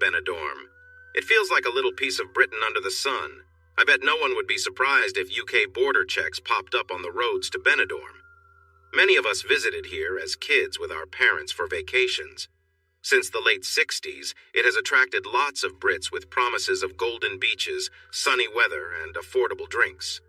Benidorm. It feels like a little piece of Britain under the sun. I bet no one would be surprised if UK border checks popped up on the roads to Benidorm. Many of us visited here as kids with our parents for vacations. Since the late 60s, it has attracted lots of Brits with promises of golden beaches, sunny weather, and affordable drinks.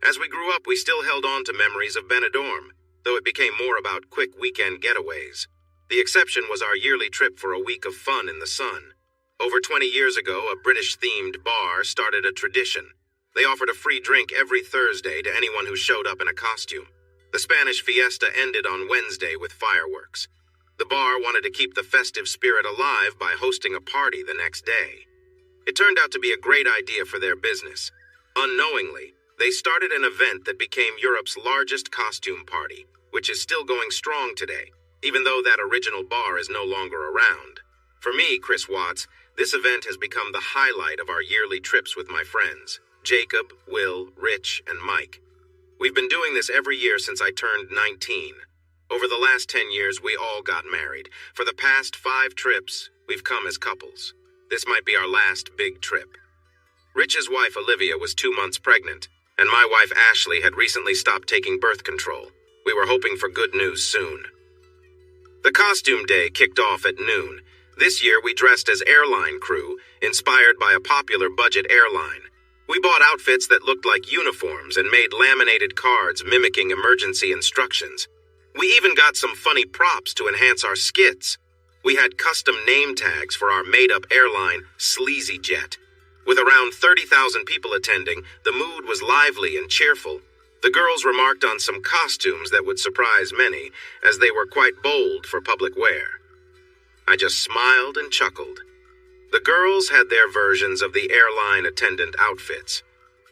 As we grew up, we still held on to memories of Benidorm, though it became more about quick weekend getaways. The exception was our yearly trip for a week of fun in the sun. Over 20 years ago, a British-themed bar started a tradition. They offered a free drink every Thursday to anyone who showed up in a costume. The Spanish fiesta ended on Wednesday with fireworks. The bar wanted to keep the festive spirit alive by hosting a party the next day. It turned out to be a great idea for their business. Unknowingly, they started an event that became Europe's largest costume party, which is still going strong today, even though that original bar is no longer around. For me, Chris Watts, this event has become the highlight of our yearly trips with my friends, Jacob, Will, Rich, and Mike. We've been doing this every year since I turned 19. Over the last 10 years, we all got married. For the past 5 trips, we've come as couples. This might be our last big trip. Rich's wife, Olivia, was 2 months pregnant, and my wife, Ashley, had recently stopped taking birth control. We were hoping for good news soon. The costume day kicked off at noon. This year, we dressed as airline crew, inspired by a popular budget airline. We bought outfits that looked like uniforms and made laminated cards mimicking emergency instructions. We even got some funny props to enhance our skits. We had custom name tags for our made-up airline, Sleazy Jet. With around 30,000 people attending, the mood was lively and cheerful. The girls remarked on some costumes that would surprise many, as they were quite bold for public wear. I just smiled and chuckled. The girls had their versions of the airline attendant outfits.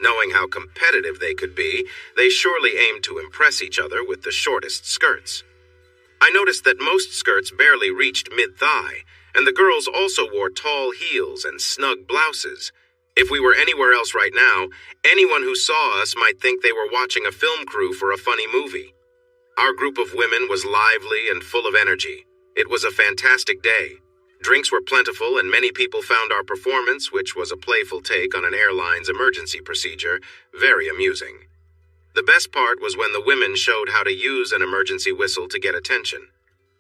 Knowing how competitive they could be, they surely aimed to impress each other with the shortest skirts. I noticed that most skirts barely reached mid-thigh, and the girls also wore tall heels and snug blouses. If we were anywhere else right now, anyone who saw us might think they were watching a film crew for a funny movie. Our group of women was lively and full of energy. It was a fantastic day. Drinks were plentiful, and many people found our performance, which was a playful take on an airline's emergency procedure, very amusing. The best part was when the women showed how to use an emergency whistle to get attention.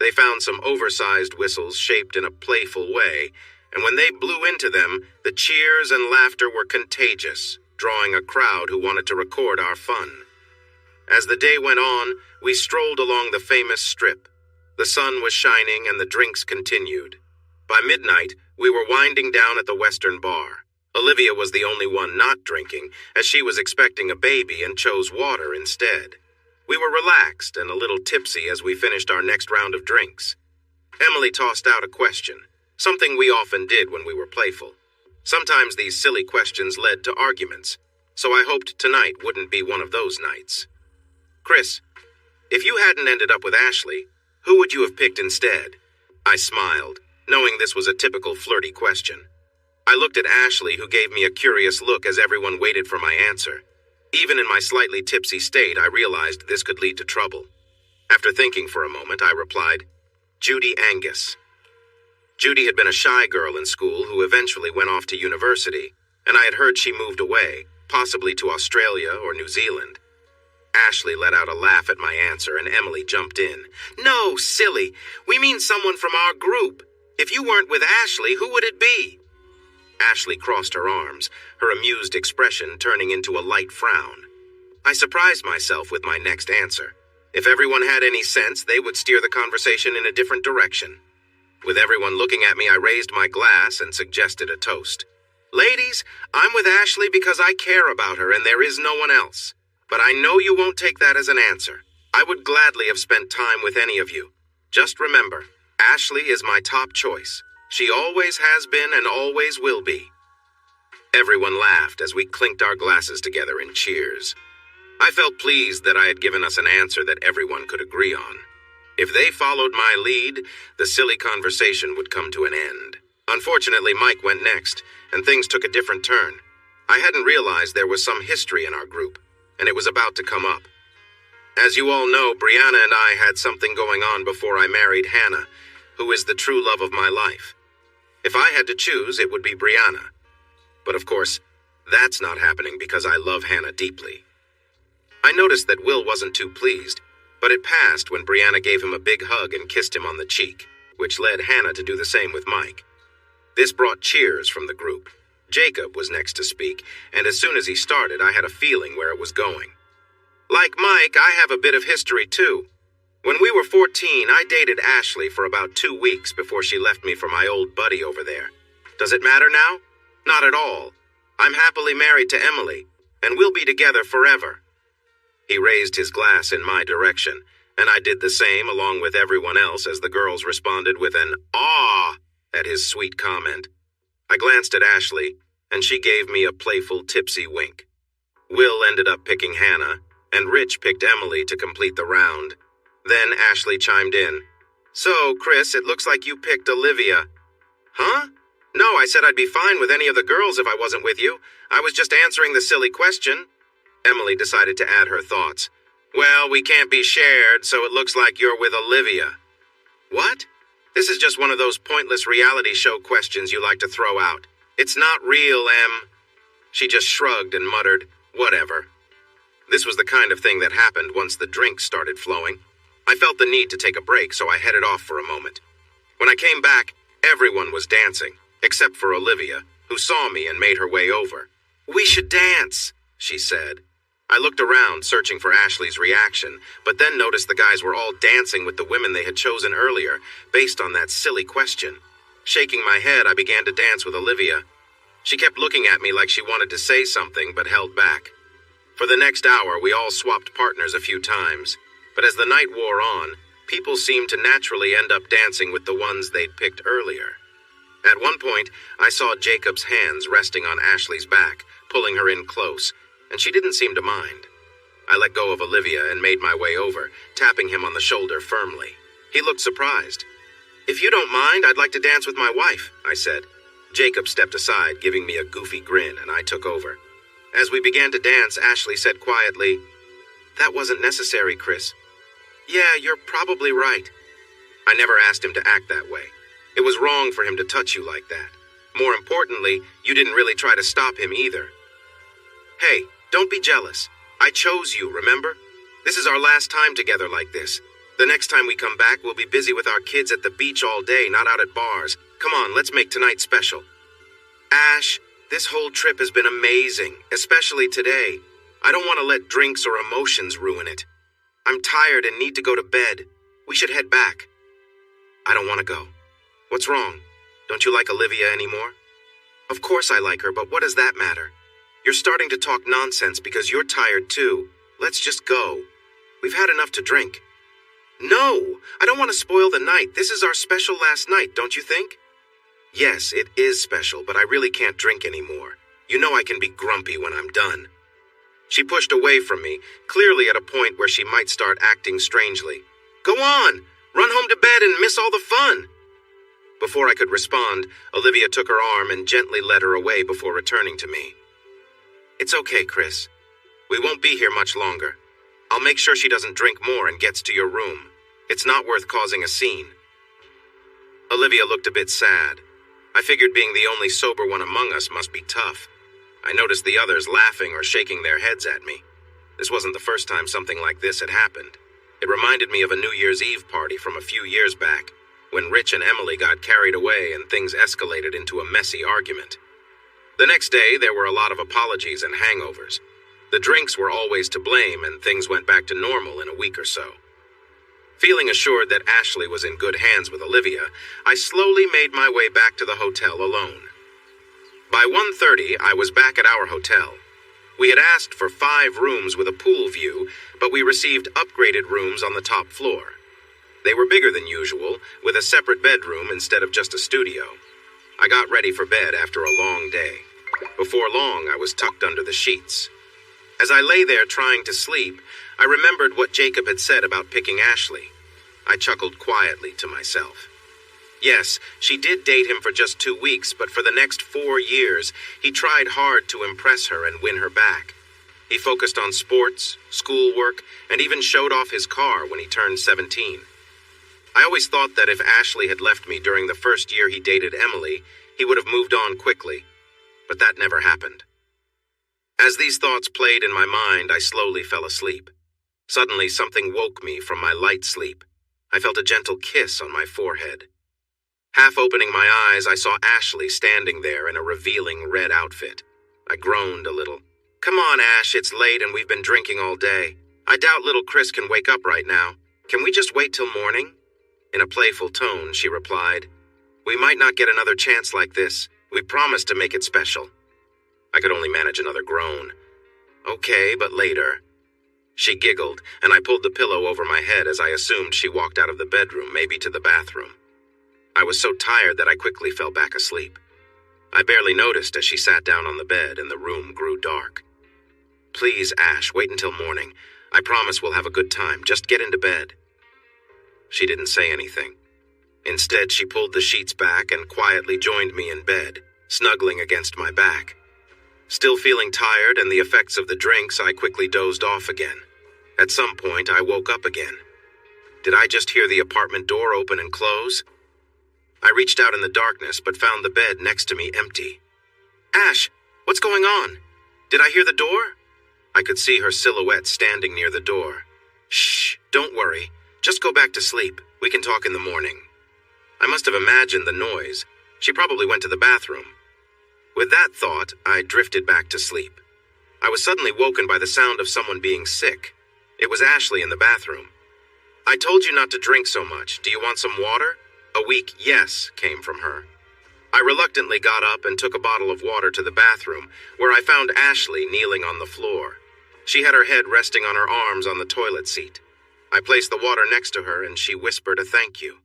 They found some oversized whistles shaped in a playful way, and when they blew into them, the cheers and laughter were contagious, drawing a crowd who wanted to record our fun. As the day went on, we strolled along the famous strip. The sun was shining and the drinks continued. By midnight, we were winding down at the Western Bar. Olivia was the only one not drinking, as she was expecting a baby and chose water instead. We were relaxed and a little tipsy as we finished our next round of drinks. Emily tossed out a question, something we often did when we were playful. Sometimes these silly questions led to arguments, so I hoped tonight wouldn't be one of those nights. Chris, if you hadn't ended up with Ashley, who would you have picked instead? I smiled, knowing this was a typical flirty question. I looked at Ashley, who gave me a curious look as everyone waited for my answer. Even in my slightly tipsy state, I realized this could lead to trouble. After thinking for a moment, I replied, Judy Angus. Judy had been a shy girl in school who eventually went off to university, and I had heard she moved away, possibly to Australia or New Zealand. Ashley let out a laugh at my answer, and Emily jumped in. No, silly. We mean someone from our group. If you weren't with Ashley, who would it be? Ashley crossed her arms, her amused expression turning into a light frown. I surprised myself with my next answer. If everyone had any sense, they would steer the conversation in a different direction. With everyone looking at me, I raised my glass and suggested a toast. Ladies, I'm with Ashley because I care about her and there is no one else. But I know you won't take that as an answer. I would gladly have spent time with any of you. Just remember, Ashley is my top choice. She always has been and always will be. Everyone laughed as we clinked our glasses together in cheers. I felt pleased that I had given us an answer that everyone could agree on. If they followed my lead, the silly conversation would come to an end. Unfortunately, Mike went next, and things took a different turn. I hadn't realized there was some history in our group, and it was about to come up. As you all know, Brianna and I had something going on before I married Hannah, who is the true love of my life. If I had to choose, it would be Brianna. But of course, that's not happening because I love Hannah deeply. I noticed that Will wasn't too pleased, but it passed when Brianna gave him a big hug and kissed him on the cheek, which led Hannah to do the same with Mike. This brought cheers from the group. Jacob was next to speak, and as soon as he started, I had a feeling where it was going. Like Mike, I have a bit of history too. When we were 14, I dated Ashley for about 2 weeks before she left me for my old buddy over there. Does it matter now? Not at all. I'm happily married to Emily, and we'll be together forever. He raised his glass in my direction, and I did the same along with everyone else as the girls responded with an "ah" at his sweet comment. I glanced at Ashley, and she gave me a playful tipsy wink. Will ended up picking Hannah, and Rich picked Emily to complete the round. Then Ashley chimed in. So, Chris, it looks like you picked Olivia. Huh? No, I said I'd be fine with any of the girls if I wasn't with you. I was just answering the silly question. Emily decided to add her thoughts. Well, we can't be shared, so it looks like you're with Olivia. What? This is just one of those pointless reality show questions you like to throw out. It's not real, Em. She just shrugged and muttered, whatever. This was the kind of thing that happened once the drinks started flowing. I felt the need to take a break, so I headed off for a moment. When I came back, everyone was dancing, except for Olivia, who saw me and made her way over. We should dance, she said. I looked around, searching for Ashley's reaction, but then noticed the guys were all dancing with the women they had chosen earlier, based on that silly question. Shaking my head, I began to dance with Olivia. She kept looking at me like she wanted to say something, but held back. For the next hour, we all swapped partners a few times, but as the night wore on, people seemed to naturally end up dancing with the ones they'd picked earlier. At one point, I saw Jacob's hands resting on Ashley's back, pulling her in close, and she didn't seem to mind. I let go of Olivia and made my way over, tapping him on the shoulder firmly. He looked surprised. If you don't mind, I'd like to dance with my wife, I said. Jacob stepped aside, giving me a goofy grin, and I took over. As we began to dance, Ashley said quietly, That wasn't necessary, Chris. Yeah, you're probably right. I never asked him to act that way. It was wrong for him to touch you like that. More importantly, you didn't really try to stop him either. Hey, don't be jealous. I chose you, remember? This is our last time together like this. The next time we come back, we'll be busy with our kids at the beach all day, not out at bars. Come on, let's make tonight special. Ash, this whole trip has been amazing, especially today. I don't want to let drinks or emotions ruin it. I'm tired and need to go to bed. We should head back. I don't want to go. What's wrong? Don't you like Olivia anymore? Of course I like her, but what does that matter? You're starting to talk nonsense because you're tired too. Let's just go. We've had enough to drink. No, I don't want to spoil the night. This is our special last night, don't you think? Yes, it is special, but I really can't drink anymore. You know I can be grumpy when I'm done. She pushed away from me, clearly at a point where she might start acting strangely. Go on! Run home to bed and miss all the fun! Before I could respond, Olivia took her arm and gently led her away before returning to me. It's okay, Chris. We won't be here much longer. I'll make sure she doesn't drink more and gets to your room. It's not worth causing a scene. Olivia looked a bit sad. I figured being the only sober one among us must be tough. I noticed the others laughing or shaking their heads at me. This wasn't the first time something like this had happened. It reminded me of a New Year's Eve party from a few years back, when Rich and Emily got carried away and things escalated into a messy argument. The next day, there were a lot of apologies and hangovers. The drinks were always to blame, and things went back to normal in a week or so. Feeling assured that Ashley was in good hands with Olivia, I slowly made my way back to the hotel alone. By 1:30, I was back at our hotel. We had asked for 5 rooms with a pool view, but we received upgraded rooms on the top floor. They were bigger than usual, with a separate bedroom instead of just a studio. I got ready for bed after a long day. Before long, I was tucked under the sheets. As I lay there trying to sleep, I remembered what Jacob had said about picking Ashley. I chuckled quietly to myself. Yes, she did date him for just 2 weeks, but for the next 4 years, he tried hard to impress her and win her back. He focused on sports, schoolwork, and even showed off his car when he turned 17. I always thought that if Ashley had left me during the first year he dated Emily, he would have moved on quickly, but that never happened. As these thoughts played in my mind, I slowly fell asleep. Suddenly, something woke me from my light sleep. I felt a gentle kiss on my forehead. Half opening my eyes, I saw Ashley standing there in a revealing red outfit. I groaned a little. "Come on, Ash, it's late and we've been drinking all day. I doubt little Chris can wake up right now. Can we just wait till morning?" In a playful tone, she replied, "We might not get another chance like this. We promised to make it special." I could only manage another groan. "Okay, but later." She giggled, and I pulled the pillow over my head as I assumed she walked out of the bedroom, maybe to the bathroom. I was so tired that I quickly fell back asleep. I barely noticed as she sat down on the bed and the room grew dark. "Please, Ash, wait until morning. I promise we'll have a good time. Just get into bed." She didn't say anything. Instead, she pulled the sheets back and quietly joined me in bed, snuggling against my back. Still feeling tired and the effects of the drinks, I quickly dozed off again. At some point, I woke up again. Did I just hear the apartment door open and close? I reached out in the darkness but found the bed next to me empty. "Ash, what's going on? Did I hear the door?" I could see her silhouette standing near the door. "Shh, don't worry. Just go back to sleep. We can talk in the morning." I must have imagined the noise. She probably went to the bathroom. With that thought, I drifted back to sleep. I was suddenly woken by the sound of someone being sick. It was Ashley in the bathroom. "I told you not to drink so much. Do you want some water?" A weak yes came from her. I reluctantly got up and took a bottle of water to the bathroom, where I found Ashley kneeling on the floor. She had her head resting on her arms on the toilet seat. I placed the water next to her and she whispered a thank you.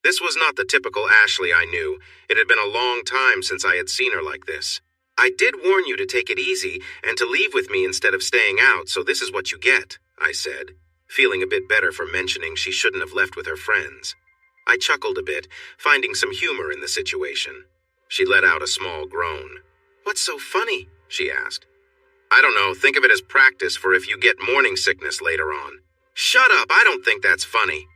This was not the typical Ashley I knew. It had been a long time since I had seen her like this. "I did warn you to take it easy and to leave with me instead of staying out, so this is what you get," I said, feeling a bit better for mentioning she shouldn't have left with her friends. I chuckled a bit, finding some humor in the situation. She let out a small groan. "What's so funny?" she asked. "I don't know, think of it as practice for if you get morning sickness later on." "Shut up, I don't think that's funny."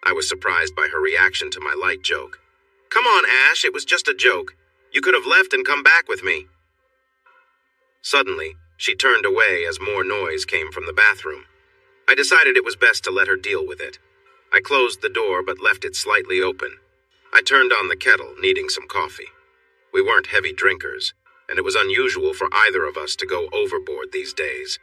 I was surprised by her reaction to my light joke. "Come on, Ash, it was just a joke. You could have left and come back with me." Suddenly, she turned away as more noise came from the bathroom. I decided it was best to let her deal with it. I closed the door but left it slightly open. I turned on the kettle, needing some coffee. We weren't heavy drinkers, and it was unusual for either of us to go overboard these days.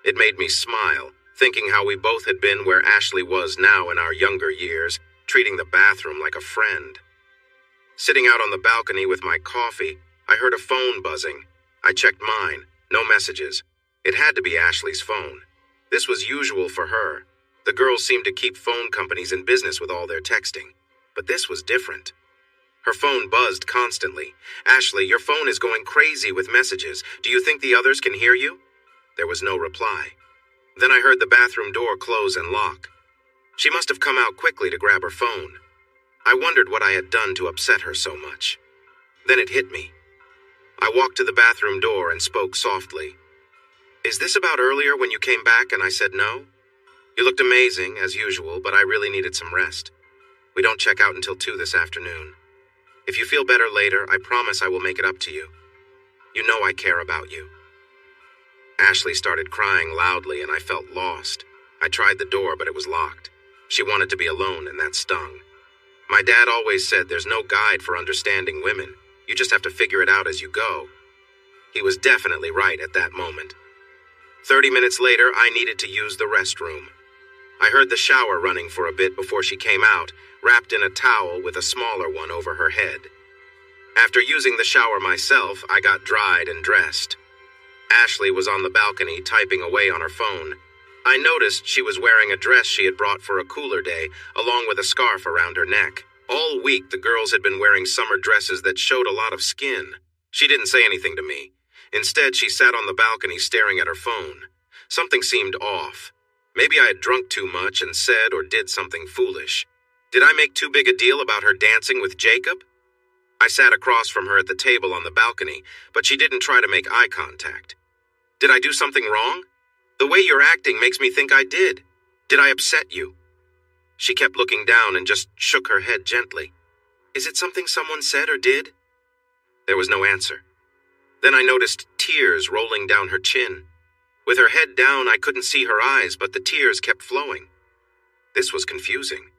It made me smile, thinking how we both had been where Ashley was now in our younger years, treating the bathroom like a friend. Sitting out on the balcony with my coffee, I heard a phone buzzing. I checked mine. No messages. It had to be Ashley's phone. This was usual for her. The girls seemed to keep phone companies in business with all their texting. But this was different. Her phone buzzed constantly. "Ashley, your phone is going crazy with messages. Do you think the others can hear you?" There was no reply. Then I heard the bathroom door close and lock. She must have come out quickly to grab her phone. I wondered what I had done to upset her so much. Then it hit me. I walked to the bathroom door and spoke softly. "Is this about earlier when you came back and I said no? You looked amazing, as usual, but I really needed some rest. We don't check out until 2 this afternoon. If you feel better later, I promise I will make it up to you. You know I care about you." Ashley started crying loudly and I felt lost. I tried the door, but it was locked. She wanted to be alone and that stung. My dad always said there's no guide for understanding women. You just have to figure it out as you go. He was definitely right at that moment. 30 minutes later, I needed to use the restroom. I heard the shower running for a bit before she came out, wrapped in a towel with a smaller one over her head. After using the shower myself, I got dried and dressed. Ashley was on the balcony typing away on her phone. I noticed she was wearing a dress she had brought for a cooler day, along with a scarf around her neck. All week, the girls had been wearing summer dresses that showed a lot of skin. She didn't say anything to me. Instead, she sat on the balcony staring at her phone. Something seemed off. Maybe I had drunk too much and said or did something foolish. Did I make too big a deal about her dancing with Jacob? I sat across from her at the table on the balcony, but she didn't try to make eye contact. Did I do something wrong? The way you're acting makes me think I did. Did I upset you? She kept looking down and just shook her head gently. Is it something someone said or did? There was no answer. Then I noticed tears rolling down her chin. With her head down, I couldn't see her eyes, but the tears kept flowing. This was confusing.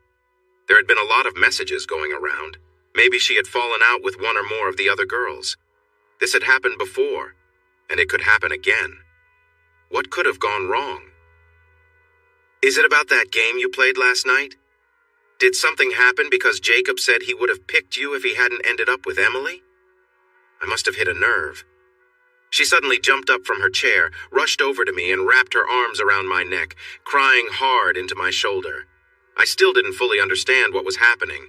There had been a lot of messages going around. Maybe she had fallen out with one or more of the other girls. This had happened before, and it could happen again. What could have gone wrong? Is it about that game you played last night? Did something happen because Jacob said he would have picked you if he hadn't ended up with Emily? I must have hit a nerve. She suddenly jumped up from her chair, rushed over to me, and wrapped her arms around my neck, crying hard into my shoulder. I still didn't fully understand what was happening.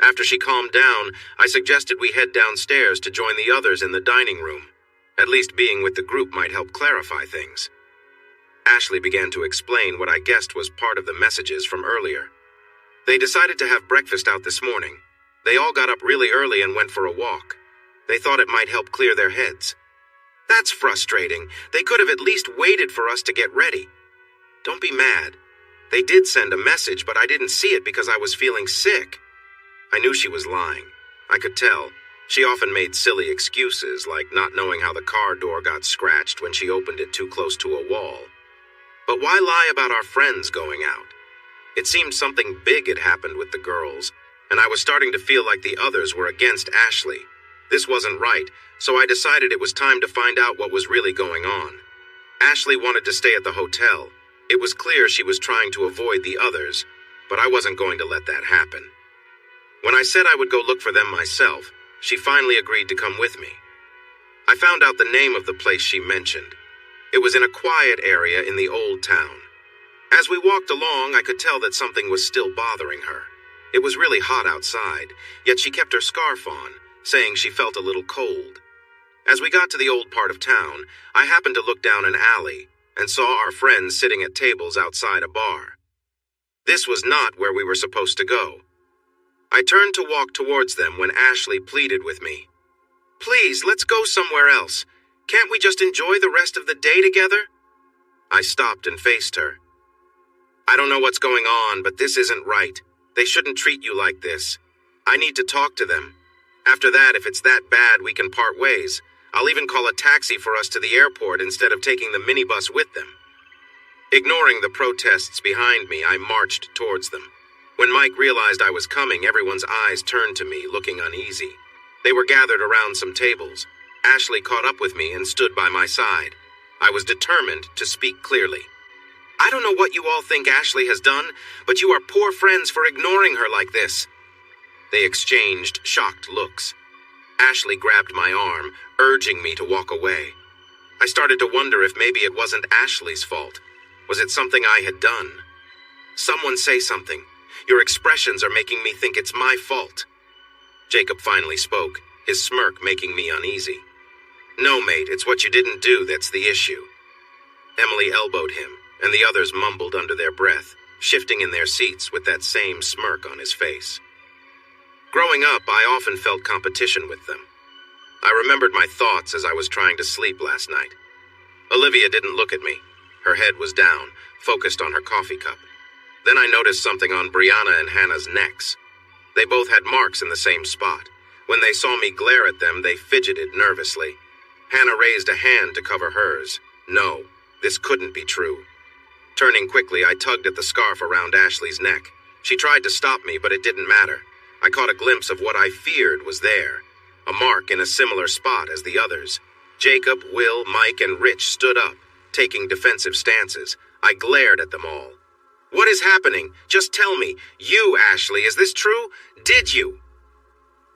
After she calmed down, I suggested we head downstairs to join the others in the dining room. At least being with the group might help clarify things. Ashley began to explain what I guessed was part of the messages from earlier. They decided to have breakfast out this morning. They all got up really early and went for a walk. They thought it might help clear their heads. That's frustrating. They could have at least waited for us to get ready. Don't be mad. They did send a message, but I didn't see it because I was feeling sick. I knew she was lying. I could tell. She often made silly excuses, like not knowing how the car door got scratched when she opened it too close to a wall. But why lie about our friends going out? It seemed something big had happened with the girls, and I was starting to feel like the others were against Ashley. This wasn't right, so I decided it was time to find out what was really going on. Ashley wanted to stay at the hotel. It was clear she was trying to avoid the others, but I wasn't going to let that happen. When I said I would go look for them myself, she finally agreed to come with me. I found out the name of the place she mentioned. It was in a quiet area in the old town. As we walked along, I could tell that something was still bothering her. It was really hot outside, yet she kept her scarf on, saying she felt a little cold. As we got to the old part of town, I happened to look down an alley and saw our friends sitting at tables outside a bar. This was not where we were supposed to go. I turned to walk towards them when Ashley pleaded with me. Please, let's go somewhere else. Can't we just enjoy the rest of the day together? I stopped and faced her. I don't know what's going on, but this isn't right. They shouldn't treat you like this. I need to talk to them. After that, if it's that bad, we can part ways. I'll even call a taxi for us to the airport instead of taking the minibus with them. Ignoring the protests behind me, I marched towards them. When Mike realized I was coming, everyone's eyes turned to me, looking uneasy. They were gathered around some tables. Ashley caught up with me and stood by my side. I was determined to speak clearly. I don't know what you all think Ashley has done, but you are poor friends for ignoring her like this. They exchanged shocked looks. Ashley grabbed my arm, urging me to walk away. I started to wonder if maybe it wasn't Ashley's fault. Was it something I had done? Someone say something. Your expressions are making me think it's my fault. Jacob finally spoke, his smirk making me uneasy. No, mate, it's what you didn't do that's the issue. Emily elbowed him, and the others mumbled under their breath, shifting in their seats with that same smirk on his face. Growing up, I often felt competition with them. I remembered my thoughts as I was trying to sleep last night. Olivia didn't look at me. Her head was down, focused on her coffee cup. Then I noticed something on Brianna and Hannah's necks. They both had marks in the same spot. When they saw me glare at them, they fidgeted nervously. Hannah raised a hand to cover hers. No, this couldn't be true. Turning quickly, I tugged at the scarf around Ashley's neck. She tried to stop me, but it didn't matter. I caught a glimpse of what I feared was there. A mark in a similar spot as the others. Jacob, Will, Mike, and Rich stood up, taking defensive stances. I glared at them all. What is happening? Just tell me. You, Ashley, is this true? Did you?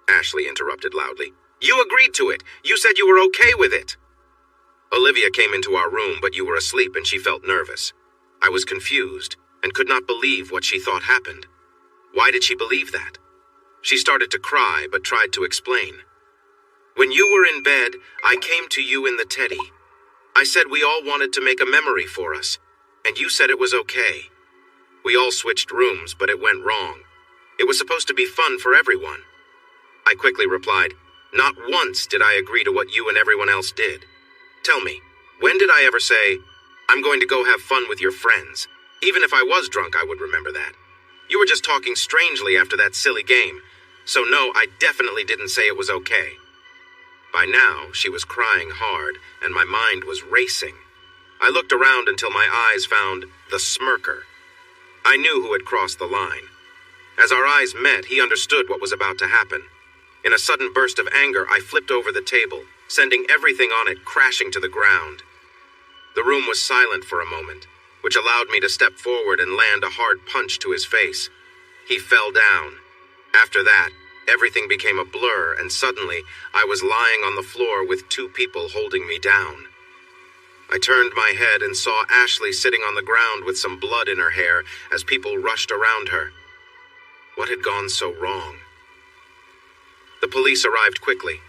Ashley interrupted loudly. You agreed to it. You said you were okay with it. Olivia came into our room, but you were asleep and she felt nervous. I was confused and could not believe what she thought happened. Why did she believe that? She started to cry, but tried to explain. When you were in bed, I came to you in the teddy. I said we all wanted to make a memory for us, and you said it was okay. We all switched rooms, but it went wrong. It was supposed to be fun for everyone. I quickly replied, not once did I agree to what you and everyone else did. Tell me, when did I ever say, I'm going to go have fun with your friends? Even if I was drunk, I would remember that. You were just talking strangely after that silly game. So no, I definitely didn't say it was okay. By now, she was crying hard, and my mind was racing. I looked around until my eyes found the smirker. I knew who had crossed the line. As our eyes met, he understood what was about to happen. In a sudden burst of anger, I flipped over the table, sending everything on it crashing to the ground. The room was silent for a moment, which allowed me to step forward and land a hard punch to his face. He fell down. After that, everything became a blur, and suddenly, I was lying on the floor with two people holding me down. I turned my head and saw Ashley sitting on the ground with some blood in her hair as people rushed around her. What had gone so wrong? The police arrived quickly.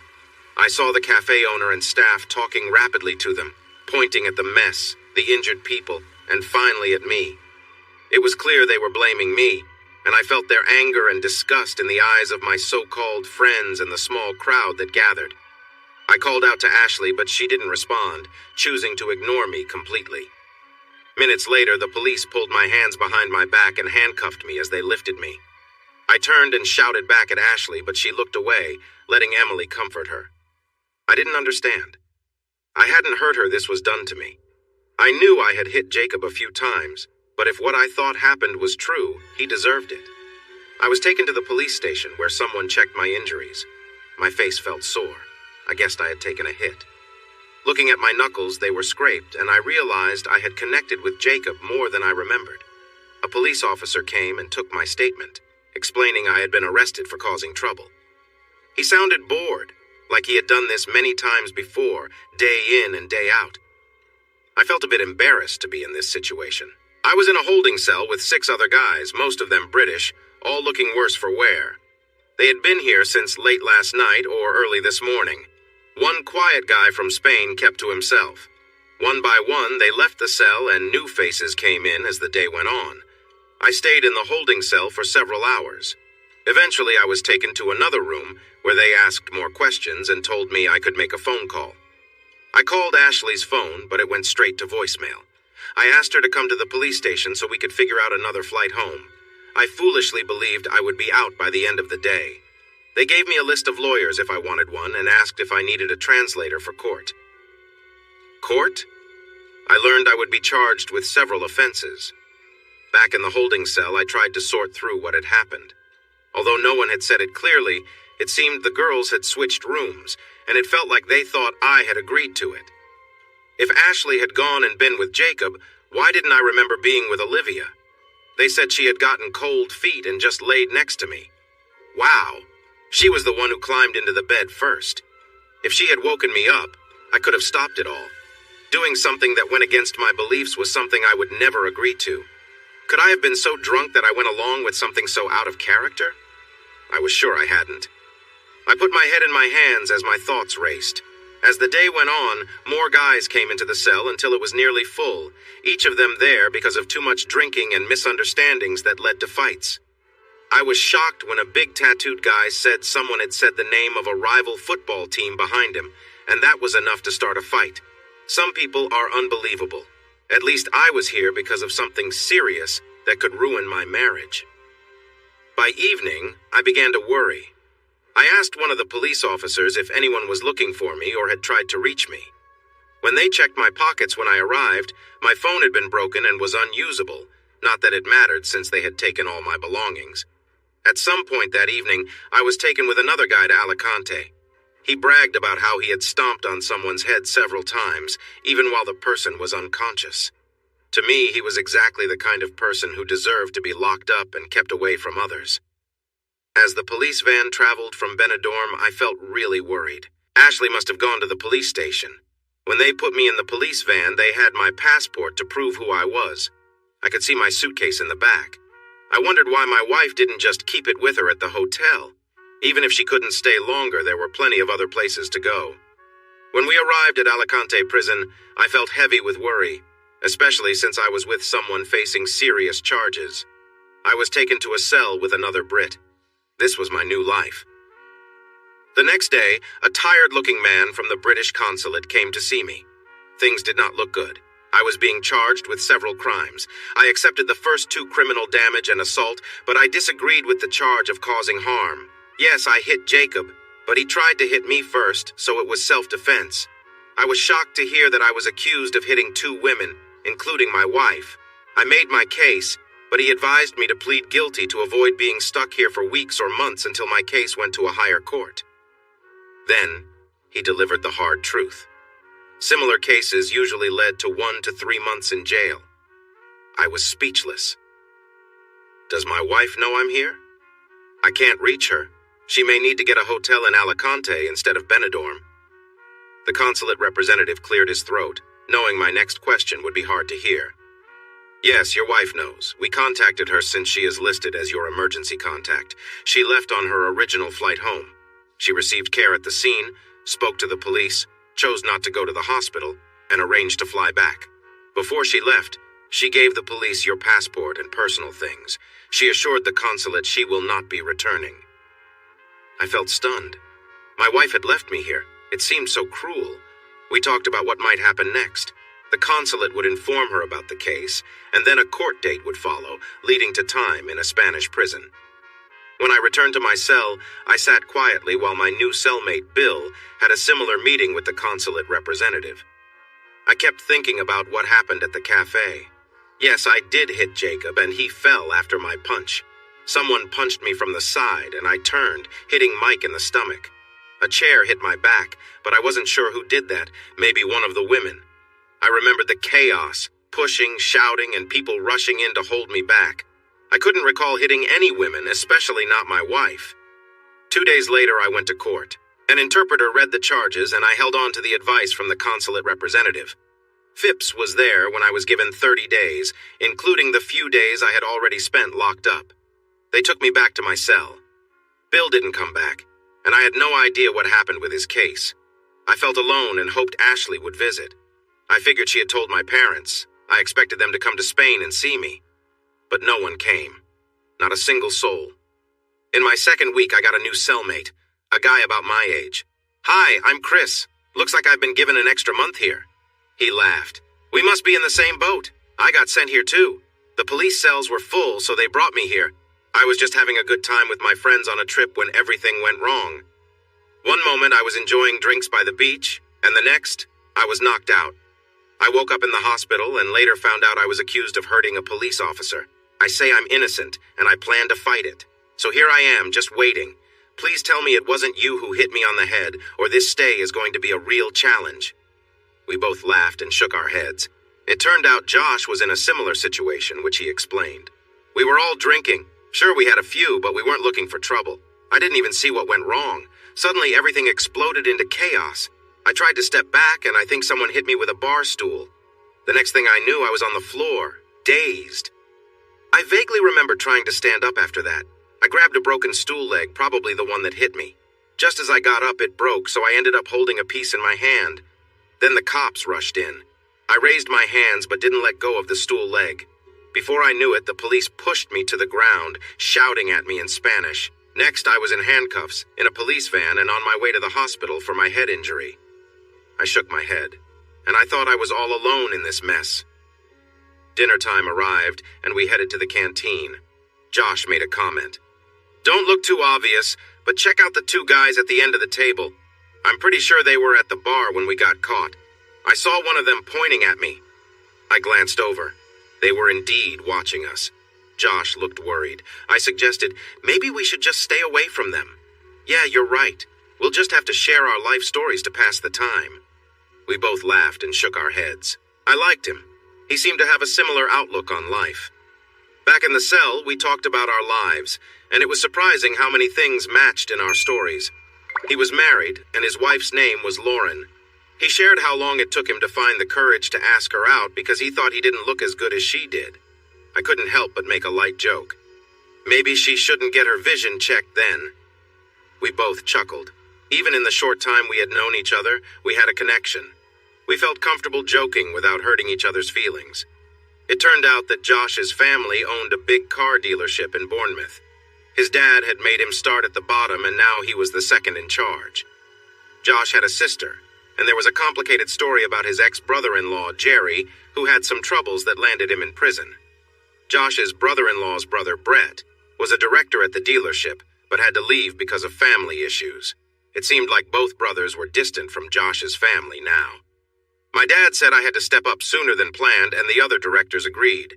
I saw the cafe owner and staff talking rapidly to them, pointing at the mess, the injured people, and finally at me. It was clear they were blaming me, and I felt their anger and disgust in the eyes of my so-called friends and the small crowd that gathered. I called out to Ashley, but she didn't respond, choosing to ignore me completely. Minutes later, the police pulled my hands behind my back and handcuffed me as they lifted me. I turned and shouted back at Ashley, but she looked away, letting Emily comfort her. I didn't understand. I hadn't heard her this was done to me. I knew I had hit Jacob a few times, but if what I thought happened was true, he deserved it. I was taken to the police station where someone checked my injuries. My face felt sore. I guessed I had taken a hit. Looking at my knuckles, they were scraped, and I realized I had connected with Jacob more than I remembered. A police officer came and took my statement, explaining I had been arrested for causing trouble. He sounded bored, like he had done this many times before, day in and day out. I felt a bit embarrassed to be in this situation. I was in a holding cell with 6 other guys, most of them British, all looking worse for wear. They had been here since late last night or early this morning. One quiet guy from Spain kept to himself. One by one, they left the cell and new faces came in as the day went on. I stayed in the holding cell for several hours. Eventually, I was taken to another room where they asked more questions and told me I could make a phone call. I called Ashley's phone, but it went straight to voicemail. I asked her to come to the police station so we could figure out another flight home. I foolishly believed I would be out by the end of the day. They gave me a list of lawyers if I wanted one and asked if I needed a translator for court. Court? I learned I would be charged with several offenses. Back in the holding cell, I tried to sort through what had happened. Although no one had said it clearly, it seemed the girls had switched rooms, and it felt like they thought I had agreed to it. If Ashley had gone and been with Jacob, why didn't I remember being with Olivia? They said she had gotten cold feet and just laid next to me. Wow, she was the one who climbed into the bed first. If she had woken me up, I could have stopped it all. Doing something that went against my beliefs was something I would never agree to. Could I have been so drunk that I went along with something so out of character? I was sure I hadn't. I put my head in my hands as my thoughts raced. As the day went on, more guys came into the cell until it was nearly full, each of them there because of too much drinking and misunderstandings that led to fights. I was shocked when a big tattooed guy said someone had said the name of a rival football team behind him, and that was enough to start a fight. Some people are unbelievable. At least I was here because of something serious that could ruin my marriage. By evening, I began to worry. I asked one of the police officers if anyone was looking for me or had tried to reach me. When they checked my pockets when I arrived, my phone had been broken and was unusable, not that it mattered since they had taken all my belongings. At some point that evening, I was taken with another guy to Alicante. He bragged about how he had stomped on someone's head several times, even while the person was unconscious. To me, he was exactly the kind of person who deserved to be locked up and kept away from others. As the police van traveled from Benidorm, I felt really worried. Ashley must have gone to the police station. When they put me in the police van, they had my passport to prove who I was. I could see my suitcase in the back. I wondered why my wife didn't just keep it with her at the hotel. Even if she couldn't stay longer, there were plenty of other places to go. When we arrived at Alicante prison, I felt heavy with worry, especially since I was with someone facing serious charges. I was taken to a cell with another Brit. This was my new life. The next day, a tired-looking man from the British consulate came to see me. Things did not look good. I was being charged with several crimes. I accepted the first 2 criminal damage and assault, but I disagreed with the charge of causing harm. Yes, I hit Jacob, but he tried to hit me first, so it was self-defense. I was shocked to hear that I was accused of hitting 2 women, including my wife. I made my case, but he advised me to plead guilty to avoid being stuck here for weeks or months until my case went to a higher court. Then, he delivered the hard truth. Similar cases usually led to 1 to 3 months in jail. I was speechless. Does my wife know I'm here? I can't reach her. She may need to get a hotel in Alicante instead of Benidorm. The consulate representative cleared his throat, knowing my next question would be hard to hear. Yes, your wife knows. We contacted her since she is listed as your emergency contact. She left on her original flight home. She received care at the scene, spoke to the police, chose not to go to the hospital, and arranged to fly back. Before she left, she gave the police your passport and personal things. She assured the consulate she will not be returning. I felt stunned. My wife had left me here. It seemed so cruel. We talked about what might happen next. The consulate would inform her about the case, and then a court date would follow, leading to time in a Spanish prison. When I returned to my cell, I sat quietly while my new cellmate, Bill, had a similar meeting with the consulate representative. I kept thinking about what happened at the cafe. Yes, I did hit Jacob, and he fell after my punch. Someone punched me from the side, and I turned, hitting Mike in the stomach. A chair hit my back, but I wasn't sure who did that, maybe one of the women. I remembered the chaos, pushing, shouting, and people rushing in to hold me back. I couldn't recall hitting any women, especially not my wife. 2 days later, I went to court. An interpreter read the charges, and I held on to the advice from the consulate representative. Phipps was there when I was given 30 days, including the few days I had already spent locked up. They took me back to my cell. Bill didn't come back, and I had no idea what happened with his case. I felt alone and hoped Ashley would visit. I figured she had told my parents. I expected them to come to Spain and see me. But no one came. Not a single soul. In my second week, I got a new cellmate, a guy about my age. "Hi, I'm Chris. Looks like I've been given an extra month here." He laughed. "We must be in the same boat. I got sent here too. The police cells were full, so they brought me here. I was just having a good time with my friends on a trip when everything went wrong. One moment I was enjoying drinks by the beach, and the next, I was knocked out. I woke up in the hospital and later found out I was accused of hurting a police officer. I say I'm innocent, and I plan to fight it. So here I am, just waiting. Please tell me it wasn't you who hit me on the head, or this stay is going to be a real challenge." We both laughed and shook our heads. It turned out Josh was in a similar situation, which he explained. "We were all drinking. Sure, we had a few, but we weren't looking for trouble. I didn't even see what went wrong. Suddenly, everything exploded into chaos. I tried to step back, and I think someone hit me with a bar stool. The next thing I knew, I was on the floor, dazed. I vaguely remember trying to stand up after that. I grabbed a broken stool leg, probably the one that hit me. Just as I got up, it broke, so I ended up holding a piece in my hand. Then the cops rushed in. I raised my hands but didn't let go of the stool leg. Before I knew it, the police pushed me to the ground, shouting at me in Spanish. Next, I was in handcuffs, in a police van, and on my way to the hospital for my head injury. I shook my head, and I thought I was all alone in this mess. Dinner time arrived, and we headed to the canteen. Josh made a comment. "Don't look too obvious, but check out the 2 guys at the end of the table. I'm pretty sure they were at the bar when we got caught. I saw one of them pointing at me." I glanced over. They were indeed watching us. Josh looked worried. I suggested, "Maybe we should just stay away from them." "Yeah, you're right. We'll just have to share our life stories to pass the time." We both laughed and shook our heads. I liked him. He seemed to have a similar outlook on life. Back in the cell, we talked about our lives, and it was surprising how many things matched in our stories. He was married, and his wife's name was Lauren. He shared how long it took him to find the courage to ask her out because he thought he didn't look as good as she did. I couldn't help but make a light joke. Maybe she shouldn't get her vision checked then. We both chuckled. Even in the short time we had known each other, we had a connection. We felt comfortable joking without hurting each other's feelings. It turned out that Josh's family owned a big car dealership in Bournemouth. His dad had made him start at the bottom, and now he was the second in charge. Josh had a sister, and there was a complicated story about his ex-brother-in-law, Jerry, who had some troubles that landed him in prison. Josh's brother-in-law's brother, Brett, was a director at the dealership, but had to leave because of family issues. It seemed like both brothers were distant from Josh's family now. My dad said I had to step up sooner than planned, and the other directors agreed.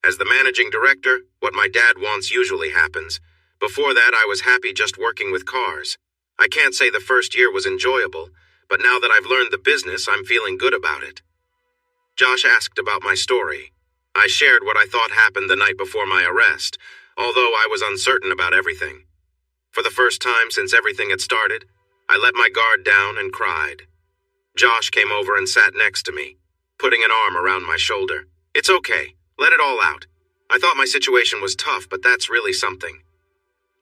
As the managing director, what my dad wants usually happens. Before that, I was happy just working with cars. I can't say the first year was enjoyable, but now that I've learned the business, I'm feeling good about it. Josh asked about my story. I shared what I thought happened the night before my arrest, although I was uncertain about everything. For the first time since everything had started, I let my guard down and cried. Josh came over and sat next to me, putting an arm around my shoulder. It's okay. Let it all out. I thought my situation was tough, but that's really something.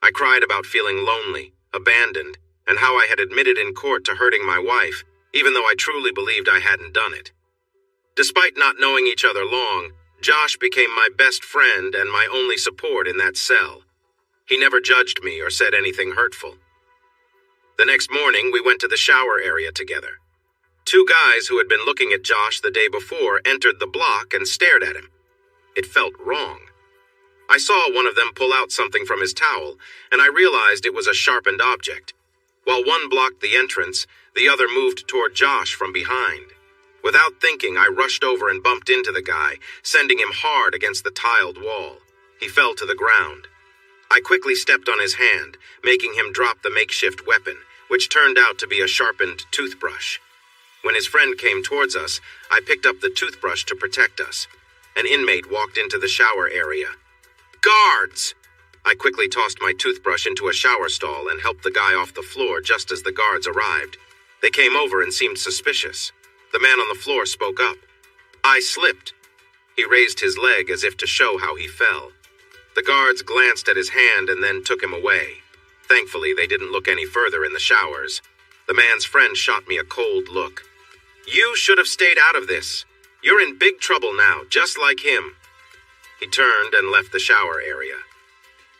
I cried about feeling lonely, abandoned, and how I had admitted in court to hurting my wife, even though I truly believed I hadn't done it. Despite not knowing each other long, Josh became my best friend and my only support in that cell. He never judged me or said anything hurtful. The next morning, we went to the shower area together. Two guys who had been looking at Josh the day before entered the block and stared at him. It felt wrong. I saw one of them pull out something from his towel, and I realized it was a sharpened object. While one blocked the entrance, the other moved toward Josh from behind. Without thinking, I rushed over and bumped into the guy, sending him hard against the tiled wall. He fell to the ground. I quickly stepped on his hand, making him drop the makeshift weapon, which turned out to be a sharpened toothbrush. When his friend came towards us, I picked up the toothbrush to protect us. An inmate walked into the shower area. Guards! I quickly tossed my toothbrush into a shower stall and helped the guy off the floor just as the guards arrived. They came over and seemed suspicious. The man on the floor spoke up. I slipped. He raised his leg as if to show how he fell. The guards glanced at his hand and then took him away. Thankfully, they didn't look any further in the showers. The man's friend shot me a cold look. You should have stayed out of this. You're in big trouble now, just like him. He turned and left the shower area.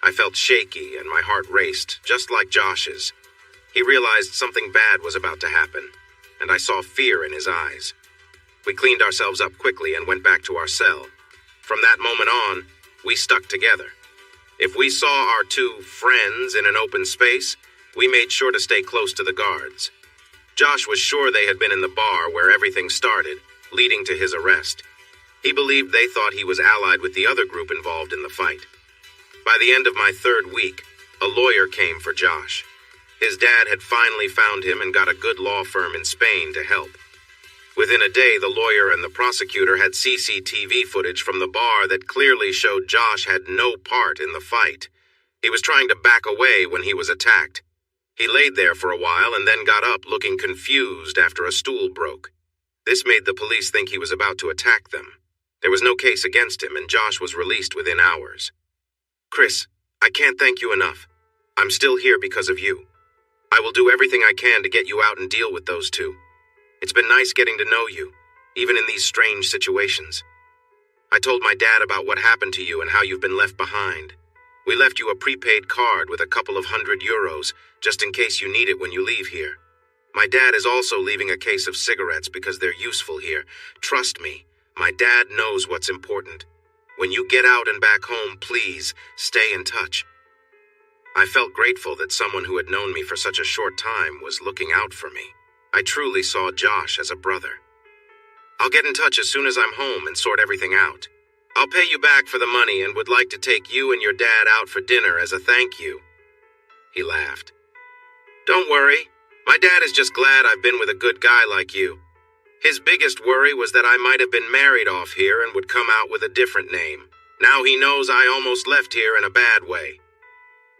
I felt shaky and my heart raced, just like Josh's. He realized something bad was about to happen, and I saw fear in his eyes. We cleaned ourselves up quickly and went back to our cell. From that moment on, we stuck together. If we saw our two friends in an open space, we made sure to stay close to the guards. Josh was sure they had been in the bar where everything started, leading to his arrest. He believed they thought he was allied with the other group involved in the fight. By the end of my third week, a lawyer came for Josh. His dad had finally found him and got a good law firm in Spain to help. Within a day, the lawyer and the prosecutor had CCTV footage from the bar that clearly showed Josh had no part in the fight. He was trying to back away when he was attacked. He laid there for a while and then got up looking confused after a stool broke. This made the police think he was about to attack them. There was no case against him, and Josh was released within hours. Chris, I can't thank you enough. I'm still here because of you. I will do everything I can to get you out and deal with those two. It's been nice getting to know you, even in these strange situations. I told my dad about what happened to you and how you've been left behind. We left you a prepaid card with a couple of €100, just in case you need it when you leave here. My dad is also leaving a case of cigarettes because they're useful here. Trust me, my dad knows what's important. When you get out and back home, please stay in touch. I felt grateful that someone who had known me for such a short time was looking out for me. I truly saw Josh as a brother. I'll get in touch as soon as I'm home and sort everything out. I'll pay you back for the money and would like to take you and your dad out for dinner as a thank you. He laughed. Don't worry. My dad is just glad I've been with a good guy like you. His biggest worry was that I might have been married off here and would come out with a different name. Now he knows I almost left here in a bad way.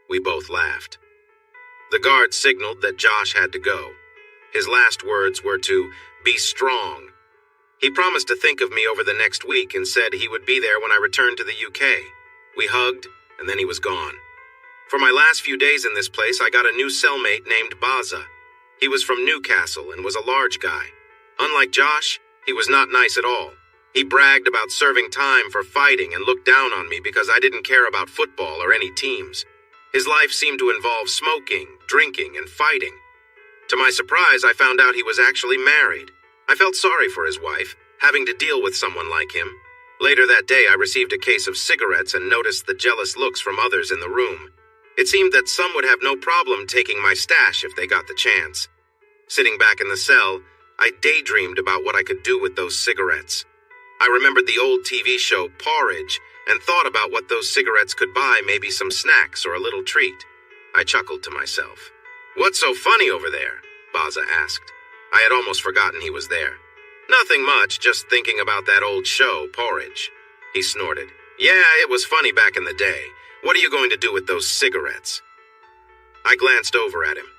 We both laughed. The guard signaled that Josh had to go. His last words were to be strong. He promised to think of me over the next week and said he would be there when I returned to the UK. We hugged, and then he was gone. For my last few days in this place, I got a new cellmate named Baza. He was from Newcastle and was a large guy. Unlike Josh, he was not nice at all. He bragged about serving time for fighting and looked down on me because I didn't care about football or any teams. His life seemed to involve smoking, drinking, and fighting. To my surprise, I found out he was actually married. I felt sorry for his wife, having to deal with someone like him. Later that day, I received a case of cigarettes and noticed the jealous looks from others in the room. It seemed that some would have no problem taking my stash if they got the chance. Sitting back in the cell, I daydreamed about what I could do with those cigarettes. I remembered the old TV show Porridge and thought about what those cigarettes could buy, maybe some snacks or a little treat. I chuckled to myself. "What's so funny over there?" Baza asked. I had almost forgotten he was there. "Nothing much, just thinking about that old show, Porridge." He snorted. "Yeah, it was funny back in the day. What are you going to do with those cigarettes?" I glanced over at him.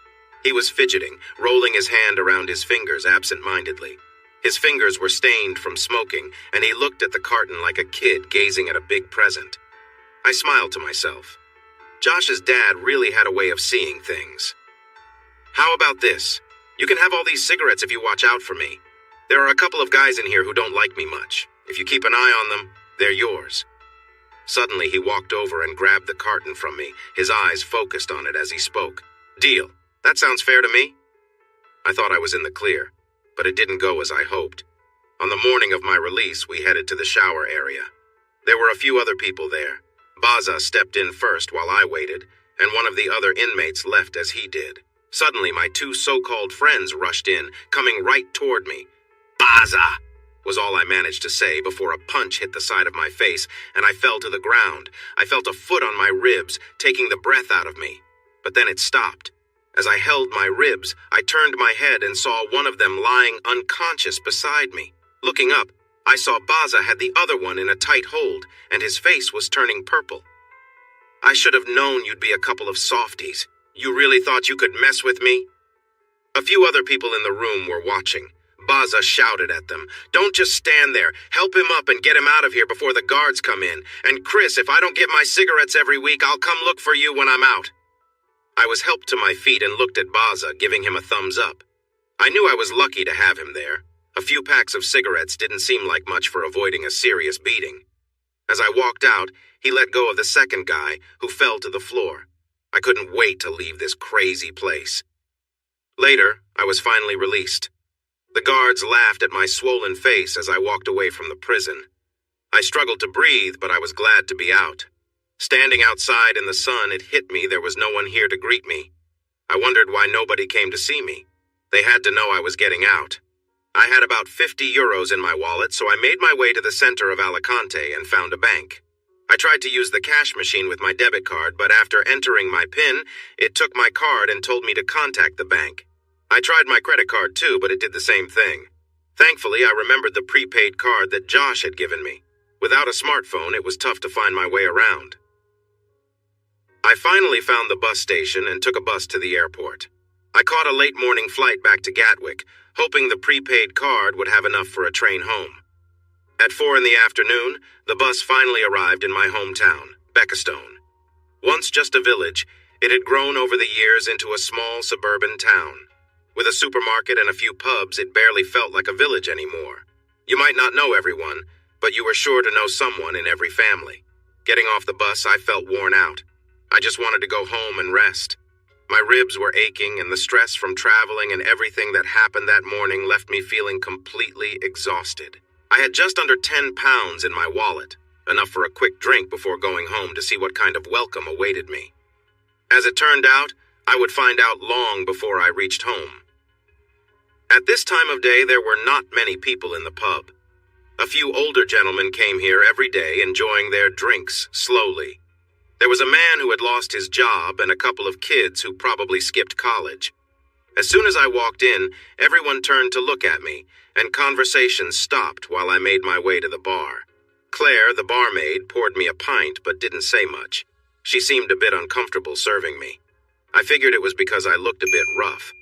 He was fidgeting, rolling his hand around his fingers absent-mindedly. His fingers were stained from smoking, and he looked at the carton like a kid gazing at a big present. I smiled to myself. Josh's dad really had a way of seeing things. "How about this? You can have all these cigarettes if you watch out for me. There are a couple of guys in here who don't like me much. If you keep an eye on them, they're yours." Suddenly, he walked over and grabbed the carton from me, his eyes focused on it as he spoke. "Deal. That sounds fair to me?" I thought I was in the clear, but it didn't go as I hoped. On the morning of my release, we headed to the shower area. There were a few other people there. Baza stepped in first while I waited, and one of the other inmates left as he did. Suddenly, my two so-called friends rushed in, coming right toward me. "Baza!" was all I managed to say before a punch hit the side of my face, and I fell to the ground. I felt a foot on my ribs, taking the breath out of me. But then it stopped. As I held my ribs, I turned my head and saw one of them lying unconscious beside me. Looking up, I saw Baza had the other one in a tight hold, and his face was turning purple. "I should have known you'd be a couple of softies. You really thought you could mess with me?" A few other people in the room were watching. Baza shouted at them, "Don't just stand there. Help him up and get him out of here before the guards come in. And Chris, if I don't get my cigarettes every week, I'll come look for you when I'm out." I was helped to my feet and looked at Baza, giving him a thumbs up. I knew I was lucky to have him there. A few packs of cigarettes didn't seem like much for avoiding a serious beating. As I walked out, he let go of the second guy, who fell to the floor. I couldn't wait to leave this crazy place. Later, I was finally released. The guards laughed at my swollen face as I walked away from the prison. I struggled to breathe, but I was glad to be out. Standing outside in the sun, it hit me there was no one here to greet me. I wondered why nobody came to see me. They had to know I was getting out. I had about 50 euros in my wallet, so I made my way to the center of Alicante and found a bank. I tried to use the cash machine with my debit card, but after entering my PIN, it took my card and told me to contact the bank. I tried my credit card too, but it did the same thing. Thankfully, I remembered the prepaid card that Josh had given me. Without a smartphone, it was tough to find my way around. I finally found the bus station and took a bus to the airport. I caught a late morning flight back to Gatwick, hoping the prepaid card would have enough for a train home. At 4 in the afternoon, the bus finally arrived in my hometown, Beckastone. Once just a village, it had grown over the years into a small suburban town. With a supermarket and a few pubs, it barely felt like a village anymore. You might not know everyone, but you were sure to know someone in every family. Getting off the bus, I felt worn out. I just wanted to go home and rest. My ribs were aching, and the stress from traveling and everything that happened that morning left me feeling completely exhausted. I had just under 10 pounds in my wallet, enough for a quick drink before going home to see what kind of welcome awaited me. As it turned out, I would find out long before I reached home. At this time of day, there were not many people in the pub. A few older gentlemen came here every day, enjoying their drinks slowly. There was a man who had lost his job and a couple of kids who probably skipped college. As soon as I walked in, everyone turned to look at me, and conversation stopped while I made my way to the bar. Claire, the barmaid, poured me a pint but didn't say much. She seemed a bit uncomfortable serving me. I figured it was because I looked a bit rough.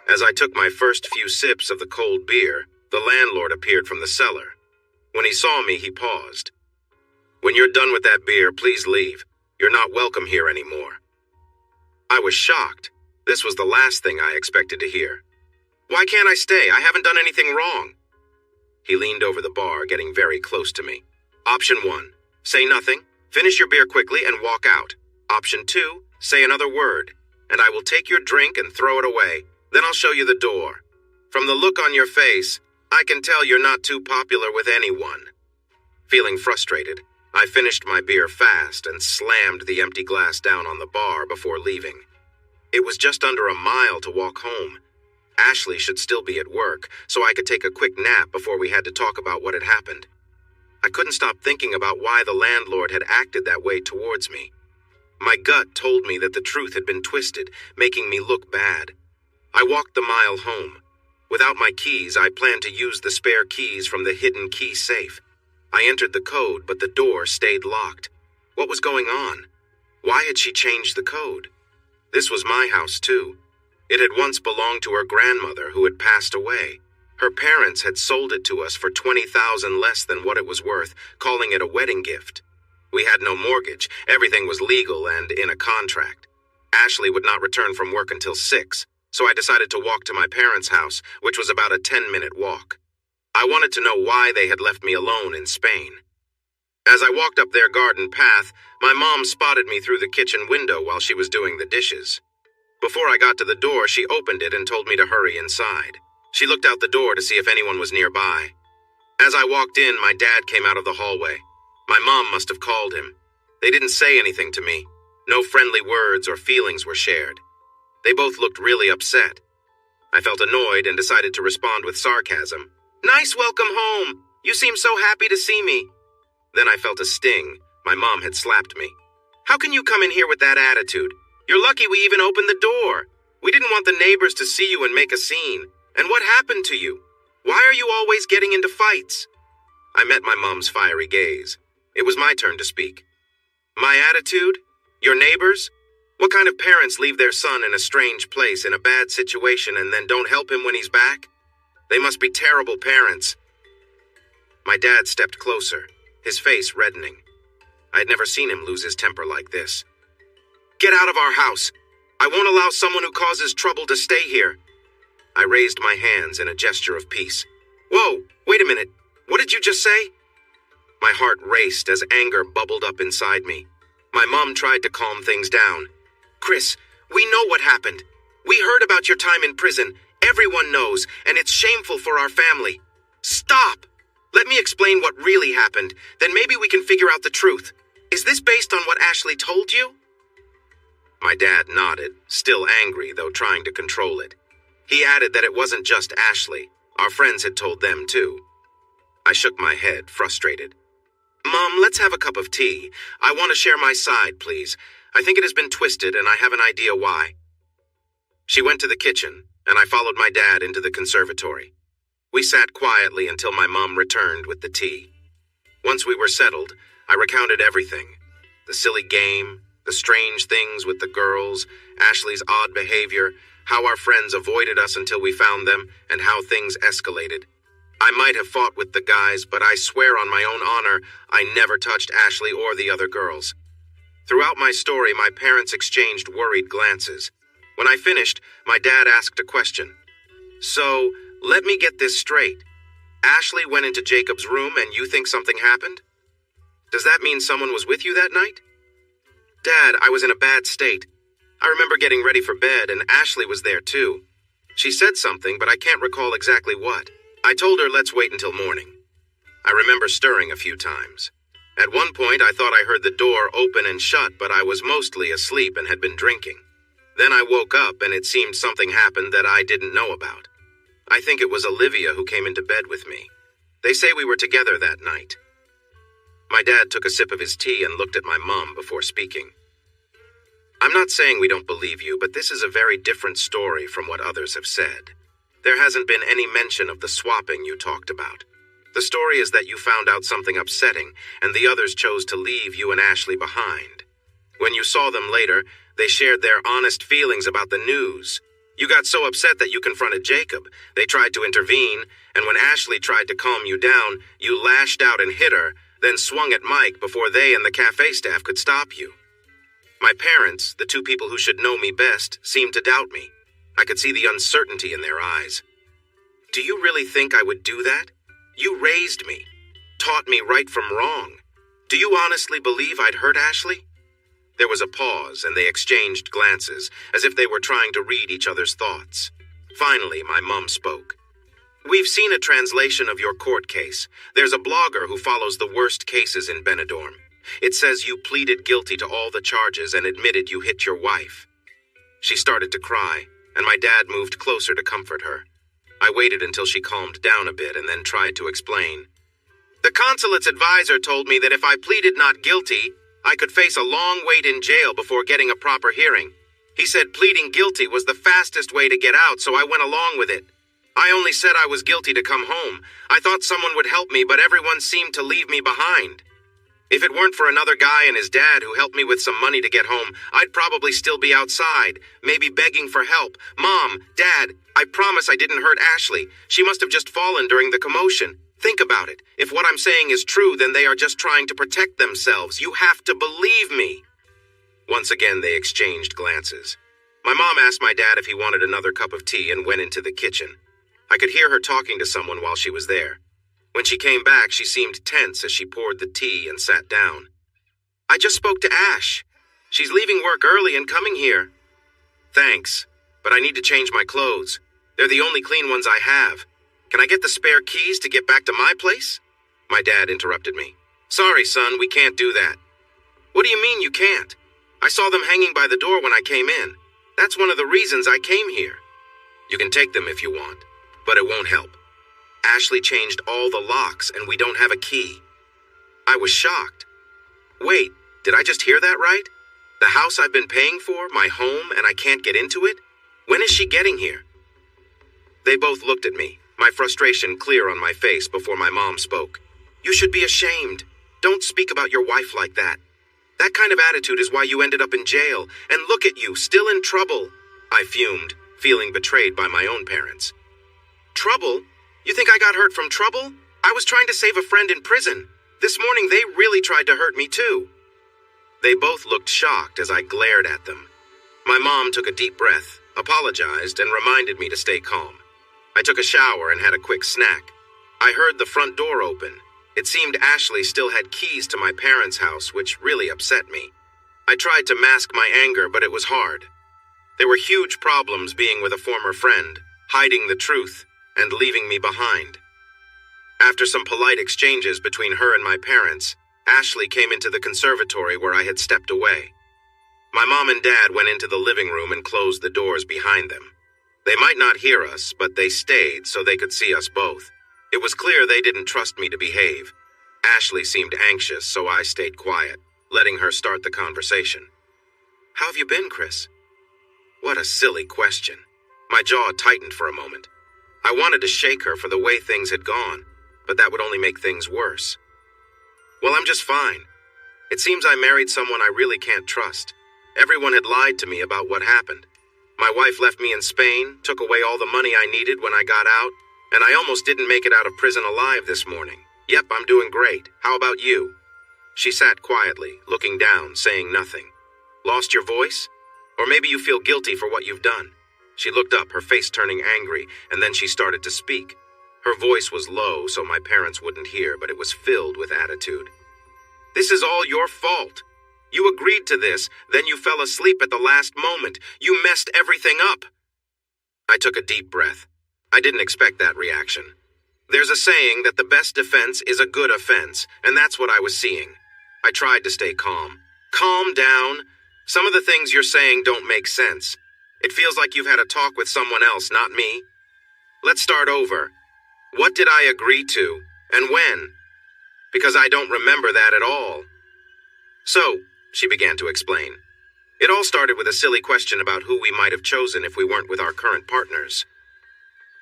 As I took my first few sips of the cold beer, the landlord appeared from the cellar. When he saw me, he paused. "When you're done with that beer, please leave. You're not welcome here anymore." I was shocked. This was the last thing I expected to hear. "Why can't I stay? I haven't done anything wrong." He leaned over the bar, getting very close to me. Option 1, say nothing, finish your beer quickly and walk out. Option 2, say another word, and I will take your drink and throw it away. Then I'll show you the door. From the look on your face, I can tell you're not too popular with anyone." Feeling frustrated, I finished my beer fast and slammed the empty glass down on the bar before leaving. It was just under a mile to walk home. Ashley should still be at work, so I could take a quick nap before we had to talk about what had happened. I couldn't stop thinking about why the landlord had acted that way towards me. My gut told me that the truth had been twisted, making me look bad. I walked the mile home. Without my keys, I planned to use the spare keys from the hidden key safe. I entered the code, but the door stayed locked. What was going on? Why had she changed the code? This was my house, too. It had once belonged to her grandmother, who had passed away. Her parents had sold it to us for $20,000 less than what it was worth, calling it a wedding gift. We had no mortgage. Everything was legal and in a contract. Ashley would not return from work until 6, so I decided to walk to my parents' house, which was about a 10-minute walk. I wanted to know why they had left me alone in Spain. As I walked up their garden path, my mom spotted me through the kitchen window while she was doing the dishes. Before I got to the door, she opened it and told me to hurry inside. She looked out the door to see if anyone was nearby. As I walked in, my dad came out of the hallway. My mom must have called him. They didn't say anything to me. No friendly words or feelings were shared. They both looked really upset. I felt annoyed and decided to respond with sarcasm. "Nice welcome home. You seem so happy to see me." Then I felt a sting. My mom had slapped me. "How can you come in here with that attitude? You're lucky we even opened the door. We didn't want the neighbors to see you and make a scene. And what happened to you? Why are you always getting into fights?" I met my mom's fiery gaze. It was my turn to speak. "My attitude? Your neighbors? What kind of parents leave their son in a strange place in a bad situation and then don't help him when he's back? They must be terrible parents." My dad stepped closer, his face reddening. I had never seen him lose his temper like this. "Get out of our house. I won't allow someone who causes trouble to stay here." I raised my hands in a gesture of peace. "Whoa, wait a minute. What did you just say?" My heart raced as anger bubbled up inside me. My mom tried to calm things down. "Chris, we know what happened. We heard about your time in prison. Everyone knows, and it's shameful for our family. Stop! Let me explain what really happened. Then maybe we can figure out the truth. Is this based on what Ashley told you?" My dad nodded, still angry, though trying to control it. He added that it wasn't just Ashley. Our friends had told them, too. I shook my head, frustrated. "Mom, let's have a cup of tea. I want to share my side, please. I think it has been twisted, and I have an idea why." She went to the kitchen, and I followed my dad into the conservatory. We sat quietly until my mom returned with the tea. Once we were settled, I recounted everything. The silly game, the strange things with the girls, Ashley's odd behavior, how our friends avoided us until we found them, and how things escalated. I might have fought with the guys, but I swear on my own honor, I never touched Ashley or the other girls. Throughout my story, my parents exchanged worried glances. When I finished, my dad asked a question. "So, let me get this straight. Ashley went into Jacob's room and you think something happened? Does that mean someone was with you that night?" "Dad, I was in a bad state. I remember getting ready for bed and Ashley was there too. She said something, but I can't recall exactly what. I told her let's wait until morning. I remember stirring a few times. At one point I thought I heard the door open and shut, but I was mostly asleep and had been drinking. Then I woke up and it seemed something happened that I didn't know about. I think it was Olivia who came into bed with me. They say we were together that night." My dad took a sip of his tea and looked at my mom before speaking. "I'm not saying we don't believe you, but this is a very different story from what others have said. There hasn't been any mention of the swapping you talked about. The story is that you found out something upsetting, and the others chose to leave you and Ashley behind. When you saw them later, they shared their honest feelings about the news. You got so upset that you confronted Jacob. They tried to intervene, and when Ashley tried to calm you down, you lashed out and hit her, then swung at Mike before they and the cafe staff could stop you. My parents, the two people who should know me best, seemed to doubt me. I could see the uncertainty in their eyes. Do you really think I would do that? You raised me, taught me right from wrong. Do you honestly believe I'd hurt Ashley?" There was a pause, and they exchanged glances, as if they were trying to read each other's thoughts. Finally, my mom spoke. We've seen a translation of your court case. There's a blogger who follows the worst cases in Benidorm. It says you pleaded guilty to all the charges and admitted you hit your wife. She started to cry, and my dad moved closer to comfort her. I waited until she calmed down a bit and then tried to explain. The consulate's advisor told me that if I pleaded not guilty, I could face a long wait in jail before getting a proper hearing. He said pleading guilty was the fastest way to get out, so I went along with it. I only said I was guilty to come home. I thought someone would help me, but everyone seemed to leave me behind. If it weren't for another guy and his dad who helped me with some money to get home, I'd probably still be outside, maybe begging for help. Mom, Dad, I promise I didn't hurt Ashley. She must have just fallen during the commotion. Think about it. If what I'm saying is true, then they are just trying to protect themselves. You have to believe me. Once again, they exchanged glances. My mom asked my dad if he wanted another cup of tea and went into the kitchen. I could hear her talking to someone while she was there. When she came back, she seemed tense as she poured the tea and sat down. I just spoke to Ash. She's leaving work early and coming here. Thanks, but I need to change my clothes. They're the only clean ones I have. Can I get the spare keys to get back to my place? My dad interrupted me. Sorry, son, we can't do that. What do you mean you can't? I saw them hanging by the door when I came in. That's one of the reasons I came here. You can take them if you want, but it won't help. Ashley changed all the locks and we don't have a key. I was shocked. Wait, did I just hear that right? The house I've been paying for, my home, and I can't get into it? When is she getting here? They both looked at me, my frustration clear on my face before my mom spoke. You should be ashamed. Don't speak about your wife like that. That kind of attitude is why you ended up in jail, and look at you, still in trouble. I fumed, feeling betrayed by my own parents. Trouble? You think I got hurt from trouble? I was trying to save a friend in prison. This morning they really tried to hurt me too. They both looked shocked as I glared at them. My mom took a deep breath, apologized, and reminded me to stay calm. I took a shower and had a quick snack. I heard the front door open. It seemed Ashley still had keys to my parents' house, which really upset me. I tried to mask my anger, but it was hard. There were huge problems being with a former friend, hiding the truth, and leaving me behind. After some polite exchanges between her and my parents, Ashley came into the conservatory where I had stepped away. My mom and dad went into the living room and closed the doors behind them. They might not hear us, but they stayed so they could see us both. It was clear they didn't trust me to behave. Ashley seemed anxious, so I stayed quiet, letting her start the conversation. How have you been, Chris? What a silly question. My jaw tightened for a moment. I wanted to shake her for the way things had gone, but that would only make things worse. Well, I'm just fine. It seems I married someone I really can't trust. Everyone had lied to me about what happened. My wife left me in Spain, took away all the money I needed when I got out, and I almost didn't make it out of prison alive this morning. Yep, I'm doing great. How about you? She sat quietly, looking down, saying nothing. Lost your voice? Or maybe you feel guilty for what you've done. She looked up, her face turning angry, and then she started to speak. Her voice was low, so my parents wouldn't hear, but it was filled with attitude. This is all your fault. You agreed to this, then you fell asleep at the last moment. You messed everything up. I took a deep breath. I didn't expect that reaction. There's a saying that the best defense is a good offense, and that's what I was seeing. I tried to stay calm. Calm down. Some of the things you're saying don't make sense. It feels like you've had a talk with someone else, not me. Let's start over. What did I agree to, and when? Because I don't remember that at all. So, she began to explain. It all started with a silly question about who we might have chosen if we weren't with our current partners.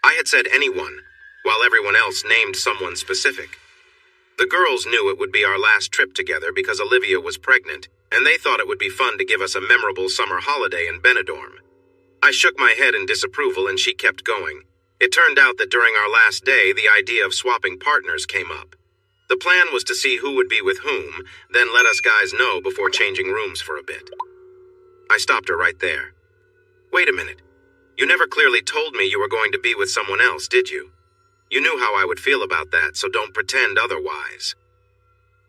I had said anyone, while everyone else named someone specific. The girls knew it would be our last trip together because Olivia was pregnant, and they thought it would be fun to give us a memorable summer holiday in Benidorm. I shook my head in disapproval and she kept going. It turned out that during our last day, the idea of swapping partners came up. The plan was to see who would be with whom, then let us guys know before changing rooms for a bit. I stopped her right there. Wait a minute. You never clearly told me you were going to be with someone else, did you? You knew how I would feel about that, so don't pretend otherwise.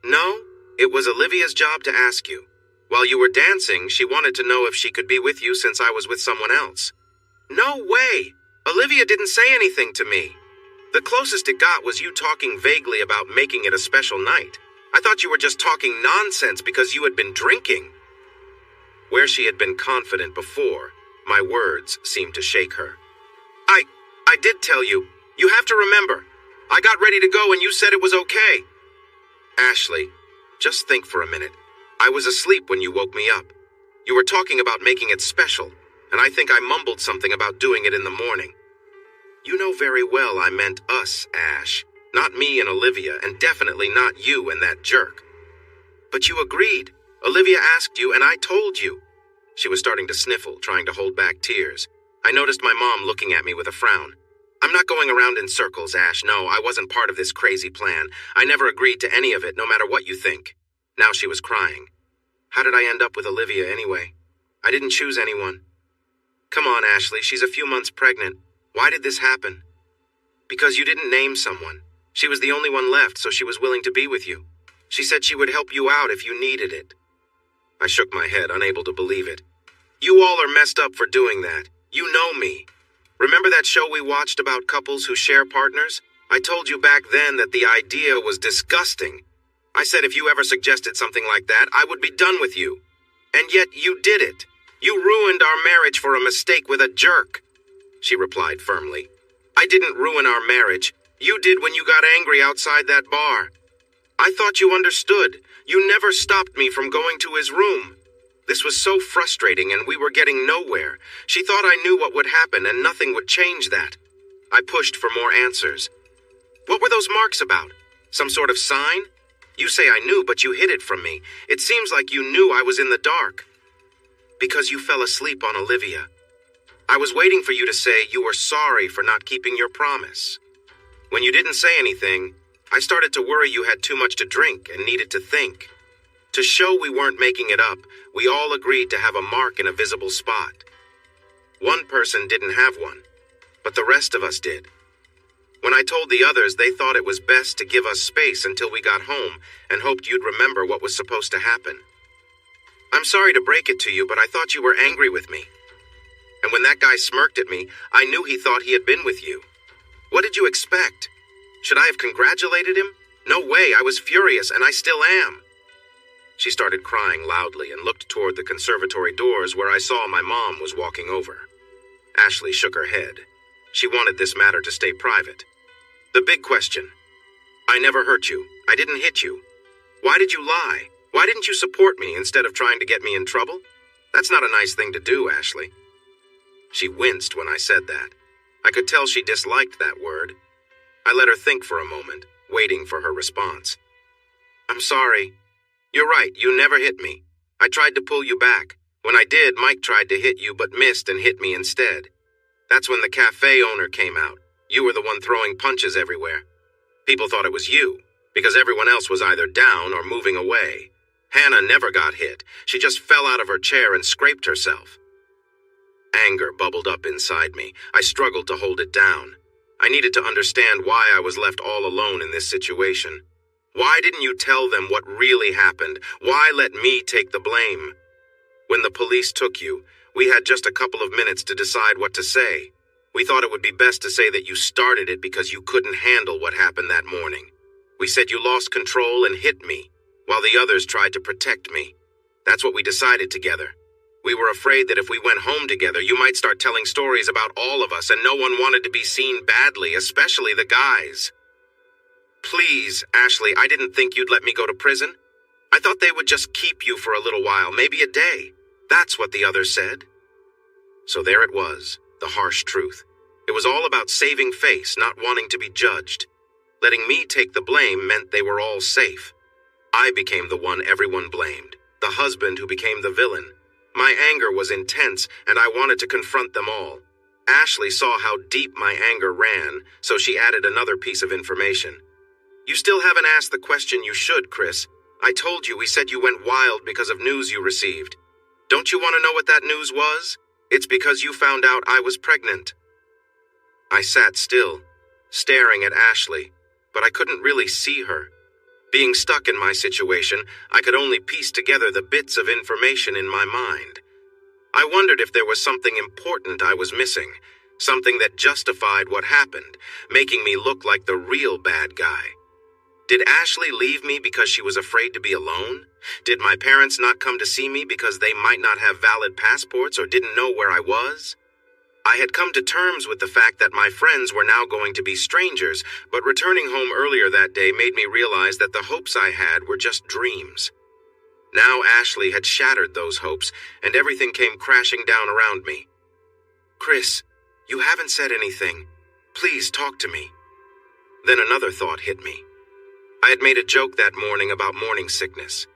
No, it was Olivia's job to ask you. While you were dancing, she wanted to know if she could be with you since I was with someone else. No way! Olivia didn't say anything to me. The closest it got was you talking vaguely about making it a special night. I thought you were just talking nonsense because you had been drinking. Where she had been confident before, my words seemed to shake her. I did tell you. You have to remember. I got ready to go and you said it was okay. Ashley, just think for a minute. I was asleep when you woke me up. You were talking about making it special, and I think I mumbled something about doing it in the morning. You know very well I meant us, Ash, not me and Olivia, and definitely not you and that jerk. But you agreed. Olivia asked you, and I told you. She was starting to sniffle, trying to hold back tears. I noticed my mom looking at me with a frown. I'm not going around in circles, Ash. No, I wasn't part of this crazy plan. I never agreed to any of it, no matter what you think. Now she was crying. How did I end up with Olivia anyway? I didn't choose anyone. Come on, Ashley, she's a few months pregnant. Why did this happen? Because you didn't name someone. She was the only one left, so she was willing to be with you. She said she would help you out if you needed it. I shook my head, unable to believe it. You all are messed up for doing that. You know me. Remember that show we watched about couples who share partners? I told you back then that the idea was disgusting. I said if you ever suggested something like that, I would be done with you. And yet you did it. You ruined our marriage for a mistake with a jerk. She replied firmly. I didn't ruin our marriage. You did when you got angry outside that bar. I thought you understood. You never stopped me from going to his room. This was so frustrating and we were getting nowhere. She thought I knew what would happen and nothing would change that. I pushed for more answers. What were those marks about? Some sort of sign? You say I knew, but you hid it from me. It seems like you knew I was in the dark. Because you fell asleep on Olivia. I was waiting for you to say you were sorry for not keeping your promise. When you didn't say anything, I started to worry you had too much to drink and needed to think. To show we weren't making it up, we all agreed to have a mark in a visible spot. One person didn't have one, but the rest of us did. When I told the others, they thought it was best to give us space until we got home and hoped you'd remember what was supposed to happen. I'm sorry to break it to you, but I thought you were angry with me. And when that guy smirked at me, I knew he thought he had been with you. What did you expect? Should I have congratulated him? No way, I was furious, and I still am. She started crying loudly and looked toward the conservatory doors where I saw my mom was walking over. Ashley shook her head. She wanted this matter to stay private. The big question. I never hurt you. I didn't hit you. Why did you lie? Why didn't you support me instead of trying to get me in trouble? That's not a nice thing to do, Ashley. She winced when I said that. I could tell she disliked that word. I let her think for a moment, waiting for her response. I'm sorry. You're right, you never hit me. I tried to pull you back. When I did, Mike tried to hit you but missed and hit me instead. That's when the cafe owner came out. You were the one throwing punches everywhere. People thought it was you, because everyone else was either down or moving away. Hannah never got hit. She just fell out of her chair and scraped herself. Anger bubbled up inside me. I struggled to hold it down. I needed to understand why I was left all alone in this situation. Why didn't you tell them what really happened? Why let me take the blame? When the police took you, we had just a couple of minutes to decide what to say. We thought it would be best to say that you started it because you couldn't handle what happened that morning. We said you lost control and hit me, while the others tried to protect me. That's what we decided together. We were afraid that if we went home together, you might start telling stories about all of us, and no one wanted to be seen badly, especially the guys. Please, Ashley, I didn't think you'd let me go to prison. I thought they would just keep you for a little while, maybe a day. That's what the others said. So there it was, the harsh truth. It was all about saving face, not wanting to be judged. Letting me take the blame meant they were all safe. I became the one everyone blamed, the husband who became the villain. My anger was intense, and I wanted to confront them all. Ashley saw how deep my anger ran, so she added another piece of information. You still haven't asked the question you should, Chris. I told you we said you went wild because of news you received. Don't you want to know what that news was? It's because you found out I was pregnant. I sat still, staring at Ashley, but I couldn't really see her. Being stuck in my situation, I could only piece together the bits of information in my mind. I wondered if there was something important I was missing, something that justified what happened, making me look like the real bad guy. Did Ashley leave me because she was afraid to be alone? Did my parents not come to see me because they might not have valid passports or didn't know where I was? I had come to terms with the fact that my friends were now going to be strangers, but returning home earlier that day made me realize that the hopes I had were just dreams. Now Ashley had shattered those hopes, and everything came crashing down around me. "Chris, you haven't said anything. Please talk to me." Then another thought hit me. I had made a joke that morning about morning sickness.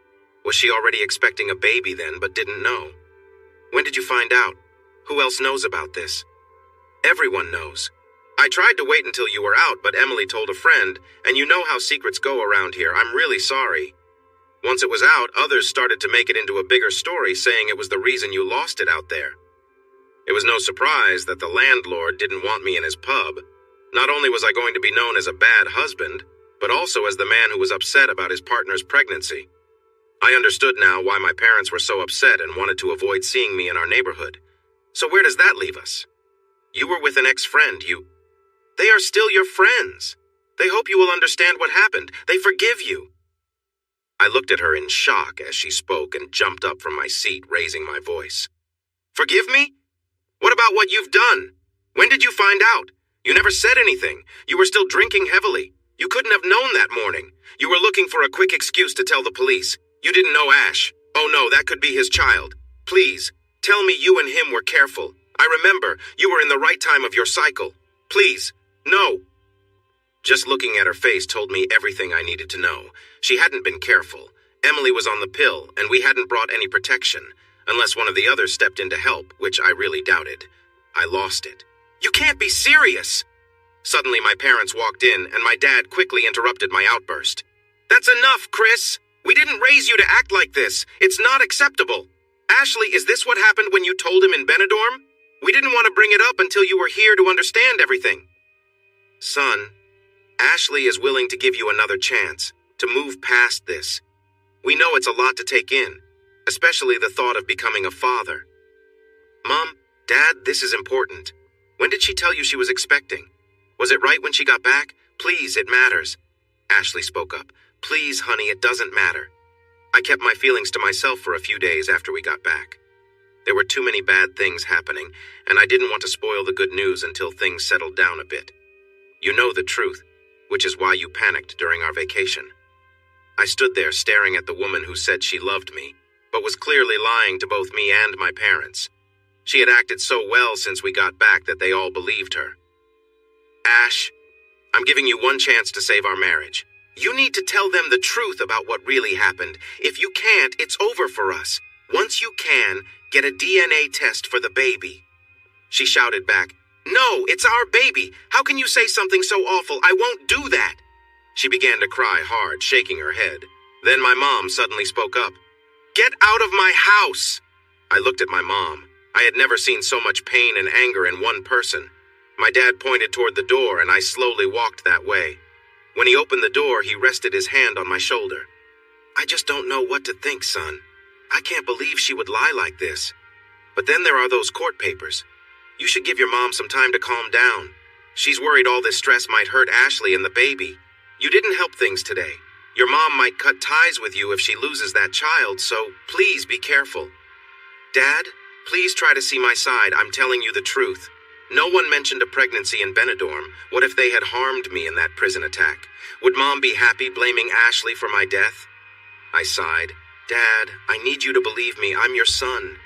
Was she already expecting a baby then, but didn't know? When did you find out? Who else knows about this? Everyone knows. I tried to wait until you were out, but Emily told a friend, and you know how secrets go around here. I'm really sorry. Once it was out, others started to make it into a bigger story, saying it was the reason you lost it out there. It was no surprise that the landlord didn't want me in his pub. Not only was I going to be known as a bad husband, but also as the man who was upset about his partner's pregnancy. I understood now why my parents were so upset and wanted to avoid seeing me in our neighborhood. So where does that leave us? You were with an ex-friend, They are still your friends. They hope you will understand what happened. They forgive you. I looked at her in shock as she spoke and jumped up from my seat, raising my voice. Forgive me? What about what you've done? When did you find out? You never said anything. You were still drinking heavily. You couldn't have known that morning. You were looking for a quick excuse to tell the police. You didn't know Ash. Oh no, that could be his child. Please, tell me you and him were careful. I remember you were in the right time of your cycle. Please, no. Just looking at her face told me everything I needed to know. She hadn't been careful. Emily was on the pill, and we hadn't brought any protection, unless one of the others stepped in to help, which I really doubted. I lost it. You can't be serious! Suddenly my parents walked in, and my dad quickly interrupted my outburst. That's enough, Chris! We didn't raise you to act like this. It's not acceptable. Ashley, is this what happened when you told him in Benidorm? We didn't want to bring it up until you were here to understand everything. Son, Ashley is willing to give you another chance, to move past this. We know it's a lot to take in, especially the thought of becoming a father. Mom, Dad, this is important. When did she tell you she was expecting? Was it right when she got back? Please, it matters. Ashley spoke up. Please, honey, it doesn't matter. I kept my feelings to myself for a few days after we got back. There were too many bad things happening, and I didn't want to spoil the good news until things settled down a bit. You know the truth, which is why you panicked during our vacation. I stood there staring at the woman who said she loved me, but was clearly lying to both me and my parents. She had acted so well since we got back that they all believed her. Ash, I'm giving you one chance to save our marriage. You need to tell them the truth about what really happened. If you can't, it's over for us. Once you can, get a DNA test for the baby. She shouted back, No, it's our baby. How can you say something so awful? I won't do that. She began to cry hard, shaking her head. Then my mom suddenly spoke up. Get out of my house! I looked at my mom. I had never seen so much pain and anger in one person. My dad pointed toward the door, and I slowly walked that way. When he opened the door, he rested his hand on my shoulder. I just don't know what to think, son. I can't believe she would lie like this. But then there are those court papers. You should give your mom some time to calm down. She's worried all this stress might hurt Ashley and the baby. You didn't help things today. Your mom might cut ties with you if she loses that child, so please be careful. Dad, please try to see my side. I'm telling you the truth. No one mentioned a pregnancy in Benidorm. What if they had harmed me in that prison attack? Would Mom be happy blaming Ashley for my death? I sighed. Dad, I need you to believe me. I'm your son.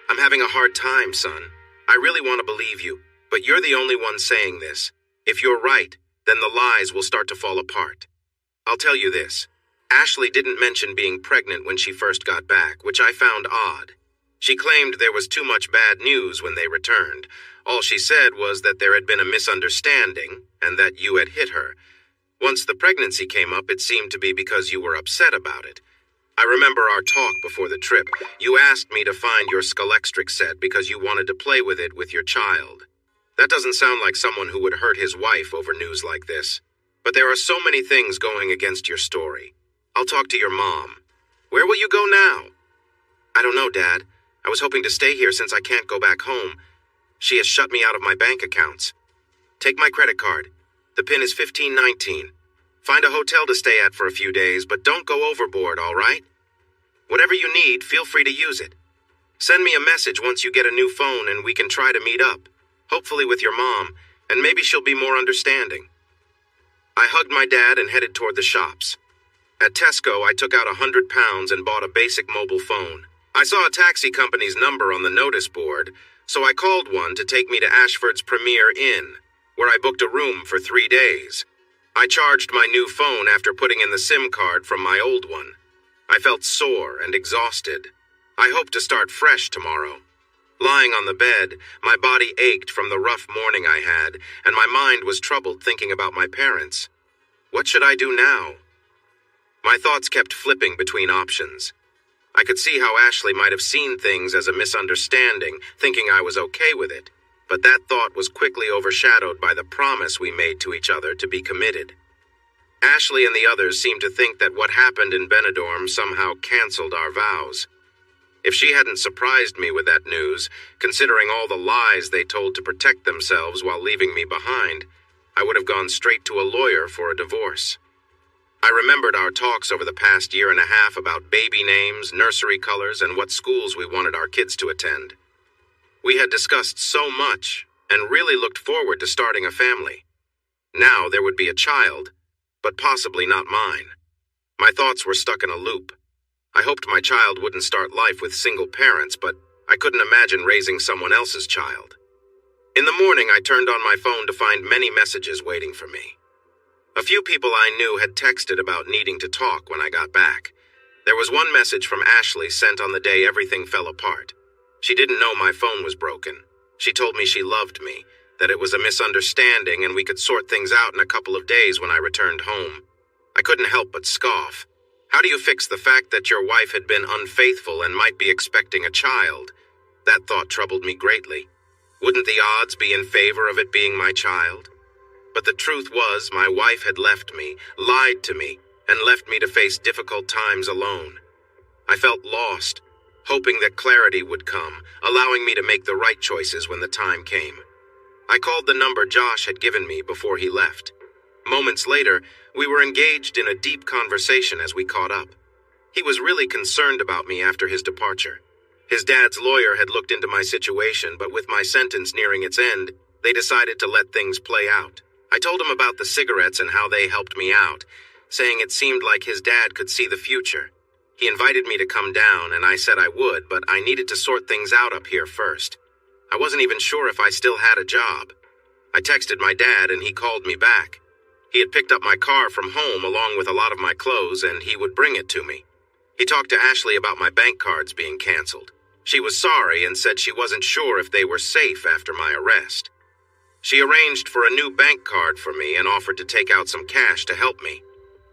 I'm having a hard time, son. I really want to believe you, but you're the only one saying this. If you're right, then the lies will start to fall apart. I'll tell you this. Ashley didn't mention being pregnant when she first got back, which I found odd. She claimed there was too much bad news when they returned. All she said was that there had been a misunderstanding and that you had hit her. Once the pregnancy came up, it seemed to be because you were upset about it. I remember our talk before the trip. You asked me to find your Scalextric set because you wanted to play with it with your child. That doesn't sound like someone who would hurt his wife over news like this. But there are so many things going against your story. I'll talk to your mom. Where will you go now? I don't know, Dad. I was hoping to stay here since I can't go back home. She has shut me out of my bank accounts. Take my credit card. The PIN is 1519. Find a hotel to stay at for a few days, but don't go overboard, all right? Whatever you need, feel free to use it. Send me a message once you get a new phone and we can try to meet up, hopefully with your mom, and maybe she'll be more understanding. I hugged my dad and headed toward the shops. At Tesco, I took out £100 and bought a basic mobile phone. I saw a taxi company's number on the notice board, so I called one to take me to Ashford's Premier Inn, where I booked a room for 3 days. I charged my new phone after putting in the SIM card from my old one. I felt sore and exhausted. I hope to start fresh tomorrow. Lying on the bed, my body ached from the rough morning I had, and my mind was troubled thinking about my parents. What should I do now? My thoughts kept flipping between options. I could see how Ashley might have seen things as a misunderstanding, thinking I was okay with it, but that thought was quickly overshadowed by the promise we made to each other to be committed. Ashley and the others seemed to think that what happened in Benidorm somehow canceled our vows. If she hadn't surprised me with that news, considering all the lies they told to protect themselves while leaving me behind, I would have gone straight to a lawyer for a divorce. I remembered our talks over the past year and a half about baby names, nursery colors, and what schools we wanted our kids to attend. We had discussed so much and really looked forward to starting a family. Now there would be a child, but possibly not mine. My thoughts were stuck in a loop. I hoped my child wouldn't start life with single parents, but I couldn't imagine raising someone else's child. In the morning, I turned on my phone to find many messages waiting for me. A few people I knew had texted about needing to talk when I got back. There was one message from Ashley sent on the day everything fell apart. She didn't know my phone was broken. She told me she loved me, that it was a misunderstanding and we could sort things out in a couple of days when I returned home. I couldn't help but scoff. How do you fix the fact that your wife had been unfaithful and might be expecting a child? That thought troubled me greatly. Wouldn't the odds be in favor of it being my child? But the truth was, my wife had left me, lied to me, and left me to face difficult times alone. I felt lost, hoping that clarity would come, allowing me to make the right choices when the time came. I called the number Josh had given me before he left. Moments later, we were engaged in a deep conversation as we caught up. He was really concerned about me after his departure. His dad's lawyer had looked into my situation, but with my sentence nearing its end, they decided to let things play out. I told him about the cigarettes and how they helped me out, saying it seemed like his dad could see the future. He invited me to come down, and I said I would, but I needed to sort things out up here first. I wasn't even sure if I still had a job. I texted my dad, and he called me back. He had picked up my car from home along with a lot of my clothes, and he would bring it to me. He talked to Ashley about my bank cards being canceled. She was sorry and said she wasn't sure if they were safe after my arrest. She arranged for a new bank card for me and offered to take out some cash to help me.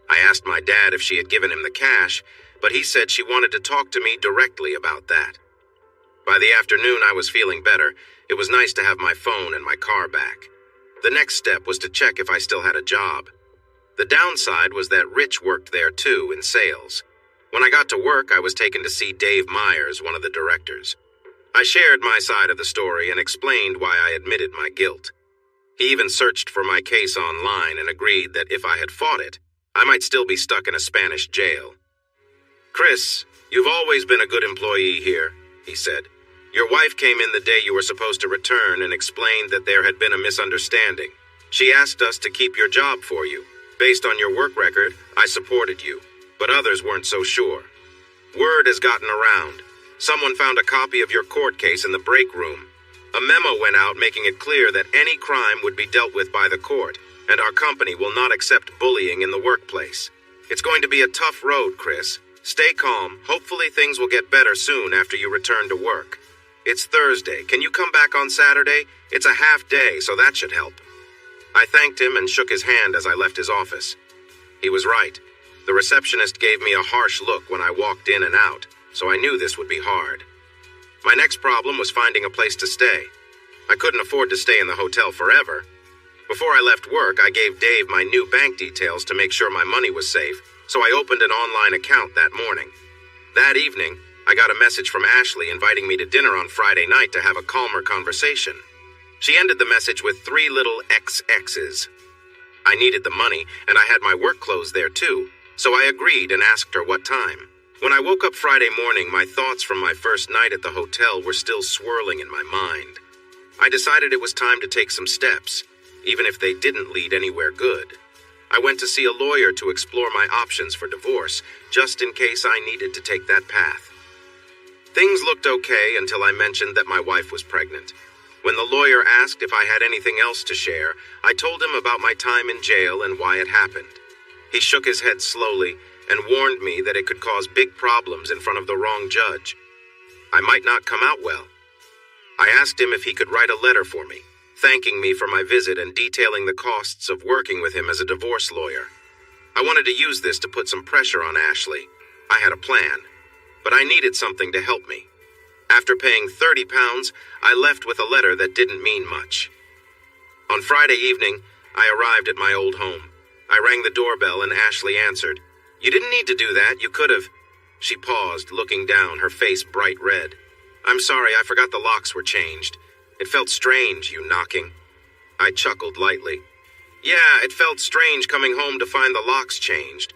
I asked my dad if she had given him the cash, but he said she wanted to talk to me directly about that. By the afternoon, I was feeling better. It was nice to have my phone and my car back. The next step was to check if I still had a job. The downside was that Rich worked there too, in sales. When I got to work, I was taken to see Dave Myers, one of the directors. I shared my side of the story and explained why I admitted my guilt. He even searched for my case online and agreed that if I had fought it, I might still be stuck in a Spanish jail. "Chris, you've always been a good employee here," he said. "Your wife came in the day you were supposed to return and explained that there had been a misunderstanding. She asked us to keep your job for you. Based on your work record, I supported you, but others weren't so sure. Word has gotten around. Someone found a copy of your court case in the break room. A memo went out making it clear that any crime would be dealt with by the court, and our company will not accept bullying in the workplace. It's going to be a tough road, Chris. Stay calm. Hopefully things will get better soon after you return to work. It's Thursday. Can you come back on Saturday? It's a half day, so that should help." I thanked him and shook his hand as I left his office. He was right. The receptionist gave me a harsh look when I walked in and out, so I knew this would be hard. My next problem was finding a place to stay. I couldn't afford to stay in the hotel forever. Before I left work, I gave Dave my new bank details to make sure my money was safe, so I opened an online account that morning. That evening, I got a message from Ashley inviting me to dinner on Friday night to have a calmer conversation. She ended the message with 3 little XXs. I needed the money, and I had my work clothes there too, so I agreed and asked her what time. When I woke up Friday morning, my thoughts from my first night at the hotel were still swirling in my mind. I decided it was time to take some steps, even if they didn't lead anywhere good. I went to see a lawyer to explore my options for divorce, just in case I needed to take that path. Things looked okay until I mentioned that my wife was pregnant. When the lawyer asked if I had anything else to share, I told him about my time in jail and why it happened. He shook his head slowly and warned me that it could cause big problems in front of the wrong judge. I might not come out well. I asked him if he could write a letter for me, thanking me for my visit and detailing the costs of working with him as a divorce lawyer. I wanted to use this to put some pressure on Ashley. I had a plan, but I needed something to help me. After paying £30, I left with a letter that didn't mean much. On Friday evening, I arrived at my old home. I rang the doorbell and Ashley answered. "You didn't need to do that, you could have." She paused, looking down, her face bright red. "I'm sorry, I forgot the locks were changed. It felt strange, you knocking." I chuckled lightly. "Yeah, it felt strange coming home to find the locks changed.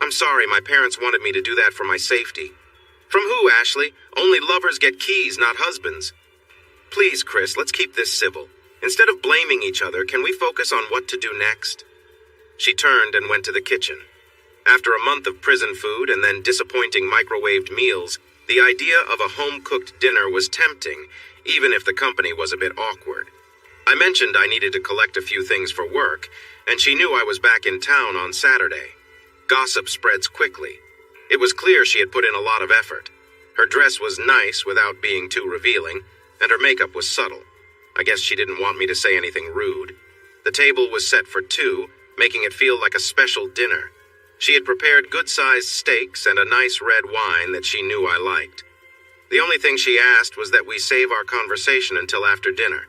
I'm sorry, my parents wanted me to do that for my safety." "From who, Ashley? Only lovers get keys, not husbands." "Please, Chris, let's keep this civil. Instead of blaming each other, can we focus on what to do next?" She turned and went to the kitchen. After a month of prison food and then disappointing microwaved meals, the idea of a home-cooked dinner was tempting, even if the company was a bit awkward. I mentioned I needed to collect a few things for work, and she knew I was back in town on Saturday. Gossip spreads quickly. It was clear she had put in a lot of effort. Her dress was nice without being too revealing, and her makeup was subtle. I guess she didn't want me to say anything rude. The table was set for 2, making it feel like a special dinner. She had prepared good-sized steaks and a nice red wine that she knew I liked. The only thing she asked was that we save our conversation until after dinner.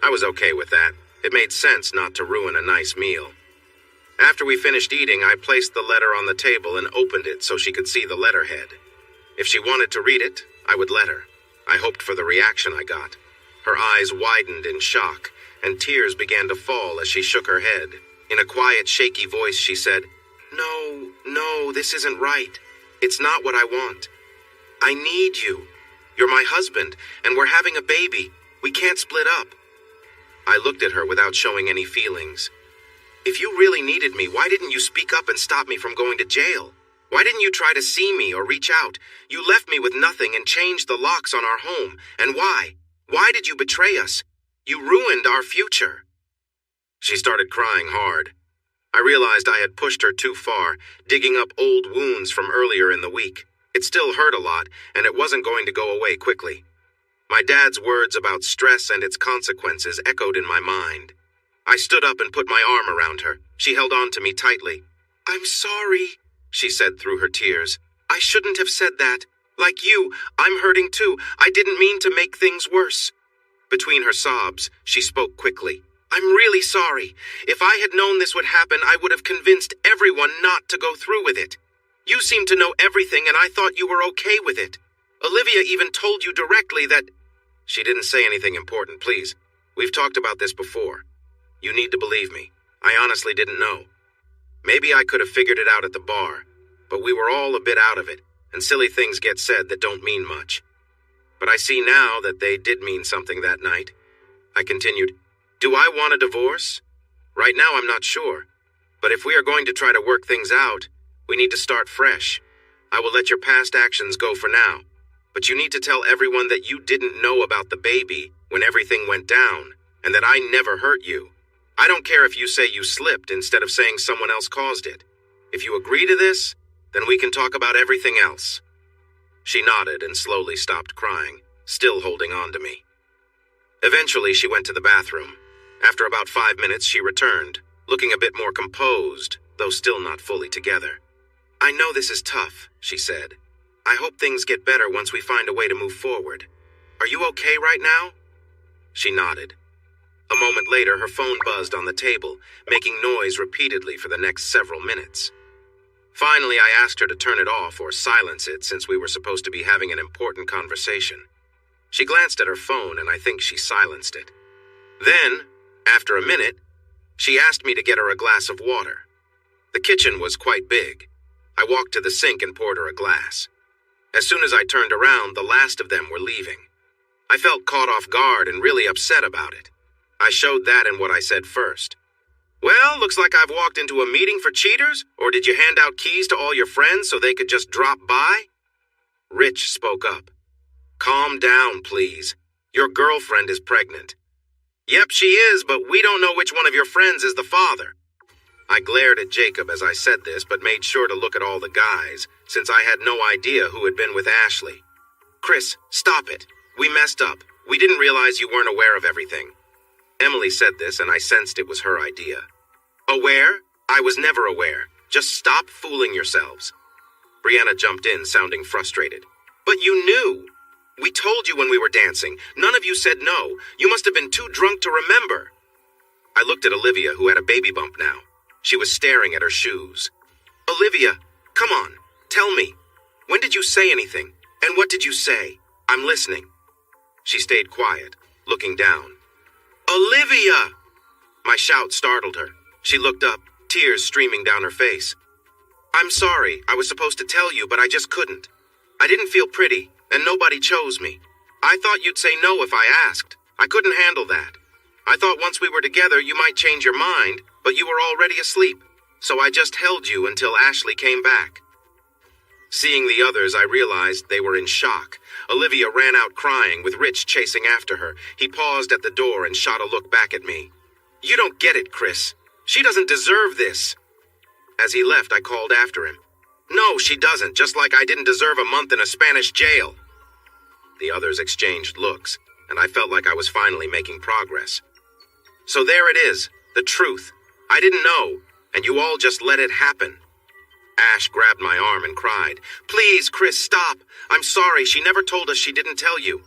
I was okay with that. It made sense not to ruin a nice meal. After we finished eating, I placed the letter on the table and opened it so she could see the letterhead. If she wanted to read it, I would let her. I hoped for the reaction I got. Her eyes widened in shock, and tears began to fall as she shook her head. In a quiet, shaky voice, she said, No, this isn't right. It's not what I want. I need you. You're my husband, and we're having a baby. We can't split up." I looked at her without showing any feelings. "If you really needed me, why didn't you speak up and stop me from going to jail? Why didn't you try to see me or reach out? You left me with nothing and changed the locks on our home. And why? Why did you betray us? You ruined our future." She started crying hard. I realized I had pushed her too far, digging up old wounds from earlier in the week. It still hurt a lot, and it wasn't going to go away quickly. My dad's words about stress and its consequences echoed in my mind. I stood up and put my arm around her. She held on to me tightly. "I'm sorry," she said through her tears. "I shouldn't have said that. Like you, I'm hurting too. I didn't mean to make things worse." Between her sobs, she spoke quickly. "I'm really sorry. If I had known this would happen, I would have convinced everyone not to go through with it. You seem to know everything, and I thought you were okay with it. Olivia even told you directly that—" She didn't say anything important, please. We've talked about this before. You need to believe me. I honestly didn't know. Maybe I could have figured it out at the bar, but we were all a bit out of it, and silly things get said that don't mean much. But I see now that they did mean something that night. I continued, "Do I want a divorce? Right now I'm not sure. But if we are going to try to work things out, we need to start fresh. I will let your past actions go for now. But you need to tell everyone that you didn't know about the baby when everything went down, and that I never hurt you. I don't care if you say you slipped instead of saying someone else caused it. If you agree to this, then we can talk about everything else." She nodded and slowly stopped crying, still holding on to me. Eventually, she went to the bathroom. After about 5 minutes, she returned, looking a bit more composed, though still not fully together. "I know this is tough," she said. "I hope things get better once we find a way to move forward. Are you okay right now?" She nodded. A moment later, her phone buzzed on the table, making noise repeatedly for the next several minutes. Finally, I asked her to turn it off or silence it since we were supposed to be having an important conversation. She glanced at her phone and I think she silenced it. Then, after a minute, she asked me to get her a glass of water. The kitchen was quite big. I walked to the sink and poured her a glass. As soon as I turned around, the last of them were leaving. I felt caught off guard and really upset about it. I showed that in what I said first. Well, looks like I've walked into a meeting for cheaters, or did you hand out keys to all your friends so they could just drop by? Rich spoke up. Calm down, please. Your girlfriend is pregnant. Yep, she is, but we don't know which one of your friends is the father. I glared at Jacob as I said this, but made sure to look at all the guys, since I had no idea who had been with Ashley. Chris, stop it. We messed up. We didn't realize you weren't aware of everything. Emily said this, and I sensed it was her idea. Aware? I was never aware. Just stop fooling yourselves. Brianna jumped in, sounding frustrated. But you knew. We told you when we were dancing. None of you said no. You must have been too drunk to remember. I looked at Olivia, who had a baby bump now. She was staring at her shoes. Olivia, come on. Tell me. When did you say anything? And what did you say? I'm listening. She stayed quiet, looking down. Olivia! My shout startled her. She looked up, tears streaming down her face. I'm sorry. I was supposed to tell you, but I just couldn't. I didn't feel pretty, and nobody chose me. I thought you'd say no if I asked. I couldn't handle that. I thought once we were together you might change your mind, but you were already asleep. So I just held you until Ashley came back. Seeing the others, I realized they were in shock. Olivia ran out crying, with Rich chasing after her. He paused at the door and shot a look back at me. You don't get it, Chris. She doesn't deserve this. As he left, I called after him. No, she doesn't, just like I didn't deserve a month in a Spanish jail. The others exchanged looks, and I felt like I was finally making progress. So there it is, the truth. I didn't know, and you all just let it happen. Ash grabbed my arm and cried, Please, Chris, stop. I'm sorry, she never told us she didn't tell you.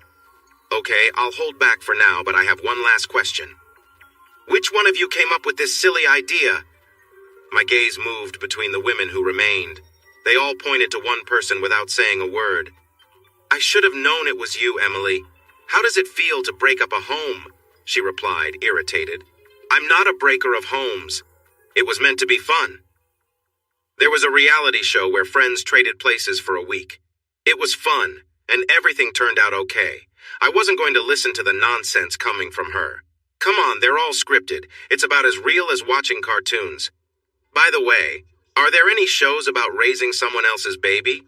Okay, I'll hold back for now, but I have one last question. Which one of you came up with this silly idea? My gaze moved between the women who remained. They all pointed to one person without saying a word. I should have known it was you, Emily. How does it feel to break up a home? She replied, irritated. I'm not a breaker of homes. It was meant to be fun. There was a reality show where friends traded places for a week. It was fun, and everything turned out okay. I wasn't going to listen to the nonsense coming from her. Come on, they're all scripted. It's about as real as watching cartoons. By the way, are there any shows about raising someone else's baby?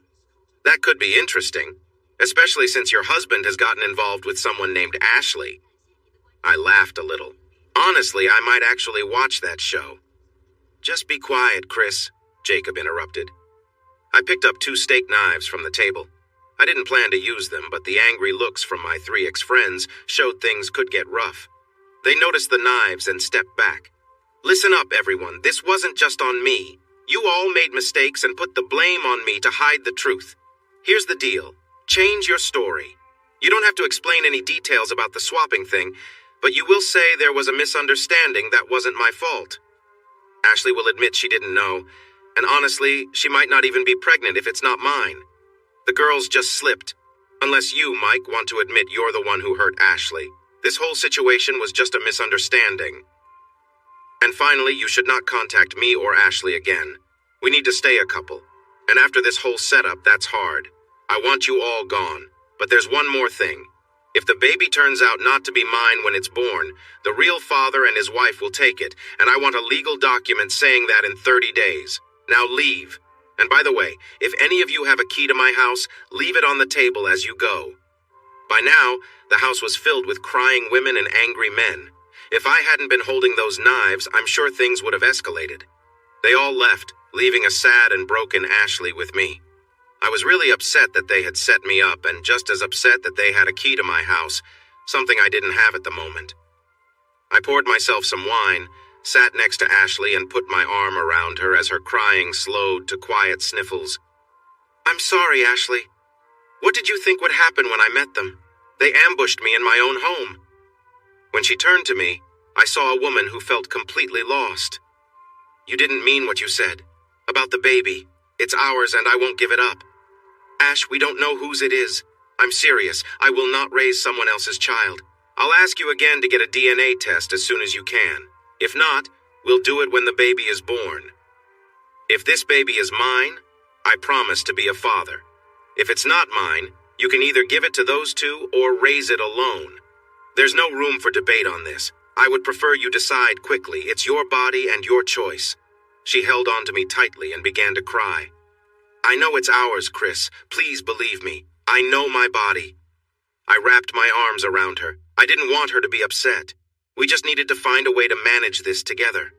That could be interesting, especially since your husband has gotten involved with someone named Ashley. I laughed a little. Honestly, I might actually watch that show. Just be quiet, Chris, Jacob interrupted. I picked up 2 steak knives from the table. I didn't plan to use them, but the angry looks from my 3 ex-friends showed things could get rough. They noticed the knives and stepped back. Listen up, everyone. This wasn't just on me. You all made mistakes and put the blame on me to hide the truth. Here's the deal. Change your story. You don't have to explain any details about the swapping thing, but you will say there was a misunderstanding that wasn't my fault. Ashley will admit she didn't know, and honestly, she might not even be pregnant if it's not mine. The girls just slipped. Unless you, Mike, want to admit you're the one who hurt Ashley. This whole situation was just a misunderstanding. And finally, you should not contact me or Ashley again. We need to stay a couple. And after this whole setup, that's hard. I want you all gone. But there's one more thing. If the baby turns out not to be mine when it's born, the real father and his wife will take it, and I want a legal document saying that in 30 days. Now leave. And by the way, if any of you have a key to my house, leave it on the table as you go. By now, the house was filled with crying women and angry men. If I hadn't been holding those knives, I'm sure things would have escalated. They all left, leaving a sad and broken Ashley with me. I was really upset that they had set me up, and just as upset that they had a key to my house, something I didn't have at the moment. I poured myself some wine, sat next to Ashley, and put my arm around her as her crying slowed to quiet sniffles. I'm sorry, Ashley. What did you think would happen when I met them? They ambushed me in my own home. When she turned to me, I saw a woman who felt completely lost. You didn't mean what you said. About the baby. It's ours and I won't give it up. Ash, we don't know whose it is. I'm serious. I will not raise someone else's child. I'll ask you again to get a DNA test as soon as you can. If not, we'll do it when the baby is born. If this baby is mine, I promise to be a father. If it's not mine, you can either give it to those two or raise it alone. There's no room for debate on this. I would prefer you decide quickly. It's your body and your choice. She held on to me tightly and began to cry. I know it's ours, Chris. Please believe me. I know my body. I wrapped my arms around her. I didn't want her to be upset. We just needed to find a way to manage this together.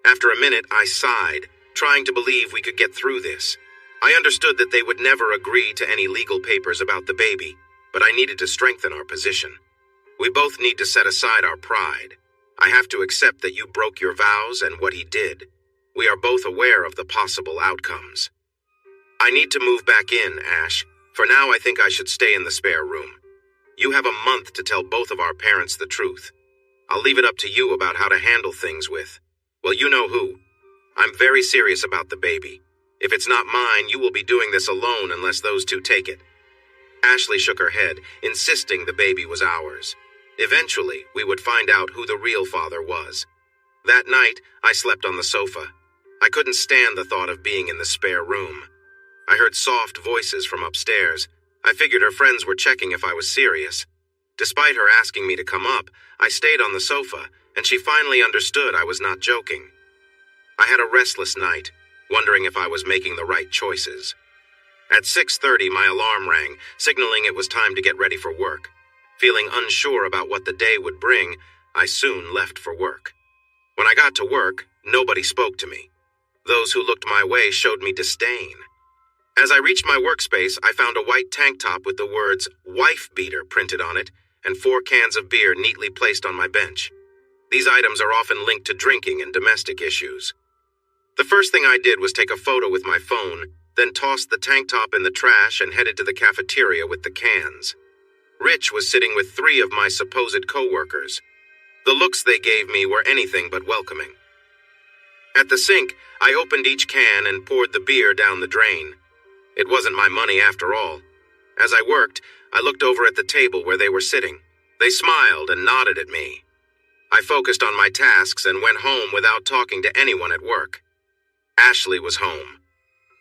After a minute, I sighed, trying to believe we could get through this. I understood that they would never agree to any legal papers about the baby, but I needed to strengthen our position. We both need to set aside our pride. I have to accept that you broke your vows and what he did. We are both aware of the possible outcomes. I need to move back in, Ash. For now, I think I should stay in the spare room. You have a month to tell both of our parents the truth. I'll leave it up to you about how to handle things with, well, you know who. I'm very serious about the baby. If it's not mine, you will be doing this alone unless those two take it. Ashley shook her head, insisting the baby was ours. Eventually, we would find out who the real father was. That night, I slept on the sofa. I couldn't stand the thought of being in the spare room. I heard soft voices from upstairs. I figured her friends were checking if I was serious. Despite her asking me to come up, I stayed on the sofa, and she finally understood I was not joking. I had a restless night, wondering if I was making the right choices. At 6:30, my alarm rang, signaling it was time to get ready for work. Feeling unsure about what the day would bring, I soon left for work. When I got to work, nobody spoke to me. Those who looked my way showed me disdain. As I reached my workspace, I found a white tank top with the words "Wife Beater" printed on it and 4 cans of beer neatly placed on my bench. These items are often linked to drinking and domestic issues. The first thing I did was take a photo with my phone, then tossed the tank top in the trash and headed to the cafeteria with the cans. Rich was sitting with 3 of my supposed co-workers. The looks they gave me were anything but welcoming. At the sink, I opened each can and poured the beer down the drain. It wasn't my money after all. As I worked, I looked over at the table where they were sitting. They smiled and nodded at me. I focused on my tasks and went home without talking to anyone at work. Ashley was home.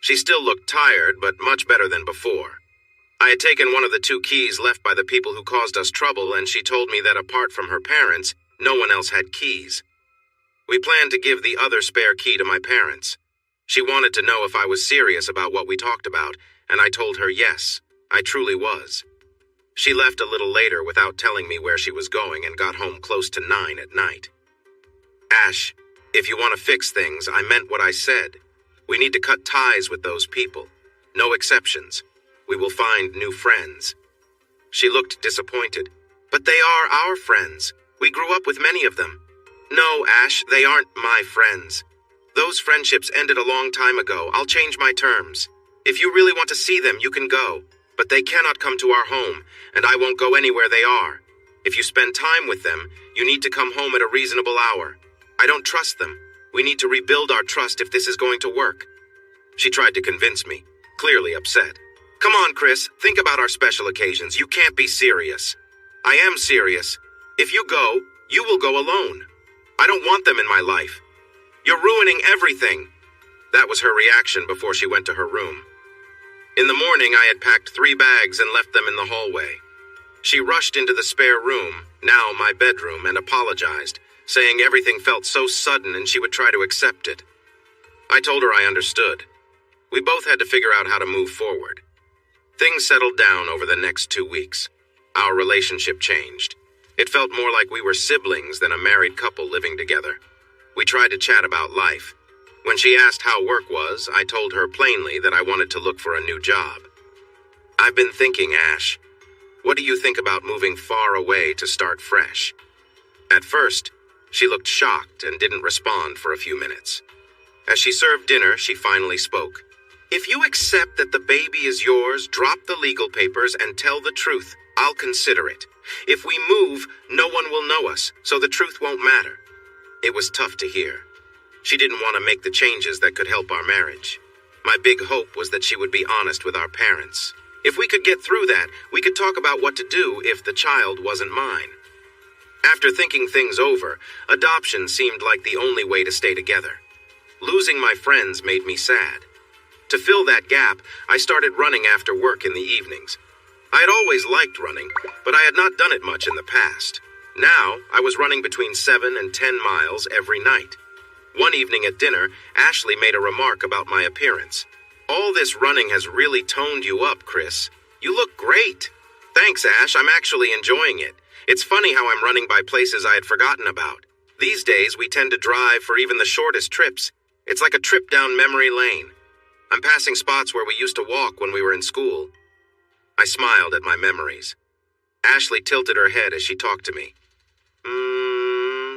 She still looked tired, but much better than before. I had taken one of the 2 keys left by the people who caused us trouble, and she told me that apart from her parents, no one else had keys. We planned to give the other spare key to my parents. She wanted to know if I was serious about what we talked about, and I told her yes, I truly was. She left a little later without telling me where she was going and got home close to 9 at night. Ash, if you want to fix things, I meant what I said. We need to cut ties with those people. No exceptions. We will find new friends. She looked disappointed. But they are our friends. We grew up with many of them. No, Ash, they aren't my friends. Those friendships ended a long time ago. I'll change my terms. If you really want to see them, you can go. But they cannot come to our home, and I won't go anywhere they are. If you spend time with them, you need to come home at a reasonable hour. I don't trust them. We need to rebuild our trust if this is going to work. She tried to convince me, clearly upset. Come on, Chris, think about our special occasions. You can't be serious. I am serious. If you go, you will go alone. I don't want them in my life. You're ruining everything. That was her reaction before she went to her room. In the morning, I had packed 3 bags and left them in the hallway. She rushed into the spare room, now my bedroom, and apologized, saying everything felt so sudden and she would try to accept it. I told her I understood. We both had to figure out how to move forward. Things settled down over the next 2 weeks. Our relationship changed. It felt more like we were siblings than a married couple living together. We tried to chat about life. When she asked how work was, I told her plainly that I wanted to look for a new job. I've been thinking, Ash. What do you think about moving far away to start fresh? At first, she looked shocked and didn't respond for a few minutes. As she served dinner, she finally spoke. If you accept that the baby is yours, drop the legal papers and tell the truth. I'll consider it. If we move, no one will know us, so the truth won't matter. It was tough to hear. She didn't want to make the changes that could help our marriage. My big hope was that she would be honest with our parents. If we could get through that, we could talk about what to do if the child wasn't mine. After thinking things over, adoption seemed like the only way to stay together. Losing my friends made me sad. To fill that gap, I started running after work in the evenings. I had always liked running, but I had not done it much in the past. Now, I was running between 7 and 10 miles every night. One evening at dinner, Ashley made a remark about my appearance. "All this running has really toned you up, Chris. You look great." "Thanks, Ash. I'm actually enjoying it. It's funny how I'm running by places I had forgotten about. These days, we tend to drive for even the shortest trips. It's like a trip down memory lane. I'm passing spots where we used to walk when we were in school." I smiled at my memories. Ashley tilted her head as she talked to me.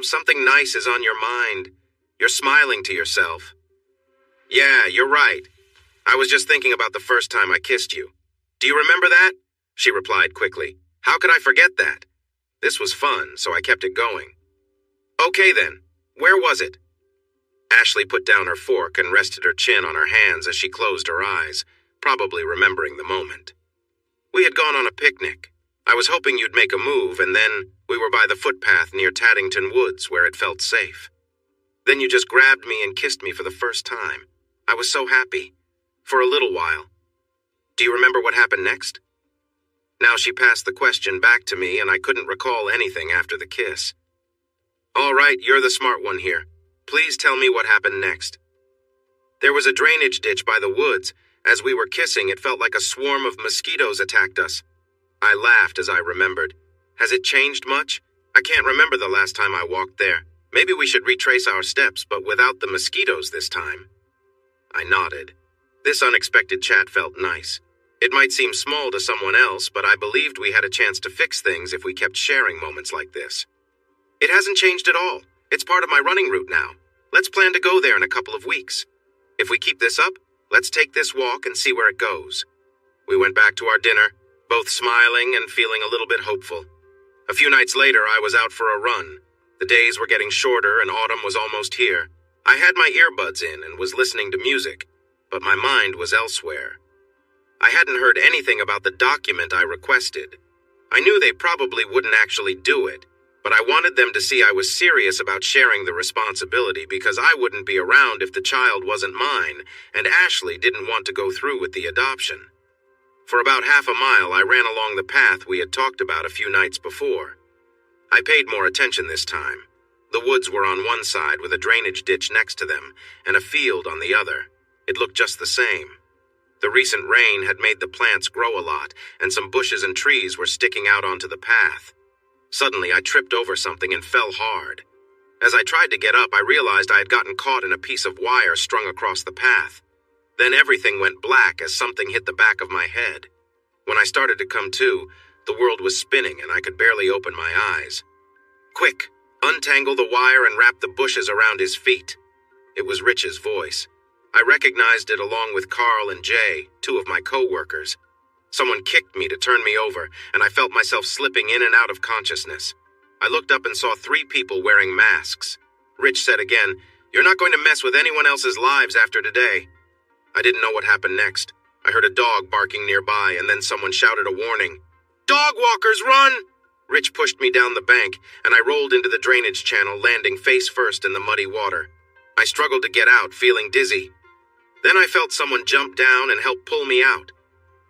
Something nice is on your mind. You're smiling to yourself." "Yeah, you're right. I was just thinking about the first time I kissed you. Do you remember that?" She replied quickly. "How could I forget that?" This was fun, so I kept it going. "Okay then, where was it?" Ashley put down her fork and rested her chin on her hands as she closed her eyes, probably remembering the moment. "We had gone on a picnic. I was hoping you'd make a move, and then we were by the footpath near Taddington Woods where it felt safe. Then you just grabbed me and kissed me for the first time. I was so happy. For a little while. Do you remember what happened next?" Now she passed the question back to me, and I couldn't recall anything after the kiss. "All right, you're the smart one here. Please tell me what happened next." "There was a drainage ditch by the woods. As we were kissing, it felt like a swarm of mosquitoes attacked us." I laughed as I remembered. "Has it changed much? I can't remember the last time I walked there. Maybe we should retrace our steps, but without the mosquitoes this time." I nodded. This unexpected chat felt nice. It might seem small to someone else, but I believed we had a chance to fix things if we kept sharing moments like this. "It hasn't changed at all. It's part of my running route now. Let's plan to go there in a couple of weeks. If we keep this up, let's take this walk and see where it goes." We went back to our dinner, both smiling and feeling a little bit hopeful. A few nights later, I was out for a run. The days were getting shorter and autumn was almost here. I had my earbuds in and was listening to music, but my mind was elsewhere. I hadn't heard anything about the document I requested. I knew they probably wouldn't actually do it, but I wanted them to see I was serious about sharing the responsibility because I wouldn't be around if the child wasn't mine, and Ashley didn't want to go through with the adoption. For about half a mile, I ran along the path we had talked about a few nights before. I paid more attention this time. The woods were on one side with a drainage ditch next to them, and a field on the other. It looked just the same. The recent rain had made the plants grow a lot, and some bushes and trees were sticking out onto the path. Suddenly, I tripped over something and fell hard. As I tried to get up, I realized I had gotten caught in a piece of wire strung across the path. Then everything went black as something hit the back of my head. When I started to come to, the world was spinning and I could barely open my eyes. "Quick, untangle the wire and wrap the bushes around his feet." It was Rich's voice. I recognized it along with Carl and Jay, two of my co-workers. Someone kicked me to turn me over, and I felt myself slipping in and out of consciousness. I looked up and saw 3 people wearing masks. Rich said again, "You're not going to mess with anyone else's lives after today." I didn't know what happened next. I heard a dog barking nearby, and then someone shouted a warning. "Dog walkers, run!" Rich pushed me down the bank, and I rolled into the drainage channel, landing face first in the muddy water. I struggled to get out, feeling dizzy. Then I felt someone jump down and help pull me out.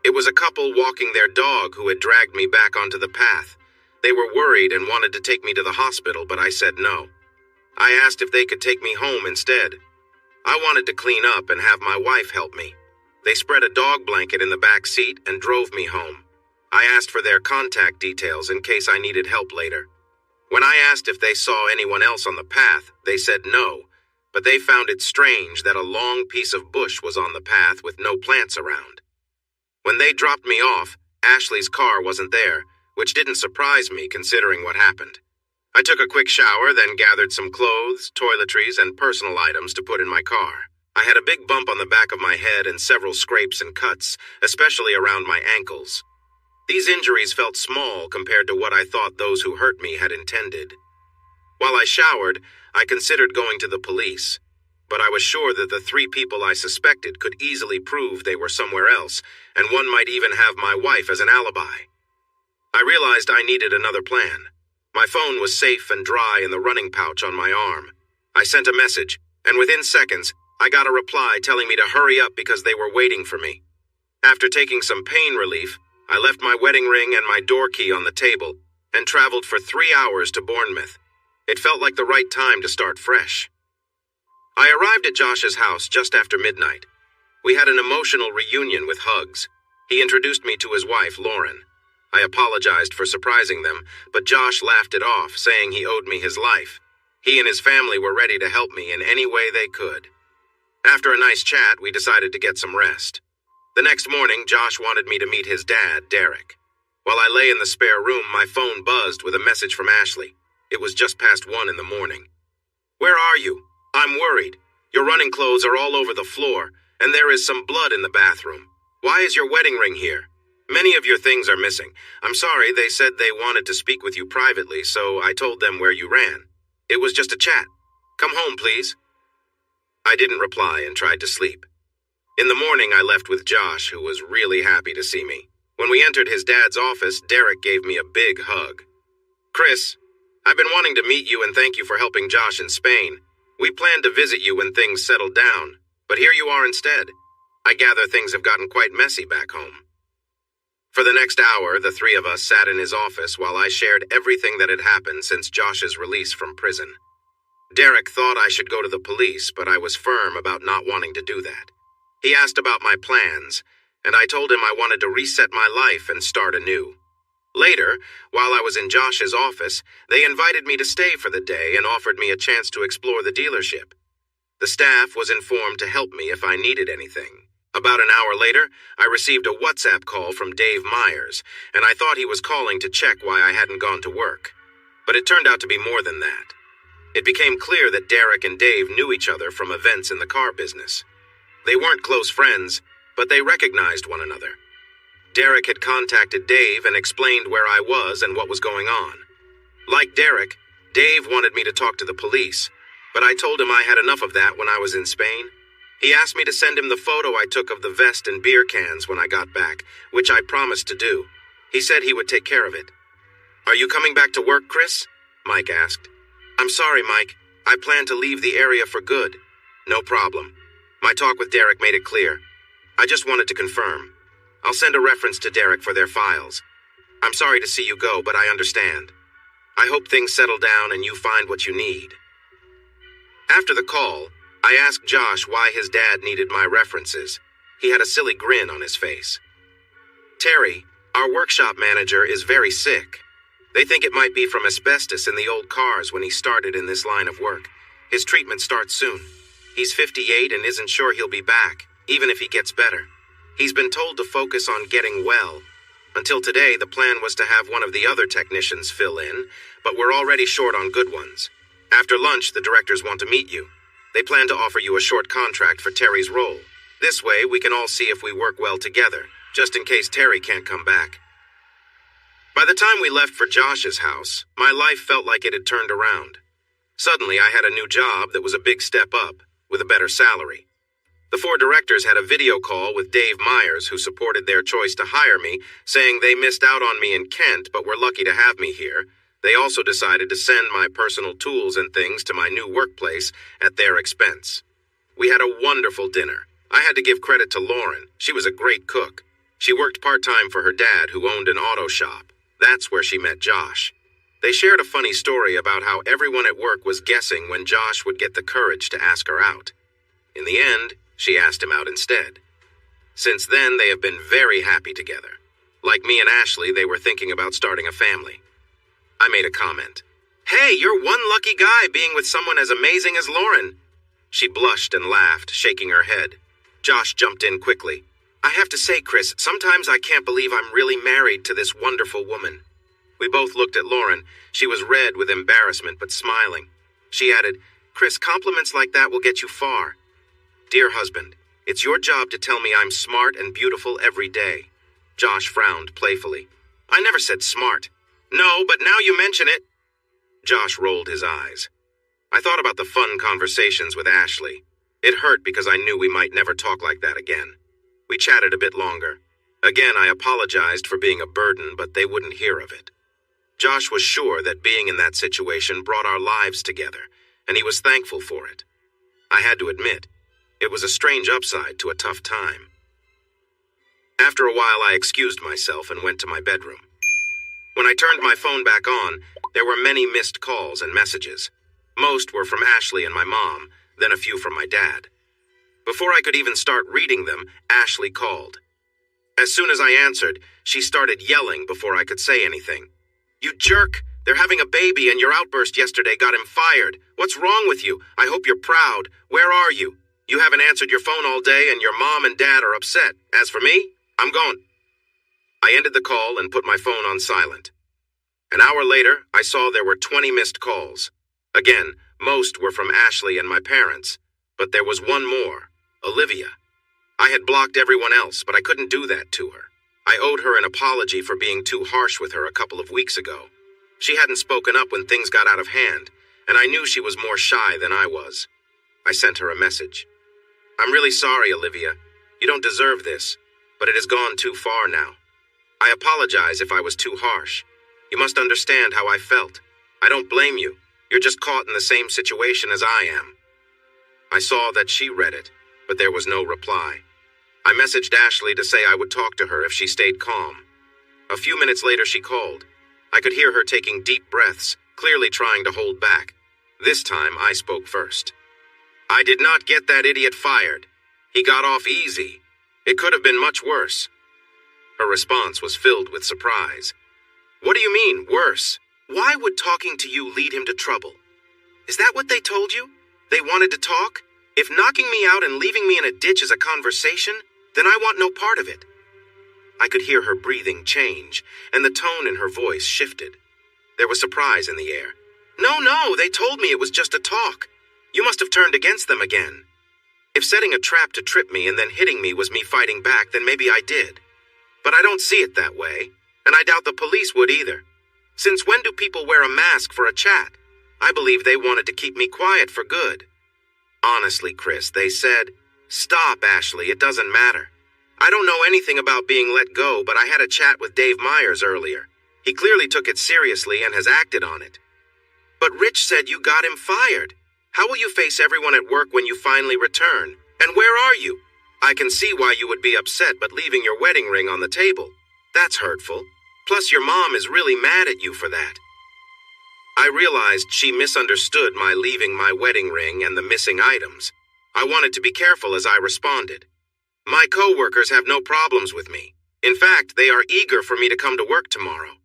It was a couple walking their dog who had dragged me back onto the path. They were worried and wanted to take me to the hospital, but I said no. I asked if they could take me home instead. I wanted to clean up and have my wife help me. They spread a dog blanket in the back seat and drove me home. I asked for their contact details in case I needed help later. When I asked if they saw anyone else on the path, they said no, but they found it strange that a long piece of bush was on the path with no plants around. When they dropped me off, Ashley's car wasn't there, which didn't surprise me considering what happened. I took a quick shower, then gathered some clothes, toiletries, and personal items to put in my car. I had a big bump on the back of my head and several scrapes and cuts, especially around my ankles. These injuries felt small compared to what I thought those who hurt me had intended. While I showered, I considered going to the police, but I was sure that the 3 people I suspected could easily prove they were somewhere else, and one might even have my wife as an alibi. I realized I needed another plan. My phone was safe and dry in the running pouch on my arm. I sent a message, and within seconds, I got a reply telling me to hurry up because they were waiting for me. After taking some pain relief, I left my wedding ring and my door key on the table and traveled for 3 hours to Bournemouth. It felt like the right time to start fresh. I arrived at Josh's house just after midnight. We had an emotional reunion with hugs. He introduced me to his wife, Lauren. I apologized for surprising them, but Josh laughed it off, saying he owed me his life. He and his family were ready to help me in any way they could. After a nice chat, we decided to get some rest. The next morning, Josh wanted me to meet his dad, Derek. While I lay in the spare room, my phone buzzed with a message from Ashley. It was just past 1 in the morning. "Where are you? I'm worried. Your running clothes are all over the floor, and there is some blood in the bathroom. Why is your wedding ring here? Many of your things are missing. I'm sorry, they said they wanted to speak with you privately, so I told them where you ran. It was just a chat. Come home, please." I didn't reply and tried to sleep. In the morning, I left with Josh, who was really happy to see me. When we entered his dad's office, Derek gave me a big hug. "Chris, I've been wanting to meet you and thank you for helping Josh in Spain. We planned to visit you when things settled down, but here you are instead. I gather things have gotten quite messy back home." For the next hour, the three of us sat in his office while I shared everything that had happened since Josh's release from prison. Derek thought I should go to the police, but I was firm about not wanting to do that. He asked about my plans, and I told him I wanted to reset my life and start anew. Later, while I was in Josh's office, they invited me to stay for the day and offered me a chance to explore the dealership. The staff was informed to help me if I needed anything. About an hour later, I received a WhatsApp call from Dave Myers, and I thought he was calling to check why I hadn't gone to work. But it turned out to be more than that. It became clear that Derek and Dave knew each other from events in the car business. They weren't close friends, but they recognized one another. Derek had contacted Dave and explained where I was and what was going on. Like Derek, Dave wanted me to talk to the police, but I told him I had enough of that when I was in Spain. He asked me to send him the photo I took of the vest and beer cans when I got back, which I promised to do. He said he would take care of it. "Are you coming back to work, Chris?" Mike asked. "I'm sorry, Mike. I plan to leave the area for good." "No problem. My talk with Derek made it clear. I just wanted to confirm. I'll send a reference to Derek for their files. I'm sorry to see you go, but I understand. I hope things settle down and you find what you need." After the call, I asked Josh why his dad needed my references. He had a silly grin on his face. "Terry, our workshop manager, is very sick. They think it might be from asbestos in the old cars when he started in this line of work. His treatment starts soon. He's 58 and isn't sure he'll be back, even if he gets better. He's been told to focus on getting well. Until today, the plan was to have one of the other technicians fill in, but we're already short on good ones. After lunch, the directors want to meet you. They plan to offer you a short contract for Terry's role. This way, we can all see if we work well together, just in case Terry can't come back." By the time we left for Josh's house, my life felt like it had turned around. Suddenly, I had a new job that was a big step up, with a better salary. The 4 directors had a video call with Dave Myers, who supported their choice to hire me, saying they missed out on me in Kent but were lucky to have me here. They also decided to send my personal tools and things to my new workplace at their expense. We had a wonderful dinner. I had to give credit to Lauren. She was a great cook. She worked part-time for her dad, who owned an auto shop. That's where she met Josh. They shared a funny story about how everyone at work was guessing when Josh would get the courage to ask her out. In the end, she asked him out instead. Since then, they have been very happy together. Like me and Ashley, they were thinking about starting a family. I made a comment. "Hey, you're one lucky guy being with someone as amazing as Lauren." She blushed and laughed, shaking her head. Josh jumped in quickly. "I have to say, Chris, sometimes I can't believe I'm really married to this wonderful woman." We both looked at Lauren. She was red with embarrassment but smiling. She added, "Chris, compliments like that will get you far." "Dear husband, it's your job to tell me I'm smart and beautiful every day." Josh frowned playfully. "I never said smart." "No, but now you mention it." Josh rolled his eyes. I thought about the fun conversations with Ashley. It hurt because I knew we might never talk like that again. We chatted a bit longer. Again, I apologized for being a burden, but they wouldn't hear of it. Josh was sure that being in that situation brought our lives together, and he was thankful for it. I had to admit, it was a strange upside to a tough time. After a while, I excused myself and went to my bedroom. When I turned my phone back on, there were many missed calls and messages. Most were from Ashley and my mom, then a few from my dad. Before I could even start reading them, Ashley called. As soon as I answered, she started yelling before I could say anything. "You jerk! They're having a baby and your outburst yesterday got him fired. What's wrong with you? I hope you're proud. Where are you? You haven't answered your phone all day and your mom and dad are upset. As for me, I'm gone." I ended the call and put my phone on silent. An hour later, I saw there were 20 missed calls. Again, most were from Ashley and my parents, but there was one more, Olivia. I had blocked everyone else, but I couldn't do that to her. I owed her an apology for being too harsh with her a couple of weeks ago. She hadn't spoken up when things got out of hand, and I knew she was more shy than I was. I sent her a message. "I'm really sorry, Olivia. You don't deserve this, but it has gone too far now. I apologize if I was too harsh. You must understand how I felt. I don't blame you. You're just caught in the same situation as I am." I saw that she read it, but there was no reply. I messaged Ashley to say I would talk to her if she stayed calm. A few minutes later, she called. I could hear her taking deep breaths, clearly trying to hold back. This time, I spoke first. "I did not get that idiot fired. He got off easy. It could have been much worse." Her response was filled with surprise. "What do you mean, worse? Why would talking to you lead him to trouble? Is that what they told you? They wanted to talk? If knocking me out and leaving me in a ditch is a conversation, then I want no part of it." I could hear her breathing change, and the tone in her voice shifted. There was surprise in the air. No, they told me it was just a talk. You must have turned against them again. If setting a trap to trip me and then hitting me was me fighting back, then maybe I did. But I don't see it that way, and I doubt the police would either. Since when do people wear a mask for a chat? I believe they wanted to keep me quiet for good. Honestly, Chris, they said, "Stop, Ashley, it doesn't matter." I don't know anything about being let go, but I had a chat with Dave Myers earlier. He clearly took it seriously and has acted on it. But Rich said you got him fired. How will you face everyone at work when you finally return? And where are you? I can see why you would be upset, but leaving your wedding ring on the table, that's hurtful. Plus, your mom is really mad at you for that. I realized she misunderstood my leaving my wedding ring and the missing items. I wanted to be careful as I responded. My coworkers have no problems with me. In fact, they are eager for me to come to work tomorrow.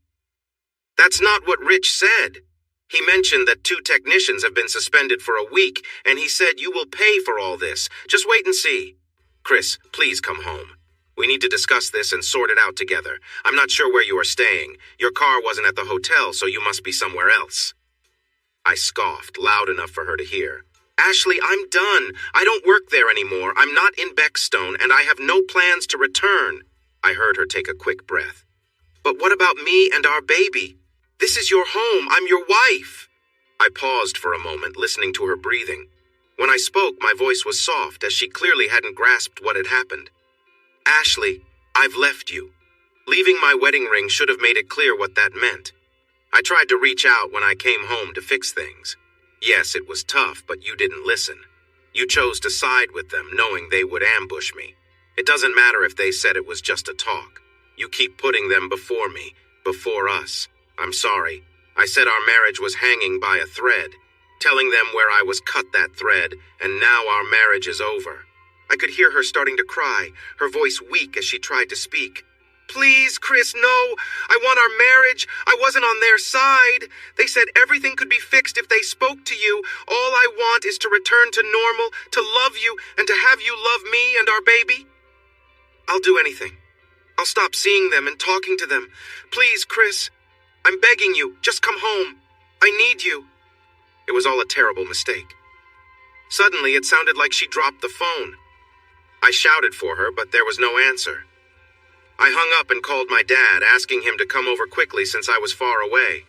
That's not what Rich said. He mentioned that 2 technicians have been suspended for a week, and he said you will pay for all this. Just wait and see. Chris, please come home. We need to discuss this and sort it out together. I'm not sure where you are staying. Your car wasn't at the hotel, so you must be somewhere else. I scoffed, loud enough for her to hear. Ashley, I'm done. I don't work there anymore. I'm not in Beckstone, and I have no plans to return. I heard her take a quick breath. But what about me and our baby? This is your home. I'm your wife. I paused for a moment, listening to her breathing. When I spoke, my voice was soft, as she clearly hadn't grasped what had happened. Ashley, I've left you. Leaving my wedding ring should have made it clear what that meant. I tried to reach out when I came home to fix things. Yes, it was tough, but you didn't listen. You chose to side with them, knowing they would ambush me. It doesn't matter if they said it was just a talk. You keep putting them before me, before us. I'm sorry. I said our marriage was hanging by a thread, telling them where I was cut that thread, and now our marriage is over. I could hear her starting to cry, her voice weak as she tried to speak. Please, Chris, no. I want our marriage. I wasn't on their side. They said everything could be fixed if they spoke to you. All I want is to return to normal, to love you, and to have you love me and our baby. I'll do anything. I'll stop seeing them and talking to them. Please, Chris. I'm begging you, just come home. I need you. It was all a terrible mistake. Suddenly, it sounded like she dropped the phone. I shouted for her, but there was no answer. I hung up and called my dad, asking him to come over quickly since I was far away.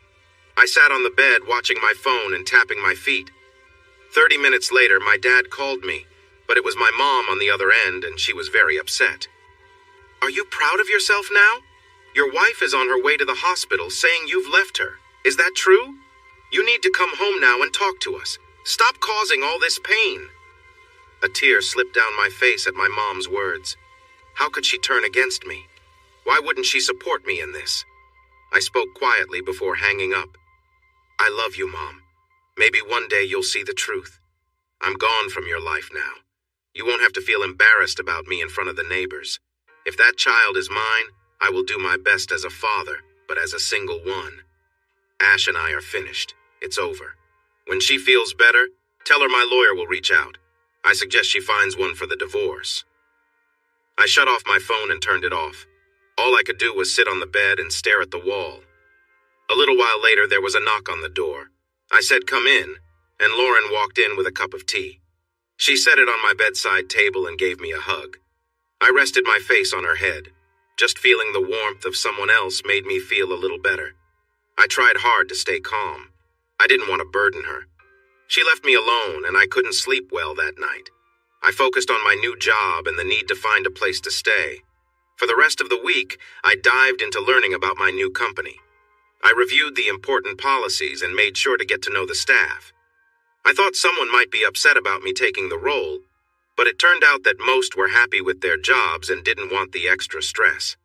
I sat on the bed watching my phone and tapping my feet. 30 minutes later, my dad called me, but it was my mom on the other end, and she was very upset. Are you proud of yourself now? Your wife is on her way to the hospital saying you've left her. Is that true? You need to come home now and talk to us. Stop causing all this pain." A tear slipped down my face at my mom's words. How could she turn against me? Why wouldn't she support me in this? I spoke quietly before hanging up. "I love you, Mom. Maybe one day you'll see the truth. I'm gone from your life now. You won't have to feel embarrassed about me in front of the neighbors. If that child is mine, I will do my best as a father, but as a single one. Ash and I are finished. It's over. When she feels better, tell her my lawyer will reach out. I suggest she finds one for the divorce." I shut off my phone and turned it off. All I could do was sit on the bed and stare at the wall. A little while later, there was a knock on the door. I said, "Come in," and Lauren walked in with a cup of tea. She set it on my bedside table and gave me a hug. I rested my face on her head. Just feeling the warmth of someone else made me feel a little better. I tried hard to stay calm. I didn't want to burden her. She left me alone, and I couldn't sleep well that night. I focused on my new job and the need to find a place to stay. For the rest of the week, I dived into learning about my new company. I reviewed the important policies and made sure to get to know the staff. I thought someone might be upset about me taking the role, but it turned out that most were happy with their jobs and didn't want the extra stress.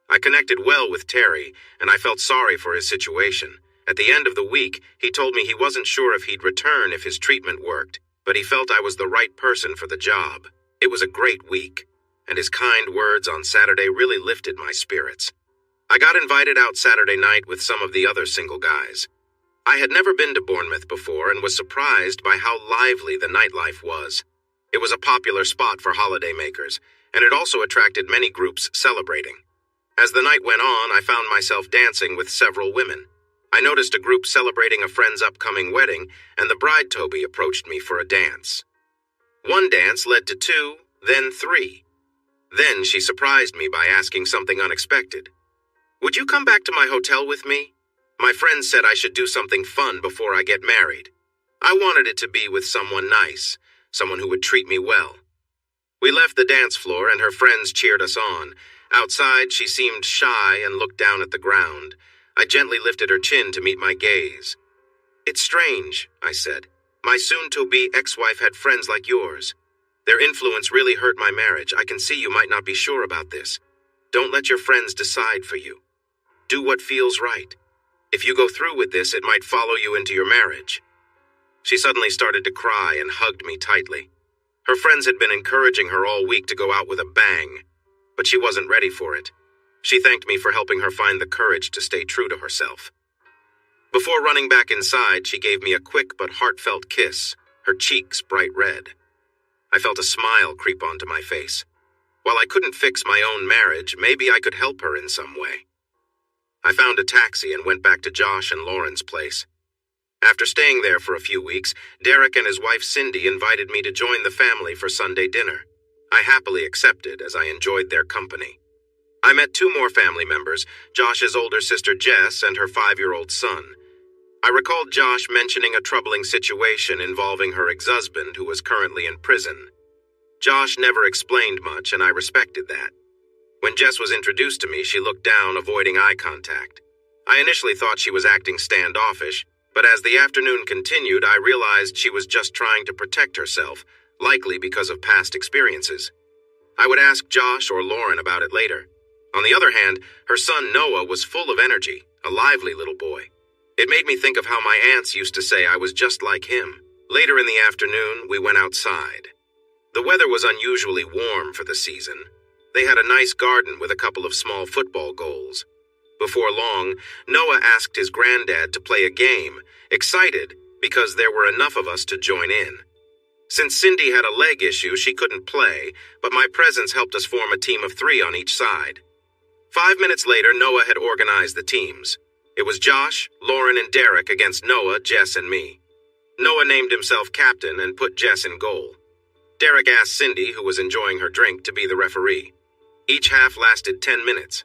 I connected well with Terry, and I felt sorry for his situation. At the end of the week, he told me he wasn't sure if he'd return if his treatment worked, but he felt I was the right person for the job. It was a great week, and his kind words on Saturday really lifted my spirits. I got invited out Saturday night with some of the other single guys. I had never been to Bournemouth before and was surprised by how lively the nightlife was. It was a popular spot for holidaymakers, and it also attracted many groups celebrating. As the night went on, I found myself dancing with several women. I noticed a group celebrating a friend's upcoming wedding, and the bride Toby approached me for a dance. One dance led to 2, then 3. Then she surprised me by asking something unexpected. "Would you come back to my hotel with me? My friend said I should do something fun before I get married. I wanted it to be with someone nice, someone who would treat me well." We left the dance floor and her friends cheered us on. Outside, she seemed shy and looked down at the ground. I gently lifted her chin to meet my gaze. "It's strange," I said. "My soon-to-be ex-wife had friends like yours. Their influence really hurt my marriage. I can see you might not be sure about this. Don't let your friends decide for you. Do what feels right. If you go through with this, it might follow you into your marriage." She suddenly started to cry and hugged me tightly. Her friends had been encouraging her all week to go out with a bang, but she wasn't ready for it. She thanked me for helping her find the courage to stay true to herself. Before running back inside, she gave me a quick but heartfelt kiss, her cheeks bright red. I felt a smile creep onto my face. While I couldn't fix my own marriage, maybe I could help her in some way. I found a taxi and went back to Josh and Lauren's place. After staying there for a few weeks, Derek and his wife Cindy invited me to join the family for Sunday dinner. I happily accepted as I enjoyed their company. I met 2 more family members, Josh's older sister Jess and her 5-year-old son. I recalled Josh mentioning a troubling situation involving her ex-husband who was currently in prison. Josh never explained much, and I respected that. When Jess was introduced to me, she looked down, avoiding eye contact. I initially thought she was acting standoffish, but as the afternoon continued, I realized she was just trying to protect herself, likely because of past experiences. I would ask Josh or Lauren about it later. On the other hand, her son Noah was full of energy, a lively little boy. It made me think of how my aunts used to say I was just like him. Later in the afternoon, we went outside. The weather was unusually warm for the season. They had a nice garden with a couple of small football goals. Before long, Noah asked his granddad to play a game, excited because there were enough of us to join in. Since Cindy had a leg issue, she couldn't play, but my presence helped us form a team of 3 on each side. 5 minutes later, Noah had organized the teams. It was Josh, Lauren, and Derek against Noah, Jess, and me. Noah named himself captain and put Jess in goal. Derek asked Cindy, who was enjoying her drink, to be the referee. Each half lasted 10 minutes.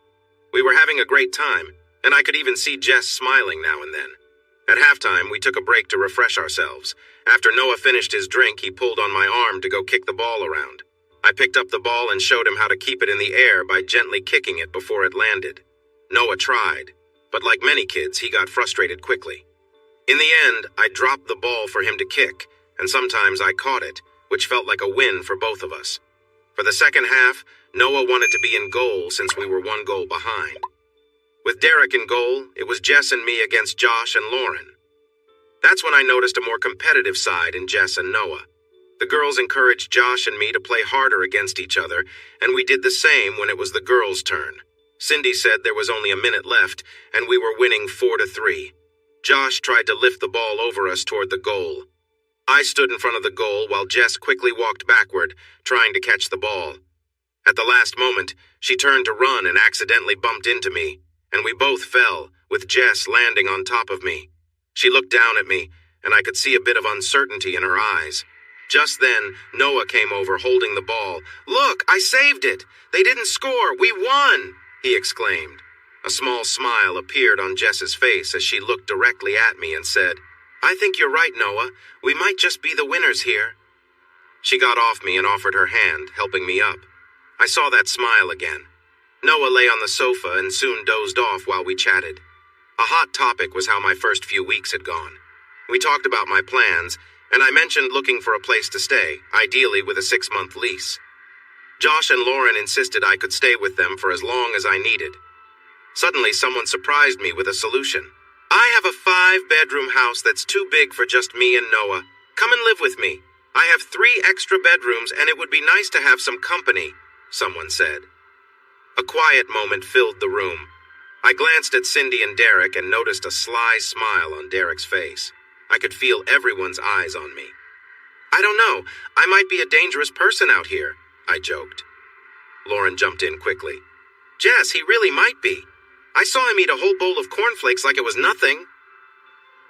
We were having a great time, and I could even see Jess smiling now and then. At halftime, we took a break to refresh ourselves. After Noah finished his drink, he pulled on my arm to go kick the ball around. I picked up the ball and showed him how to keep it in the air by gently kicking it before it landed. Noah tried, but like many kids, he got frustrated quickly. In the end, I dropped the ball for him to kick, and sometimes I caught it, which felt like a win for both of us. For the second half, Noah wanted to be in goal since we were 1 goal behind. With Derek in goal, it was Jess and me against Josh and Lauren. That's when I noticed a more competitive side in Jess and Noah. The girls encouraged Josh and me to play harder against each other, and we did the same when it was the girls' turn. Cindy said there was only a minute left, and we were winning 4-3. Josh tried to lift the ball over us toward the goal. I stood in front of the goal while Jess quickly walked backward, trying to catch the ball. At the last moment, she turned to run and accidentally bumped into me, and we both fell, with Jess landing on top of me. She looked down at me, and I could see a bit of uncertainty in her eyes. Just then, Noah came over holding the ball. "Look, I saved it! They didn't score! We won!" he exclaimed. A small smile appeared on Jess's face as she looked directly at me and said, "I think you're right, Noah. We might just be the winners here." She got off me and offered her hand, helping me up. I saw that smile again. Noah lay on the sofa and soon dozed off while we chatted. A hot topic was how my first few weeks had gone. We talked about my plans, and I mentioned looking for a place to stay, ideally with a 6-month lease. Josh and Lauren insisted I could stay with them for as long as I needed. Suddenly, someone surprised me with a solution. "I have a 5-bedroom house that's too big for just me and Noah. Come and live with me. I have 3 extra bedrooms, and it would be nice to have some company," someone said. A quiet moment filled the room. I glanced at Cindy and Derek and noticed a sly smile on Derek's face. I could feel everyone's eyes on me. "I don't know. I might be a dangerous person out here," I joked. Lauren jumped in quickly. "Jess, he really might be. I saw him eat a whole bowl of cornflakes like it was nothing."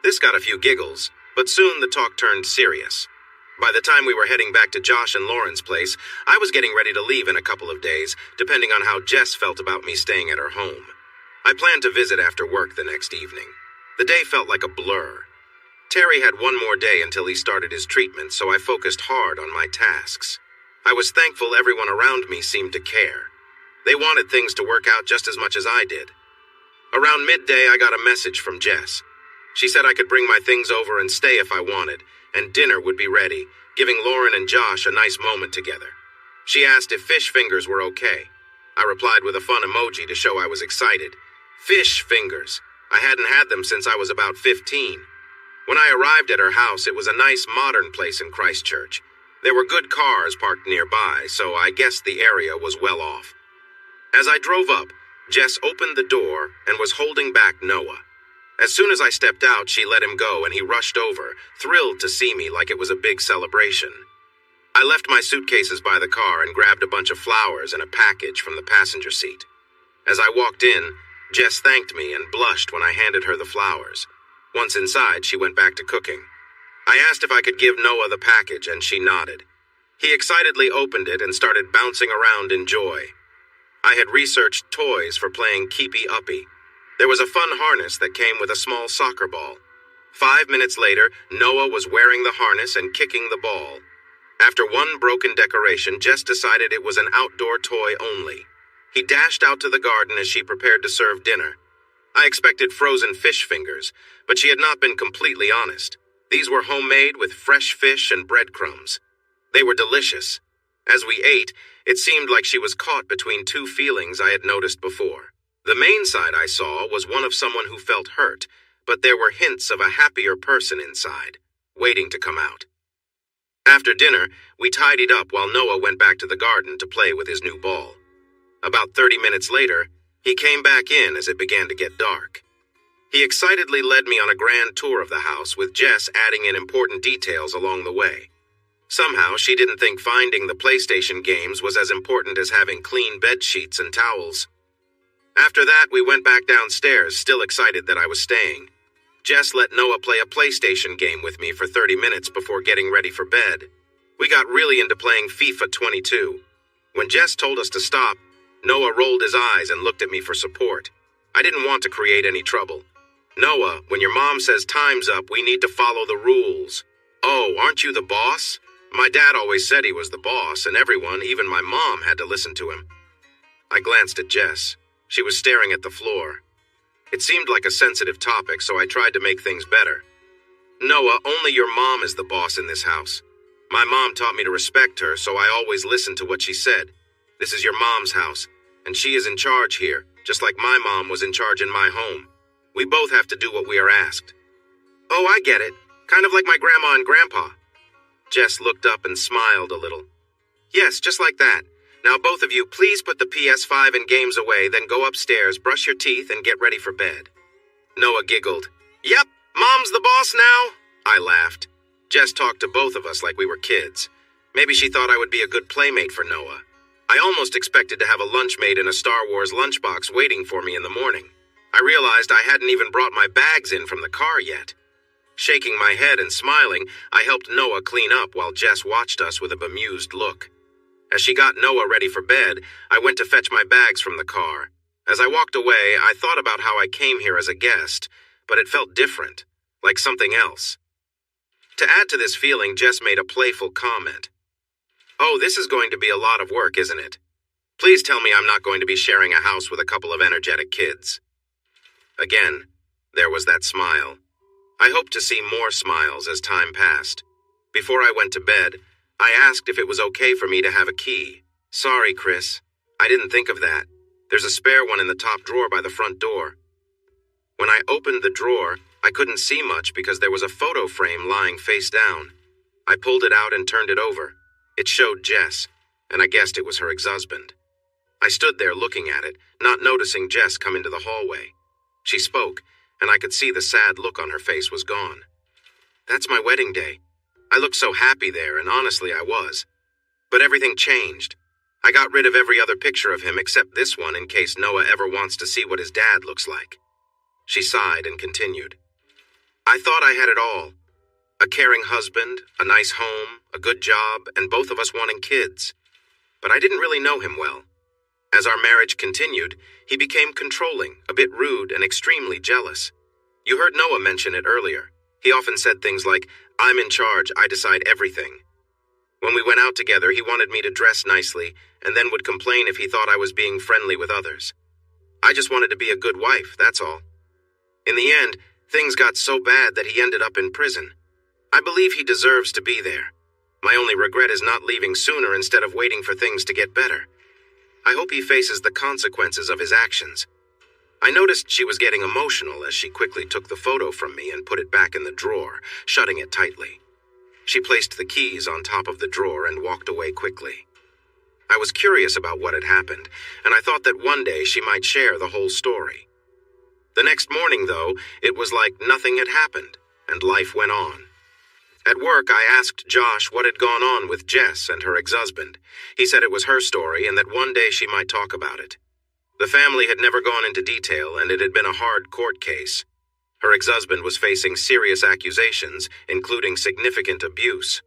This got a few giggles, but soon the talk turned serious. By the time we were heading back to Josh and Lauren's place, I was getting ready to leave in a couple of days, depending on how Jess felt about me staying at her home. I planned to visit after work the next evening. The day felt like a blur. Terry had 1 more day until he started his treatment, so I focused hard on my tasks. I was thankful everyone around me seemed to care. They wanted things to work out just as much as I did. Around midday, I got a message from Jess. She said I could bring my things over and stay if I wanted, and dinner would be ready, giving Lauren and Josh a nice moment together. She asked if fish fingers were okay. I replied with a fun emoji to show I was excited. Fish fingers. I hadn't had them since I was about 15. When I arrived at her house, it was a nice modern place in Christchurch. There were good cars parked nearby, so I guessed the area was well off. As I drove up, Jess opened the door and was holding back Noah. As soon as I stepped out, she let him go and he rushed over, thrilled to see me like it was a big celebration. I left my suitcases by the car and grabbed a bunch of flowers and a package from the passenger seat. As I walked in, Jess thanked me and blushed when I handed her the flowers. Once inside, she went back to cooking. I asked if I could give Noah the package and she nodded. He excitedly opened it and started bouncing around in joy. I had researched toys for playing keepy uppy. There was a fun harness that came with a small soccer ball. 5 minutes later, Noah was wearing the harness and kicking the ball. After one broken decoration, Jess decided it was an outdoor toy only. He dashed out to the garden as she prepared to serve dinner. I expected frozen fish fingers, but she had not been completely honest. These were homemade with fresh fish and breadcrumbs. They were delicious. As we ate, it seemed like she was caught between 2 feelings I had noticed before. The main side I saw was one of someone who felt hurt, but there were hints of a happier person inside, waiting to come out. After dinner, we tidied up while Noah went back to the garden to play with his new ball. About 30 minutes later, he came back in as it began to get dark. He excitedly led me on a grand tour of the house, with Jess adding in important details along the way. Somehow, she didn't think finding the PlayStation games was as important as having clean bed sheets and towels. After that, we went back downstairs, still excited that I was staying. Jess let Noah play a PlayStation game with me for 30 minutes before getting ready for bed. We got really into playing FIFA 22. When Jess told us to stop, Noah rolled his eyes and looked at me for support. I didn't want to create any trouble. "Noah, when your mom says time's up, we need to follow the rules." "Oh, aren't you the boss?" My dad always said he was the boss, and everyone, even my mom, had to listen to him. I glanced at Jess. She was staring at the floor. It seemed like a sensitive topic, so I tried to make things better. Noah, only your mom is the boss in this house. My mom taught me to respect her, so I always listened to what she said. This is your mom's house, and she is in charge here, just like my mom was in charge in my home. We both have to do what we are asked. Oh, I get it. Kind of like my grandma and grandpa. Jess looked up and smiled a little. Yes, just like that. Now both of you, please put the PS5 and games away, then go upstairs, brush your teeth, and get ready for bed. Noah giggled. Yep, Mom's the boss now. I laughed. Jess talked to both of us like we were kids. Maybe she thought I would be a good playmate for Noah. I almost expected to have a lunchmate in a Star Wars lunchbox waiting for me in the morning. I realized I hadn't even brought my bags in from the car yet. Shaking my head and smiling, I helped Noah clean up while Jess watched us with a bemused look. As she got Noah ready for bed, I went to fetch my bags from the car. As I walked away, I thought about how I came here as a guest, but it felt different, like something else. To add to this feeling, Jess made a playful comment. Oh, this is going to be a lot of work, isn't it? Please tell me I'm not going to be sharing a house with a couple of energetic kids. Again, there was that smile. I hoped to see more smiles as time passed. Before I went to bed, I asked if it was okay for me to have a key. Sorry, Chris. I didn't think of that. There's a spare one in the top drawer by the front door. When I opened the drawer, I couldn't see much because there was a photo frame lying face down. I pulled it out and turned it over. It showed Jess, and I guessed it was her ex-husband. I stood there looking at it, not noticing Jess come into the hallway. She spoke, and I could see the sad look on her face was gone. That's my wedding day. I looked so happy there, and honestly I was. But everything changed. I got rid of every other picture of him except this one in case Noah ever wants to see what his dad looks like. She sighed and continued. I thought I had it all. A caring husband, a nice home, a good job, and both of us wanting kids. But I didn't really know him well. As our marriage continued, he became controlling, a bit rude, and extremely jealous. You heard Noah mention it earlier. He often said things like, I'm in charge, I decide everything. When we went out together, he wanted me to dress nicely, and then would complain if he thought I was being friendly with others. I just wanted to be a good wife, that's all. In the end, things got so bad that he ended up in prison. I believe he deserves to be there. My only regret is not leaving sooner instead of waiting for things to get better. I hope he faces the consequences of his actions. I noticed she was getting emotional as she quickly took the photo from me and put it back in the drawer, shutting it tightly. She placed the keys on top of the drawer and walked away quickly. I was curious about what had happened, and I thought that one day she might share the whole story. The next morning, though, it was like nothing had happened, and life went on. At work, I asked Josh what had gone on with Jess and her ex-husband. He said it was her story and that one day she might talk about it. The family had never gone into detail, and it had been a hard court case. Her ex-husband was facing serious accusations, including significant abuse.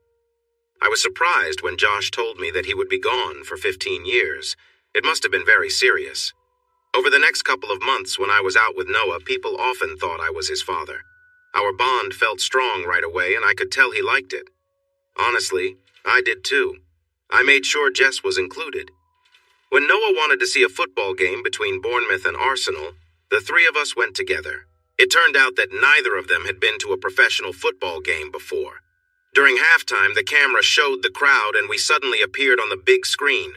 I was surprised when Josh told me that he would be gone for 15 years. It must have been very serious. Over the next couple of months when I was out with Noah, people often thought I was his father. Our bond felt strong right away, and I could tell he liked it. Honestly, I did too. I made sure Jess was included. When Noah wanted to see a football game between Bournemouth and Arsenal, the three of us went together. It turned out that neither of them had been to a professional football game before. During halftime, the camera showed the crowd and we suddenly appeared on the big screen.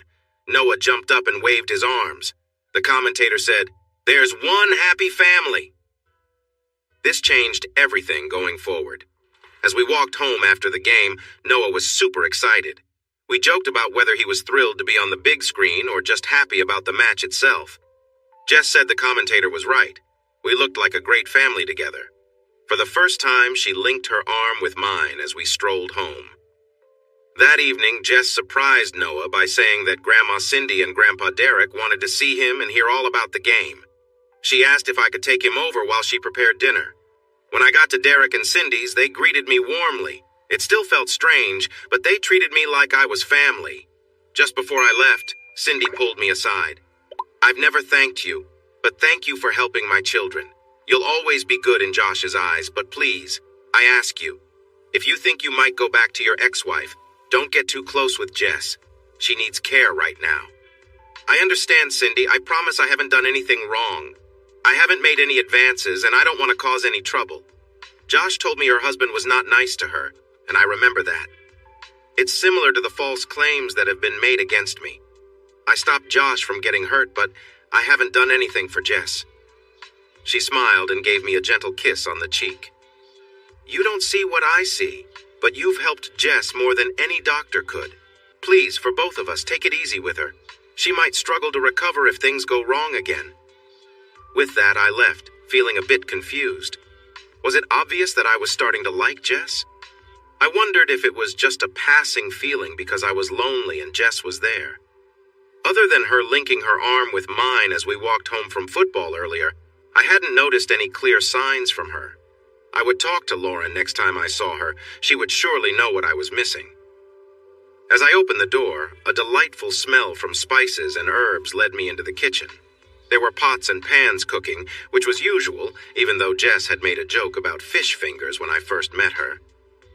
Noah jumped up and waved his arms. The commentator said, "There's one happy family." This changed everything going forward. As we walked home after the game, Noah was super excited. We joked about whether he was thrilled to be on the big screen or just happy about the match itself. Jess said the commentator was right. We looked like a great family together. For the first time, she linked her arm with mine as we strolled home. That evening, Jess surprised Noah by saying that Grandma Cindy and Grandpa Derek wanted to see him and hear all about the game. She asked if I could take him over while she prepared dinner. When I got to Derek and Cindy's, they greeted me warmly. It still felt strange, but they treated me like I was family. Just before I left, Cindy pulled me aside. "I've never thanked you, but thank you for helping my children. You'll always be good in Josh's eyes, but please, I ask you, if you think you might go back to your ex-wife, don't get too close with Jess. She needs care right now." I understand, Cindy. I promise I haven't done anything wrong. I haven't made any advances, and I don't want to cause any trouble. Josh told me her husband was not nice to her, and I remember that. It's similar to the false claims that have been made against me. I stopped Josh from getting hurt, but I haven't done anything for Jess. She smiled and gave me a gentle kiss on the cheek. You don't see what I see, but you've helped Jess more than any doctor could. Please, for both of us, take it easy with her. She might struggle to recover if things go wrong again. With that, I left, feeling a bit confused. Was it obvious that I was starting to like Jess? I wondered if it was just a passing feeling because I was lonely and Jess was there. Other than her linking her arm with mine as we walked home from football earlier, I hadn't noticed any clear signs from her. I would talk to Lauren next time I saw her. She would surely know what I was missing. As I opened the door, a delightful smell from spices and herbs led me into the kitchen. There were pots and pans cooking, which was usual, even though Jess had made a joke about fish fingers when I first met her.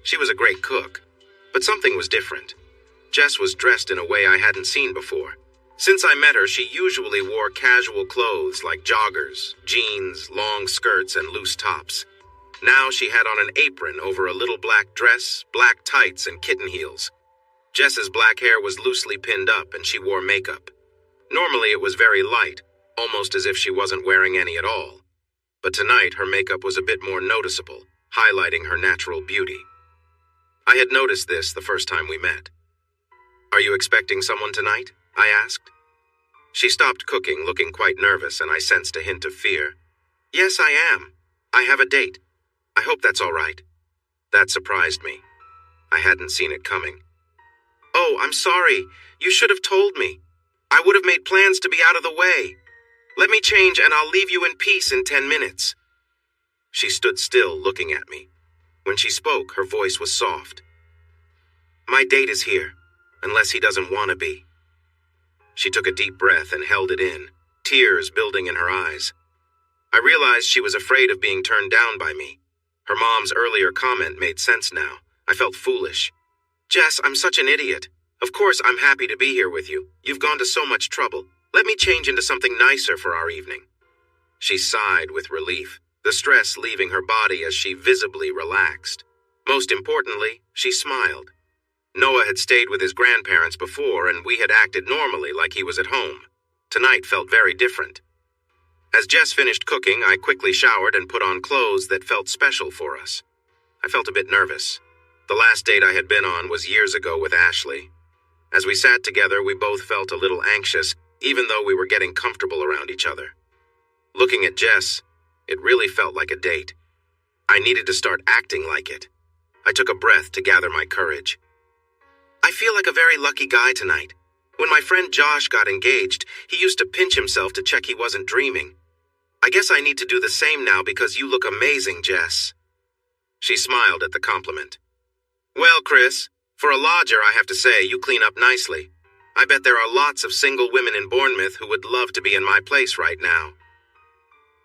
She was a great cook, but something was different. Jess was dressed in a way I hadn't seen before. Since I met her, she usually wore casual clothes like joggers, jeans, long skirts, and loose tops. Now she had on an apron over a little black dress, black tights, and kitten heels. Jess's black hair was loosely pinned up and she wore makeup. Normally it was very light, almost as if she wasn't wearing any at all. But tonight her makeup was a bit more noticeable, highlighting her natural beauty. I had noticed this the first time we met. Are you expecting someone tonight? I asked. She stopped cooking, looking quite nervous, and I sensed a hint of fear. Yes, I am. I have a date. I hope that's all right. That surprised me. I hadn't seen it coming. Oh, I'm sorry. You should have told me. I would have made plans to be out of the way. Let me change and I'll leave you in peace in 10 minutes. She stood still, looking at me. When she spoke, her voice was soft. My date is here, unless he doesn't want to be. She took a deep breath and held it in, tears building in her eyes. I realized she was afraid of being turned down by me. Her mom's earlier comment made sense now. I felt foolish. Jess, I'm such an idiot. Of course I'm happy to be here with you. You've gone to so much trouble. Let me change into something nicer for our evening. She sighed with relief, the stress leaving her body as she visibly relaxed. Most importantly, she smiled. Noah had stayed with his grandparents before, and we had acted normally like he was at home. Tonight felt very different. As Jess finished cooking, I quickly showered and put on clothes that felt special for us. I felt a bit nervous. The last date I had been on was years ago with Ashley. As we sat together, we both felt a little anxious, even though we were getting comfortable around each other. Looking at Jess, it really felt like a date. I needed to start acting like it. I took a breath to gather my courage. I feel like a very lucky guy tonight. When my friend Josh got engaged, he used to pinch himself to check he wasn't dreaming. I guess I need to do the same now because you look amazing, Jess. She smiled at the compliment. Well, Chris, for a lodger, I have to say, you clean up nicely. I bet there are lots of single women in Bournemouth who would love to be in my place right now.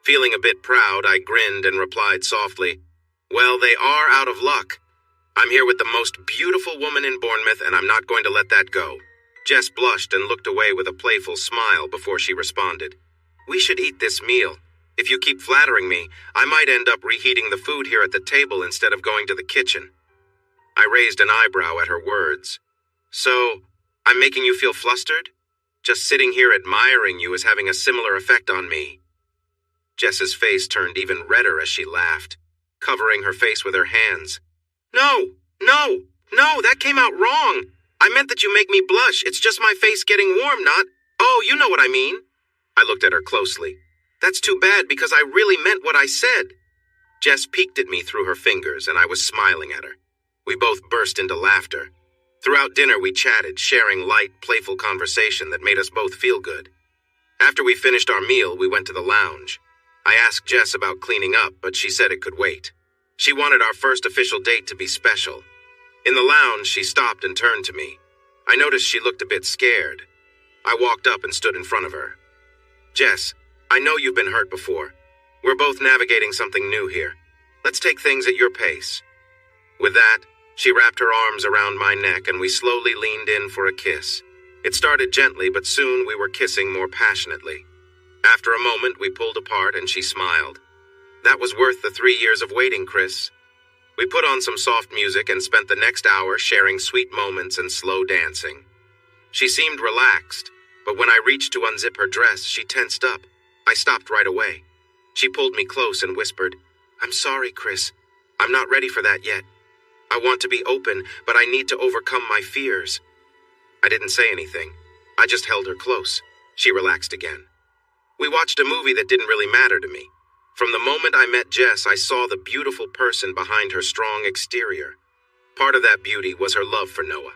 Feeling a bit proud, I grinned and replied softly, Well, they are out of luck. I'm here with the most beautiful woman in Bournemouth, and I'm not going to let that go. Jess blushed and looked away with a playful smile before she responded. We should eat this meal. If you keep flattering me, I might end up reheating the food here at the table instead of going to the kitchen. I raised an eyebrow at her words. So, I'm making you feel flustered? Just sitting here admiring you is having a similar effect on me. Jess's face turned even redder as she laughed, covering her face with her hands. No, that came out wrong. I meant that you make me blush. It's just my face getting warm, not... Oh, you know what I mean. I looked at her closely. That's too bad because I really meant what I said. Jess peeked at me through her fingers and I was smiling at her. We both burst into laughter. Throughout dinner we chatted, sharing light, playful conversation that made us both feel good. After we finished our meal, we went to the lounge. I asked Jess about cleaning up, but she said it could wait. She wanted our first official date to be special. In the lounge, she stopped and turned to me. I noticed she looked a bit scared. I walked up and stood in front of her. Jess, I know you've been hurt before. We're both navigating something new here. Let's take things at your pace. With that, she wrapped her arms around my neck and we slowly leaned in for a kiss. It started gently, but soon we were kissing more passionately. After a moment, we pulled apart and she smiled. That was worth the 3 years of waiting, Chris. We put on some soft music and spent the next hour sharing sweet moments and slow dancing. She seemed relaxed, but when I reached to unzip her dress, she tensed up. I stopped right away. She pulled me close and whispered, "I'm sorry, Chris. I'm not ready for that yet. I want to be open, but I need to overcome my fears." I didn't say anything. I just held her close. She relaxed again. We watched a movie that didn't really matter to me. From the moment I met Jess, I saw the beautiful person behind her strong exterior. Part of that beauty was her love for Noah.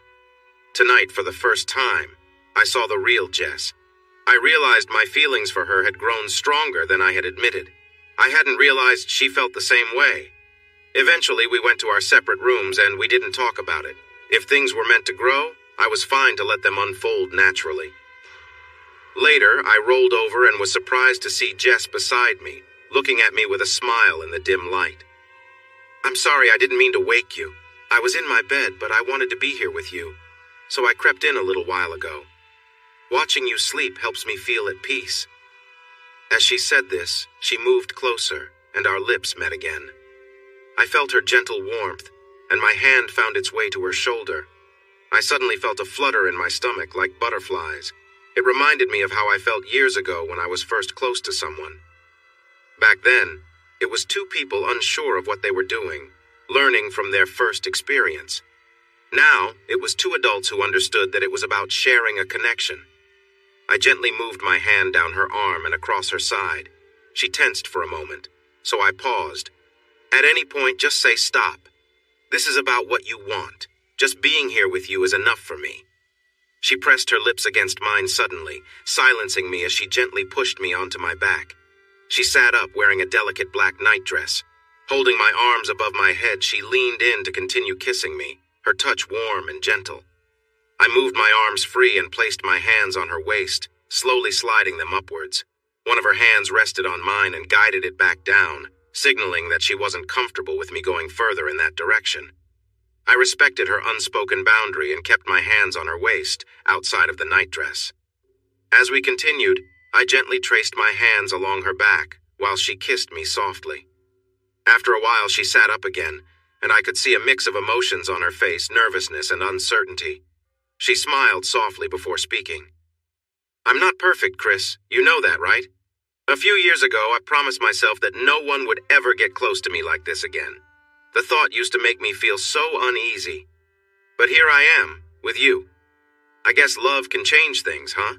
Tonight, for the first time, I saw the real Jess. I realized my feelings for her had grown stronger than I had admitted. I hadn't realized she felt the same way. Eventually, we went to our separate rooms and we didn't talk about it. If things were meant to grow, I was fine to let them unfold naturally. Later, I rolled over and was surprised to see Jess beside me, looking at me with a smile in the dim light. "I'm sorry, I didn't mean to wake you. I was in my bed, but I wanted to be here with you, so I crept in a little while ago. Watching you sleep helps me feel at peace." As she said this, she moved closer, and our lips met again. I felt her gentle warmth, and my hand found its way to her shoulder. I suddenly felt a flutter in my stomach like butterflies. It reminded me of how I felt years ago when I was first close to someone. Back then, it was two people unsure of what they were doing, learning from their first experience. Now, it was two adults who understood that it was about sharing a connection. I gently moved my hand down her arm and across her side. She tensed for a moment, so I paused. "At any point, just say stop. This is about what you want. Just being here with you is enough for me." She pressed her lips against mine suddenly, silencing me as she gently pushed me onto my back. She sat up wearing a delicate black nightdress. Holding my arms above my head, she leaned in to continue kissing me, her touch warm and gentle. I moved my arms free and placed my hands on her waist, slowly sliding them upwards. One of her hands rested on mine and guided it back down, signaling that she wasn't comfortable with me going further in that direction. I respected her unspoken boundary and kept my hands on her waist, outside of the nightdress. As we continued, I gently traced my hands along her back, while she kissed me softly. After a while, she sat up again, and I could see a mix of emotions on her face, nervousness and uncertainty. She smiled softly before speaking. "I'm not perfect, Chris. You know that, right? A few years ago, I promised myself that no one would ever get close to me like this again. The thought used to make me feel so uneasy. But here I am, with you. I guess love can change things, huh?"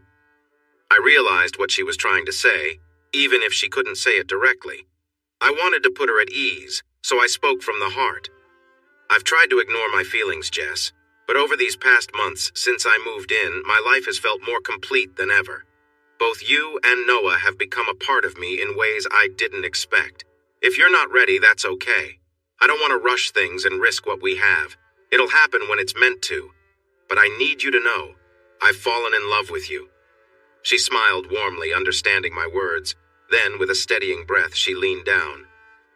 I realized what she was trying to say, even if she couldn't say it directly. I wanted to put her at ease, so I spoke from the heart. "I've tried to ignore my feelings, Jess, but over these past months, since I moved in, my life has felt more complete than ever. Both you and Noah have become a part of me in ways I didn't expect. If you're not ready, that's okay. I don't want to rush things and risk what we have. It'll happen when it's meant to. But I need you to know, I've fallen in love with you." She smiled warmly, understanding my words. Then, with a steadying breath, she leaned down.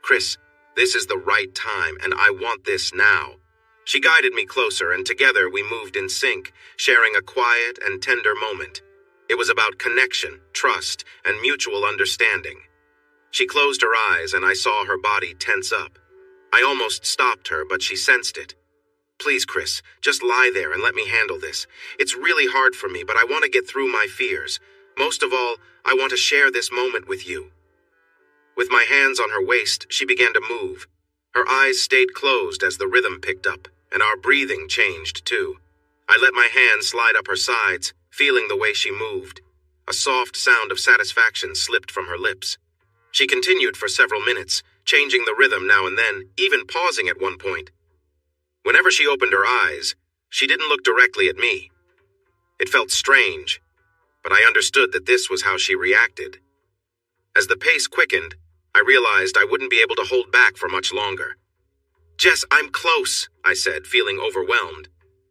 "Chris, this is the right time, and I want this now." She guided me closer, and together we moved in sync, sharing a quiet and tender moment. It was about connection, trust, and mutual understanding. She closed her eyes, and I saw her body tense up. I almost stopped her, but she sensed it. "Please, Chris, just lie there and let me handle this. It's really hard for me, but I want to get through my fears. Most of all, I want to share this moment with you." With my hands on her waist, she began to move. Her eyes stayed closed as the rhythm picked up, and our breathing changed too. I let my hands slide up her sides, feeling the way she moved. A soft sound of satisfaction slipped from her lips. She continued for several minutes, changing the rhythm now and then, even pausing at one point. Whenever she opened her eyes, she didn't look directly at me. It felt strange, but I understood that this was how she reacted. As the pace quickened, I realized I wouldn't be able to hold back for much longer. "Jess, I'm close," I said, feeling overwhelmed.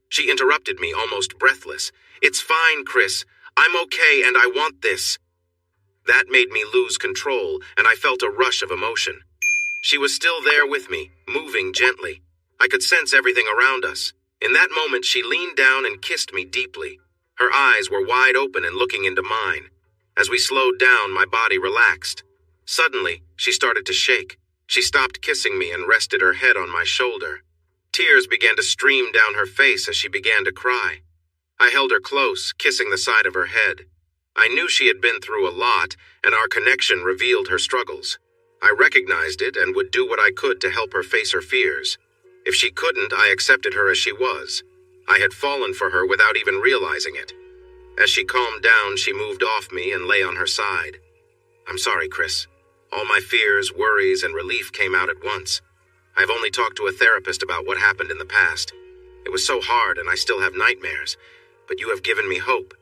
She interrupted me, almost breathless. "It's fine, Chris. I'm okay, and I want this." That made me lose control, and I felt a rush of emotion. She was still there with me, moving gently. I could sense everything around us. In that moment, she leaned down and kissed me deeply. Her eyes were wide open and looking into mine. As we slowed down, my body relaxed. Suddenly, she started to shake. She stopped kissing me and rested her head on my shoulder. Tears began to stream down her face as she began to cry. I held her close, kissing the side of her head. I knew she had been through a lot, and our connection revealed her struggles. I recognized it and would do what I could to help her face her fears. If she couldn't, I accepted her as she was. I had fallen for her without even realizing it. As she calmed down, she moved off me and lay on her side. "I'm sorry, Chris. All my fears, worries, and relief came out at once. I've only talked to a therapist about what happened in the past. It was so hard and I still have nightmares, but you have given me hope."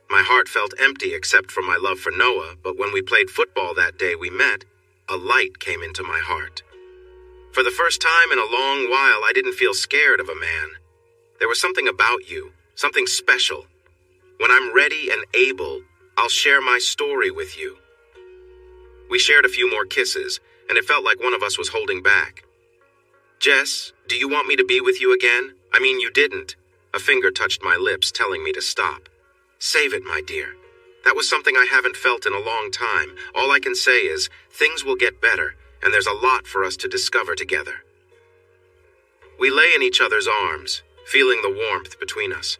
My heart felt empty except for my love for Noah, but when we played football that day we met, a light came into my heart. For the first time in a long while, I didn't feel scared of a man. There was something about you, something special. When I'm ready and able, I'll share my story with you. We shared a few more kisses, and it felt like one of us was holding back. "Jess, do you want me to be with you again? I mean, you didn't." A finger touched my lips, telling me to stop. "Save it, my dear. That was something I haven't felt in a long time. All I can say is, things will get better, and there's a lot for us to discover together." We lay in each other's arms, feeling the warmth between us.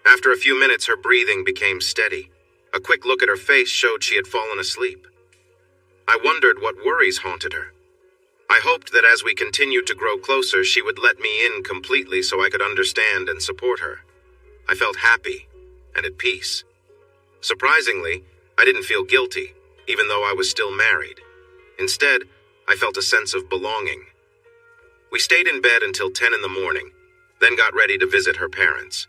After a few minutes, her breathing became steady. A quick look at her face showed she had fallen asleep. I wondered what worries haunted her. I hoped that as we continued to grow closer, she would let me in completely so I could understand and support her. I felt happy and at peace. Surprisingly, I didn't feel guilty, even though I was still married. Instead, I felt a sense of belonging. We stayed in bed until 10 in the morning, then got ready to visit her parents.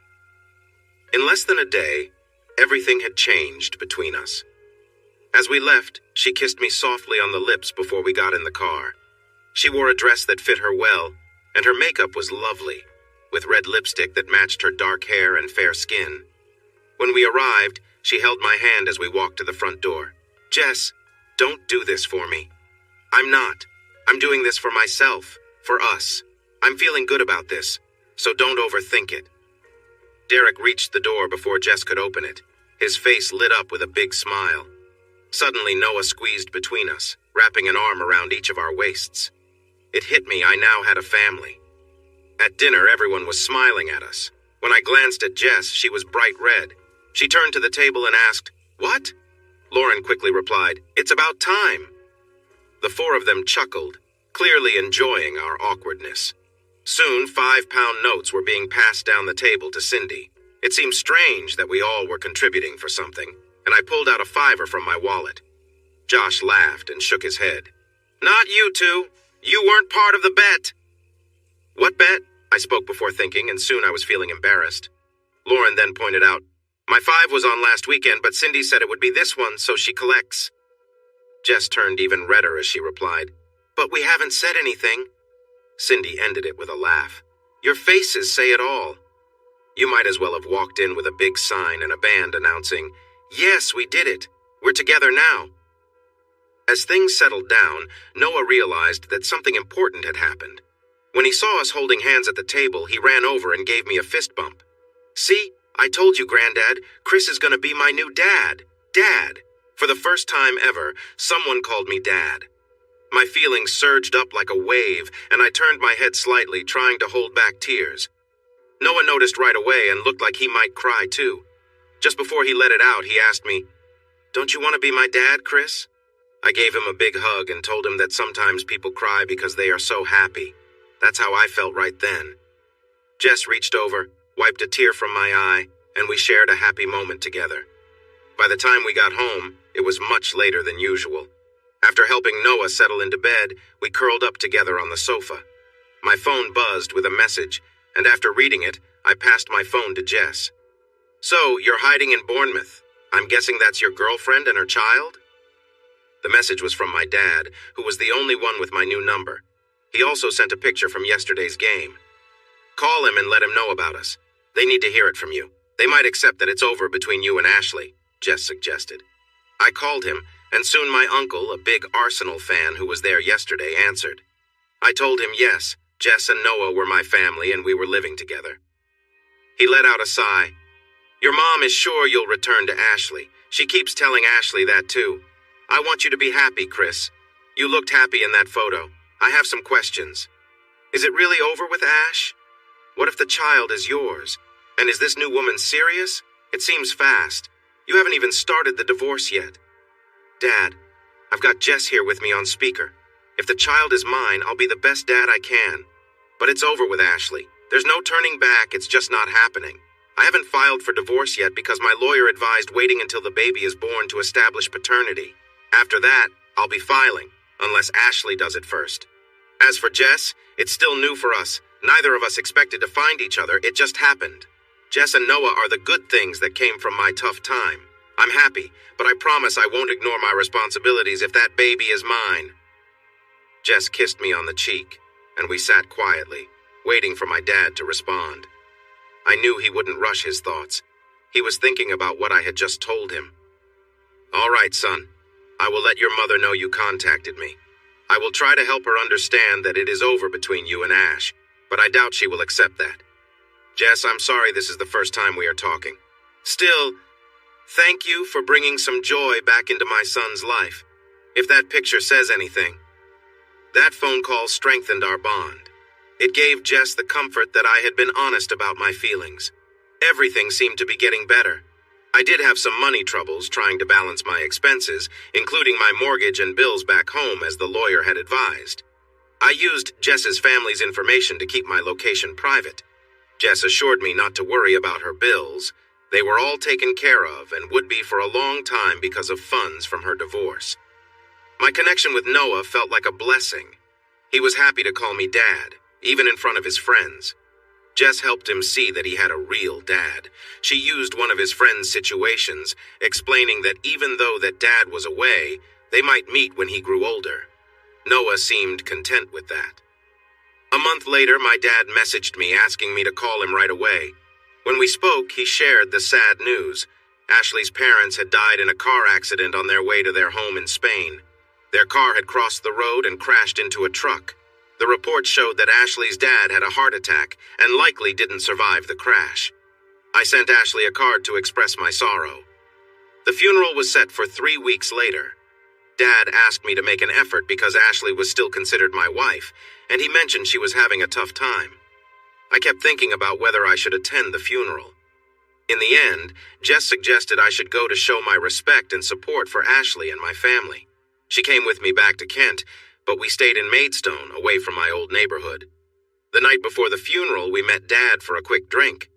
In less than a day, everything had changed between us. As we left, she kissed me softly on the lips before we got in the car. She wore a dress that fit her well, and her makeup was lovely, with red lipstick that matched her dark hair and fair skin. When we arrived, she held my hand as we walked to the front door. "Jess, don't do this for me." "I'm not. I'm doing this for myself, for us. I'm feeling good about this, so don't overthink it." Derek reached the door before Jess could open it. His face lit up with a big smile. Suddenly, Noah squeezed between us, wrapping an arm around each of our waists. It hit me I now had a family. At dinner, everyone was smiling at us. When I glanced at Jess, she was bright red. She turned to the table and asked, "What?" Lauren quickly replied, "It's about time." The four of them chuckled, clearly enjoying our awkwardness. Soon, 5-pound notes were being passed down the table to Cindy. It seemed strange that we all were contributing for something, and I pulled out a $5 from my wallet. Josh laughed and shook his head. "Not you two. You weren't part of the bet." "What bet?" I spoke before thinking, and soon I was feeling embarrassed. Lauren then pointed out, "My 5 was on last weekend, but Cindy said it would be this one, so she collects." Jess turned even redder as she replied, "But we haven't said anything." Cindy ended it with a laugh. "Your faces say it all. You might as well have walked in with a big sign and a band announcing, 'Yes, we did it. We're together now.'" As things settled down, Noah realized that something important had happened. When he saw us holding hands at the table, he ran over and gave me a fist bump. "See, I told you, Granddad, Chris is going to be my new dad. Dad." For the first time ever, someone called me Dad. My feelings surged up like a wave, and I turned my head slightly, trying to hold back tears. Noah noticed right away and looked like he might cry too. Just before he let it out, he asked me, "Don't you want to be my dad, Chris?" I gave him a big hug and told him that sometimes people cry because they are so happy. That's how I felt right then. Jess reached over, wiped a tear from my eye, and we shared a happy moment together. By the time we got home, it was much later than usual. After helping Noah settle into bed, we curled up together on the sofa. My phone buzzed with a message, and after reading it, I passed my phone to Jess. "So, you're hiding in Bournemouth. I'm guessing that's your girlfriend and her child?" The message was from my dad, who was the only one with my new number. He also sent a picture from yesterday's game. "Call him and let him know about us. They need to hear it from you. They might accept that it's over between you and Ashley," Jess suggested. I called him, and soon my uncle, a big Arsenal fan who was there yesterday, answered. I told him yes, Jess and Noah were my family and we were living together. He let out a sigh. Your mom is sure you'll return to Ashley. She keeps telling Ashley that too. I want you to be happy, Chris. You looked happy in that photo. I have some questions. Is it really over with Ash? What if the child is yours? And is this new woman serious? It seems fast. You haven't even started the divorce yet. Dad, I've got Jess here with me on speaker. If the child is mine, I'll be the best dad I can. But it's over with Ashley. There's no turning back, it's just not happening. I haven't filed for divorce yet because my lawyer advised waiting until the baby is born to establish paternity. After that, I'll be filing, unless Ashley does it first. As for Jess, it's still new for us. Neither of us expected to find each other, it just happened. Jess and Noah are the good things that came from my tough time. I'm happy, but I promise I won't ignore my responsibilities if that baby is mine. Jess kissed me on the cheek, and we sat quietly, waiting for my dad to respond. I knew he wouldn't rush his thoughts. He was thinking about what I had just told him. All right, son. I will let your mother know you contacted me. I will try to help her understand that it is over between you and Ash, but I doubt she will accept that. Jess, I'm sorry this is the first time we are talking. Still, thank you for bringing some joy back into my son's life. If that picture says anything, that phone call strengthened our bond. It gave Jess the comfort that I had been honest about my feelings. Everything seemed to be getting better. I did have some money troubles trying to balance my expenses, including my mortgage and bills back home as the lawyer had advised. I used Jess's family's information to keep my location private. Jess assured me not to worry about her bills. They were all taken care of and would be for a long time because of funds from her divorce. My connection with Noah felt like a blessing. He was happy to call me Dad, even in front of his friends. Jess helped him see that he had a real dad. She used one of his friend's situations, explaining that even though that Dad was away, they might meet when he grew older. Noah seemed content with that. A month later, my dad messaged me asking me to call him right away. When we spoke, he shared the sad news. Ashley's parents had died in a car accident on their way to their home in Spain. Their car had crossed the road and crashed into a truck. The report showed that Ashley's dad had a heart attack and likely didn't survive the crash. I sent Ashley a card to express my sorrow. The funeral was set for 3 weeks later. Dad asked me to make an effort because Ashley was still considered my wife, and he mentioned she was having a tough time. I kept thinking about whether I should attend the funeral. In the end, Jess suggested I should go to show my respect and support for Ashley and my family. She came with me back to Kent, but we stayed in Maidstone, away from my old neighborhood. The night before the funeral, we met Dad for a quick drink.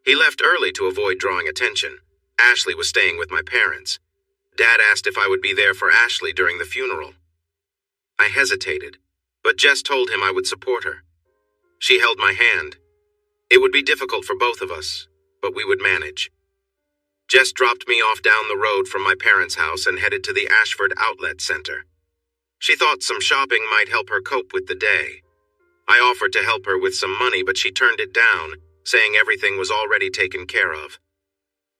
He left early to avoid drawing attention. Ashley was staying with my parents. Dad asked if I would be there for Ashley during the funeral. I hesitated, but Jess told him I would support her. She held my hand. It would be difficult for both of us, but we would manage. Jess dropped me off down the road from my parents' house and headed to the Ashford Outlet Center. She thought some shopping might help her cope with the day. I offered to help her with some money, but she turned it down, saying everything was already taken care of.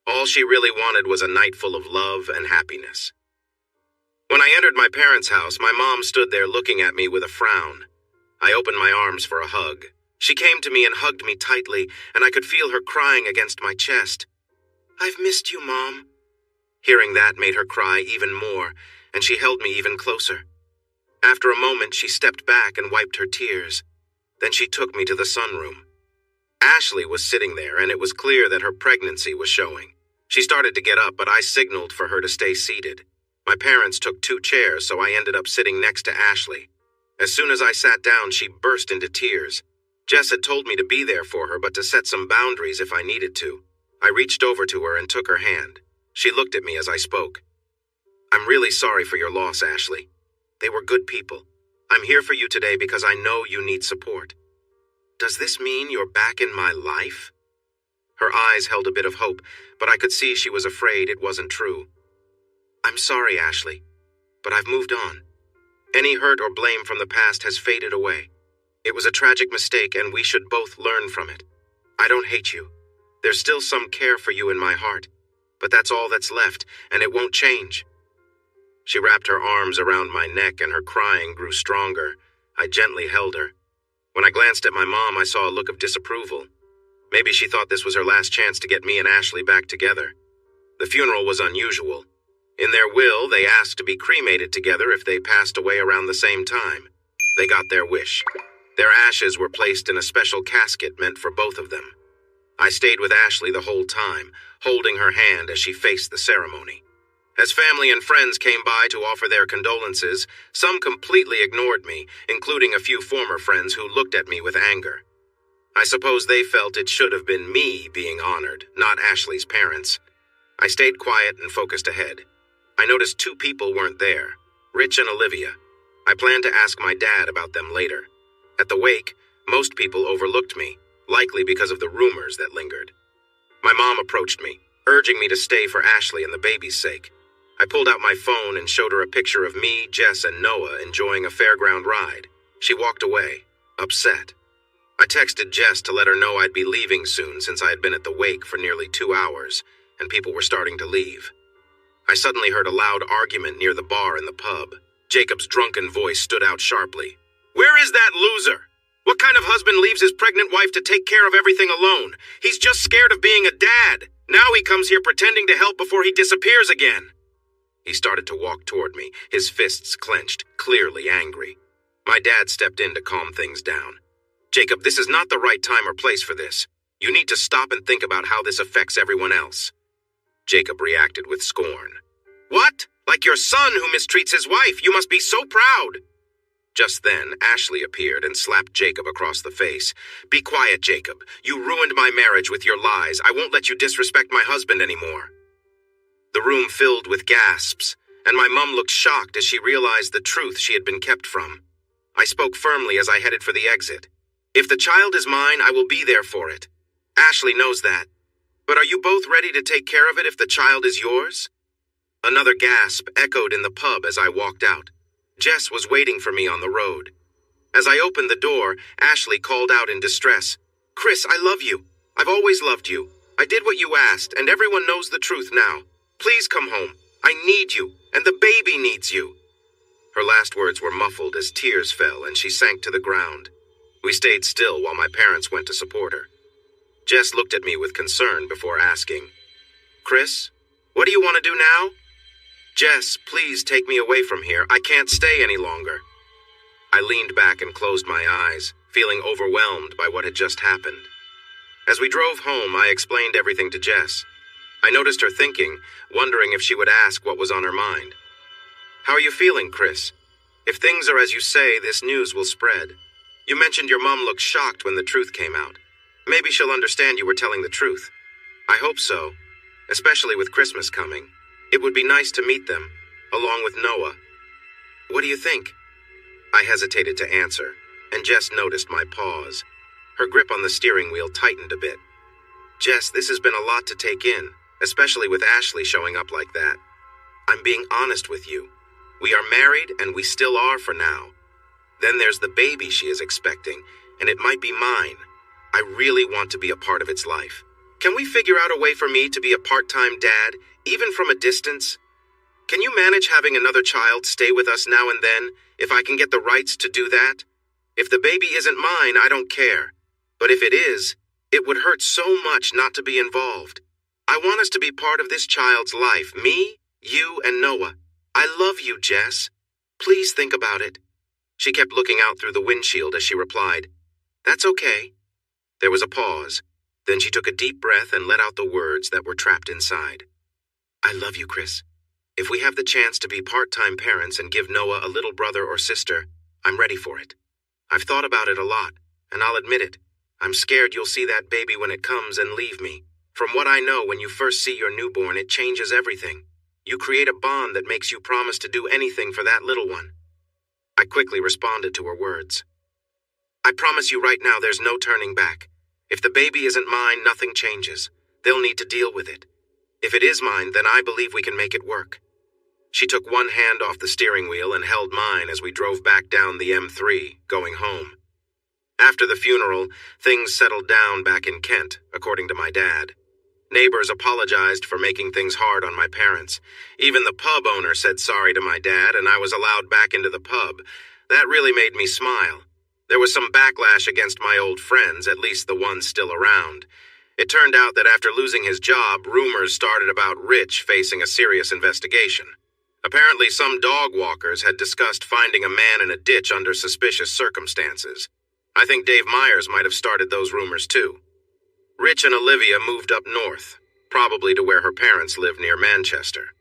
All she really wanted was a night full of love and happiness. When I entered my parents' house, my mom stood there looking at me with a frown. I opened my arms for a hug. She came to me and hugged me tightly, and I could feel her crying against my chest. "I've missed you, Mom." Hearing that made her cry even more, and she held me even closer. After a moment, she stepped back and wiped her tears. Then she took me to the sunroom. Ashley was sitting there, and it was clear that her pregnancy was showing. She started to get up, but I signaled for her to stay seated. My parents took 2 chairs, so I ended up sitting next to Ashley. As soon as I sat down, she burst into tears. Jess had told me to be there for her, but to set some boundaries if I needed to. I reached over to her and took her hand. She looked at me as I spoke. "I'm really sorry for your loss, Ashley. They were good people. I'm here for you today because I know you need support. Does this mean you're back in my life?" Her eyes held a bit of hope, but I could see she was afraid it wasn't true. "I'm sorry, Ashley, but I've moved on. Any hurt or blame from the past has faded away. It was a tragic mistake, and we should both learn from it. I don't hate you. There's still some care for you in my heart, but that's all that's left, and it won't change." She wrapped her arms around my neck, and her crying grew stronger. I gently held her. When I glanced at my mom, I saw a look of disapproval. Maybe she thought this was her last chance to get me and Ashley back together. The funeral was unusual. In their will, they asked to be cremated together if they passed away around the same time. They got their wish. Their ashes were placed in a special casket meant for both of them. I stayed with Ashley the whole time, holding her hand as she faced the ceremony. As family and friends came by to offer their condolences, some completely ignored me, including a few former friends who looked at me with anger. I suppose they felt it should have been me being honored, not Ashley's parents. I stayed quiet and focused ahead. I noticed 2 people weren't there, Rich and Olivia. I planned to ask my dad about them later. At the wake, most people overlooked me, likely because of the rumors that lingered. My mom approached me, urging me to stay for Ashley and the baby's sake. I pulled out my phone and showed her a picture of me, Jess, and Noah enjoying a fairground ride. She walked away, upset. I texted Jess to let her know I'd be leaving soon since I had been at the wake for nearly 2 hours, and people were starting to leave. I suddenly heard a loud argument near the bar in the pub. Jacob's drunken voice stood out sharply. "Where is that loser? What kind of husband leaves his pregnant wife to take care of everything alone? He's just scared of being a dad. Now he comes here pretending to help before he disappears again." He started to walk toward me, his fists clenched, clearly angry. My dad stepped in to calm things down. "Jacob, this is not the right time or place for this. You need to stop and think about how this affects everyone else." Jacob reacted with scorn. "What? Like your son who mistreats his wife? You must be so proud." Just then, Ashley appeared and slapped Jacob across the face. "Be quiet, Jacob. You ruined my marriage with your lies. I won't let you disrespect my husband anymore." The room filled with gasps, and my mom looked shocked as she realized the truth she had been kept from. I spoke firmly as I headed for the exit. "If the child is mine, I will be there for it. Ashley knows that. But are you both ready to take care of it if the child is yours?" Another gasp echoed in the pub as I walked out. Jess was waiting for me on the road. As I opened the door, Ashley called out in distress. "Chris, I love you. I've always loved you. I did what you asked, and everyone knows the truth now. Please come home. I need you, and the baby needs you." Her last words were muffled as tears fell and she sank to the ground. We stayed still while my parents went to support her. Jess looked at me with concern before asking, "Chris, what do you want to do now?" "Jess, please take me away from here. I can't stay any longer." I leaned back and closed my eyes, feeling overwhelmed by what had just happened. As we drove home, I explained everything to Jess. I noticed her thinking, wondering if she would ask what was on her mind. "How are you feeling, Chris? If things are as you say, this news will spread. You mentioned your mom looked shocked when the truth came out. Maybe she'll understand you were telling the truth. I hope so, especially with Christmas coming. It would be nice to meet them, along with Noah. What do you think?" I hesitated to answer, and Jess noticed my pause. Her grip on the steering wheel tightened a bit. "Jess, this has been a lot to take in, especially with Ashley showing up like that. I'm being honest with you. We are married, and we still are for now. Then there's the baby she is expecting, and it might be mine. I really want to be a part of its life. Can we figure out a way for me to be a part-time dad, even from a distance? Can you manage having another child stay with us now and then, if I can get the rights to do that? If the baby isn't mine, I don't care. But if it is, it would hurt so much not to be involved. I want us to be part of this child's life, me, you, and Noah. I love you, Jess. Please think about it." She kept looking out through the windshield as she replied, "That's okay." There was a pause. Then she took a deep breath and let out the words that were trapped inside. "I love you, Chris. If we have the chance to be part-time parents and give Noah a little brother or sister, I'm ready for it. I've thought about it a lot, and I'll admit it. I'm scared you'll see that baby when it comes and leave me. From what I know, when you first see your newborn, it changes everything. You create a bond that makes you promise to do anything for that little one." I quickly responded to her words. "I promise you right now there's no turning back. If the baby isn't mine, nothing changes. They'll need to deal with it. If it is mine, then I believe we can make it work." She took one hand off the steering wheel and held mine as we drove back down the M3, going home. After the funeral, things settled down back in Kent, according to my dad. Neighbors apologized for making things hard on my parents. Even the pub owner said sorry to my dad, and I was allowed back into the pub. That really made me smile. There was some backlash against my old friends, at least the ones still around. It turned out that after losing his job, rumors started about Rich facing a serious investigation. Apparently, some dog walkers had discussed finding a man in a ditch under suspicious circumstances. I think Dave Myers might have started those rumors too. Rich and Olivia moved up north, probably to where her parents live near Manchester.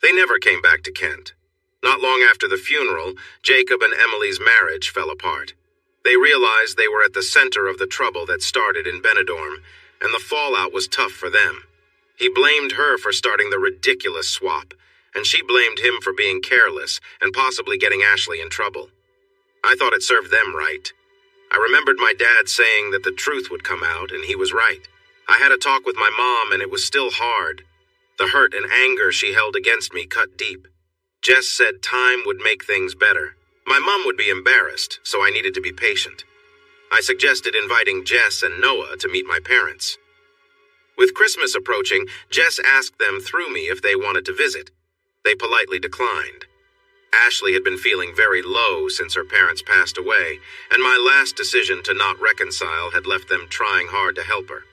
They never came back to Kent. Not long after the funeral, Jacob and Emily's marriage fell apart. They realized they were at the center of the trouble that started in Benidorm, and the fallout was tough for them. He blamed her for starting the ridiculous swap, and she blamed him for being careless and possibly getting Ashley in trouble. I thought it served them right. I remembered my dad saying that the truth would come out, and he was right. I had a talk with my mom, and it was still hard. The hurt and anger she held against me cut deep. Jess said time would make things better. My mom would be embarrassed, so I needed to be patient. I suggested inviting Jess and Noah to meet my parents. With Christmas approaching, Jess asked them through me if they wanted to visit. They politely declined. Ashley had been feeling very low since her parents passed away, and my last decision to not reconcile had left them trying hard to help her.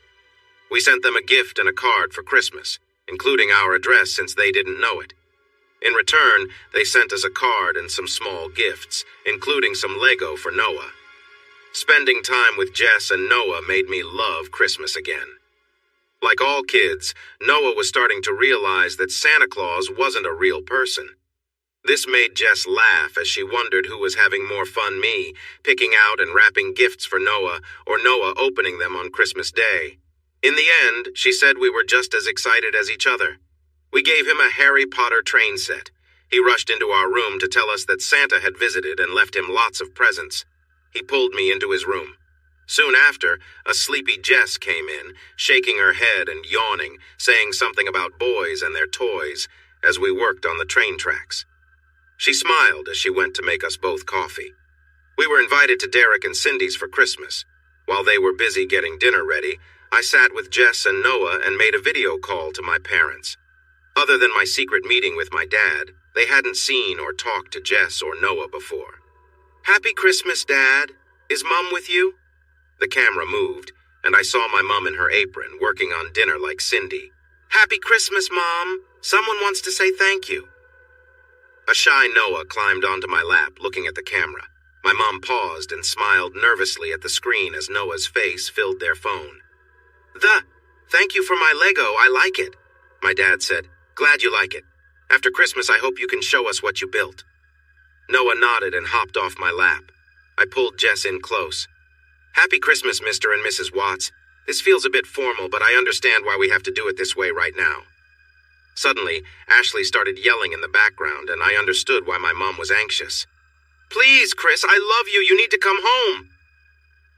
We sent them a gift and a card for Christmas, including our address since they didn't know it. In return, they sent us a card and some small gifts, including some Lego for Noah. Spending time with Jess and Noah made me love Christmas again. Like all kids, Noah was starting to realize that Santa Claus wasn't a real person. This made Jess laugh as she wondered who was having more fun, me, picking out and wrapping gifts for Noah, or Noah opening them on Christmas Day. In the end, she said we were just as excited as each other. We gave him a Harry Potter train set. He rushed into our room to tell us that Santa had visited and left him lots of presents. He pulled me into his room. Soon after, a sleepy Jess came in, shaking her head and yawning, saying something about boys and their toys, as we worked on the train tracks. She smiled as she went to make us both coffee. We were invited to Derek and Cindy's for Christmas. While they were busy getting dinner ready, I sat with Jess and Noah and made a video call to my parents. Other than my secret meeting with my dad, they hadn't seen or talked to Jess or Noah before. "Happy Christmas, Dad. Is Mom with you?" The camera moved, and I saw my mom in her apron, working on dinner like Cindy. "Happy Christmas, Mom. Someone wants to say thank you." A shy Noah climbed onto my lap, looking at the camera. My mom paused and smiled nervously at the screen as Noah's face filled their phone. Thank you for my Lego. I like it." My dad said, "Glad you like it. After Christmas, I hope you can show us what you built." Noah nodded and hopped off my lap. I pulled Jess in close. "Happy Christmas, Mr. and Mrs. Watts. This feels a bit formal, but I understand why we have to do it this way right now." Suddenly, Ashley started yelling in the background, and I understood why my mom was anxious. "Please, Chris, I love you. You need to come home."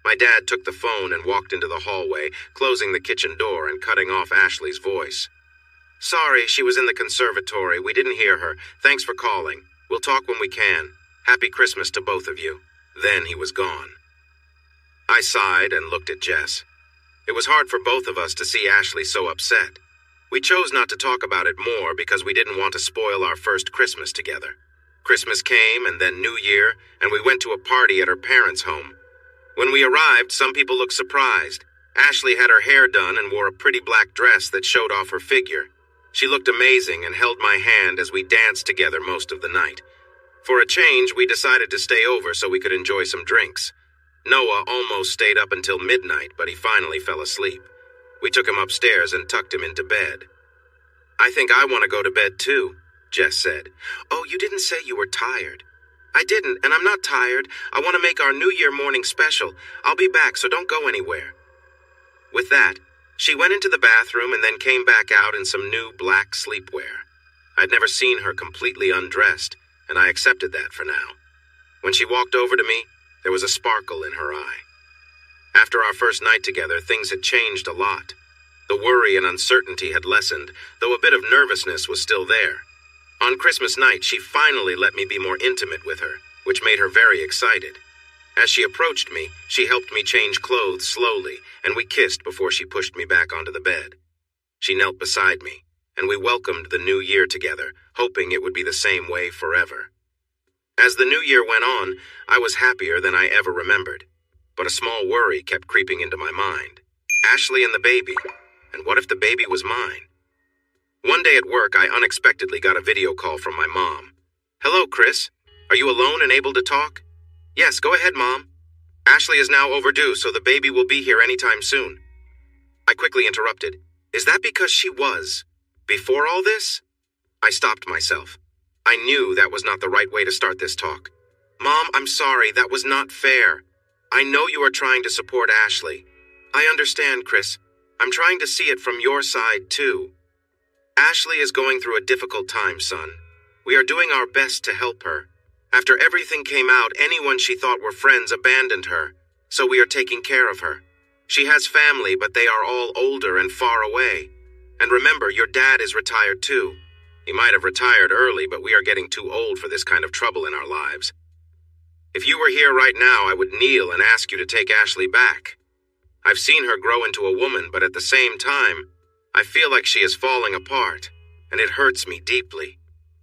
My dad took the phone and walked into the hallway, closing the kitchen door and cutting off Ashley's voice. "Sorry, she was in the conservatory. We didn't hear her. Thanks for calling. We'll talk when we can. Happy Christmas to both of you." Then he was gone. I sighed and looked at Jess. It was hard for both of us to see Ashley so upset. We chose not to talk about it more because we didn't want to spoil our first Christmas together. Christmas came and then New Year, and we went to a party at her parents' home. When we arrived, some people looked surprised. Ashley had her hair done and wore a pretty black dress that showed off her figure. She looked amazing and held my hand as we danced together most of the night. For a change, we decided to stay over so we could enjoy some drinks. Noah almost stayed up until midnight, but he finally fell asleep. We took him upstairs and tucked him into bed. "I think I want to go to bed too," Jess said. "Oh, you didn't say you were tired." "I didn't, and I'm not tired. I want to make our New Year morning special. I'll be back, so don't go anywhere." With that, she went into the bathroom and then came back out in some new black sleepwear. I'd never seen her completely undressed, and I accepted that for now. When she walked over to me, there was a sparkle in her eye. After our first night together, things had changed a lot. The worry and uncertainty had lessened, though a bit of nervousness was still there. On Christmas night, she finally let me be more intimate with her, which made her very excited. As she approached me, she helped me change clothes slowly, and we kissed before she pushed me back onto the bed. She knelt beside me, and we welcomed the new year together, hoping it would be the same way forever. As the new year went on, I was happier than I ever remembered. But a small worry kept creeping into my mind. Ashley and the baby. And what if the baby was mine? One day at work, I unexpectedly got a video call from my mom. "Hello, Chris. Are you alone and able to talk?" "Yes, go ahead, Mom. Ashley is now overdue, so the baby will be here anytime soon." I quickly interrupted. "Is that because she was before all this?" I stopped myself. I knew that was not the right way to start this talk. "Mom, I'm sorry, that was not fair. I know you are trying to support Ashley. I understand, Chris. I'm trying to see it from your side, too. Ashley is going through a difficult time, son. We are doing our best to help her. After everything came out, anyone she thought were friends abandoned her, so we are taking care of her. She has family, but they are all older and far away. And remember, your dad is retired too. He might have retired early, but we are getting too old for this kind of trouble in our lives. If you were here right now, I would kneel and ask you to take Ashley back. I've seen her grow into a woman, but at the same time, I feel like she is falling apart, and it hurts me deeply.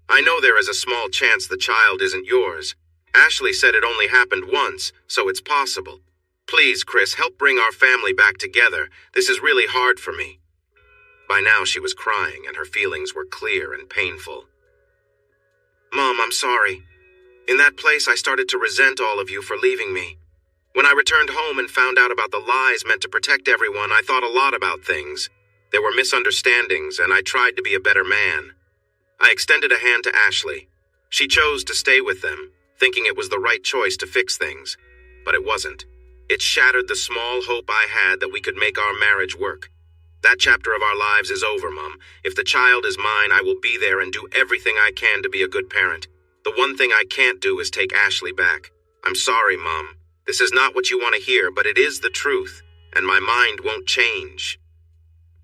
I know there is a small chance the child isn't yours. Ashley said it only happened once, so it's possible. Please, Chris, help bring our family back together. This is really hard for me." By now she was crying, and her feelings were clear and painful. "Mom, I'm sorry. In that place, I started to resent all of you for leaving me. When I returned home and found out about the lies meant to protect everyone, I thought a lot about things. There were misunderstandings, and I tried to be a better man. I extended a hand to Ashley. She chose to stay with them, thinking it was the right choice to fix things. But it wasn't. It shattered the small hope I had that we could make our marriage work. That chapter of our lives is over, Mom. If the child is mine, I will be there and do everything I can to be a good parent. The one thing I can't do is take Ashley back. I'm sorry, Mom. This is not what you want to hear, but it is the truth, and my mind won't change."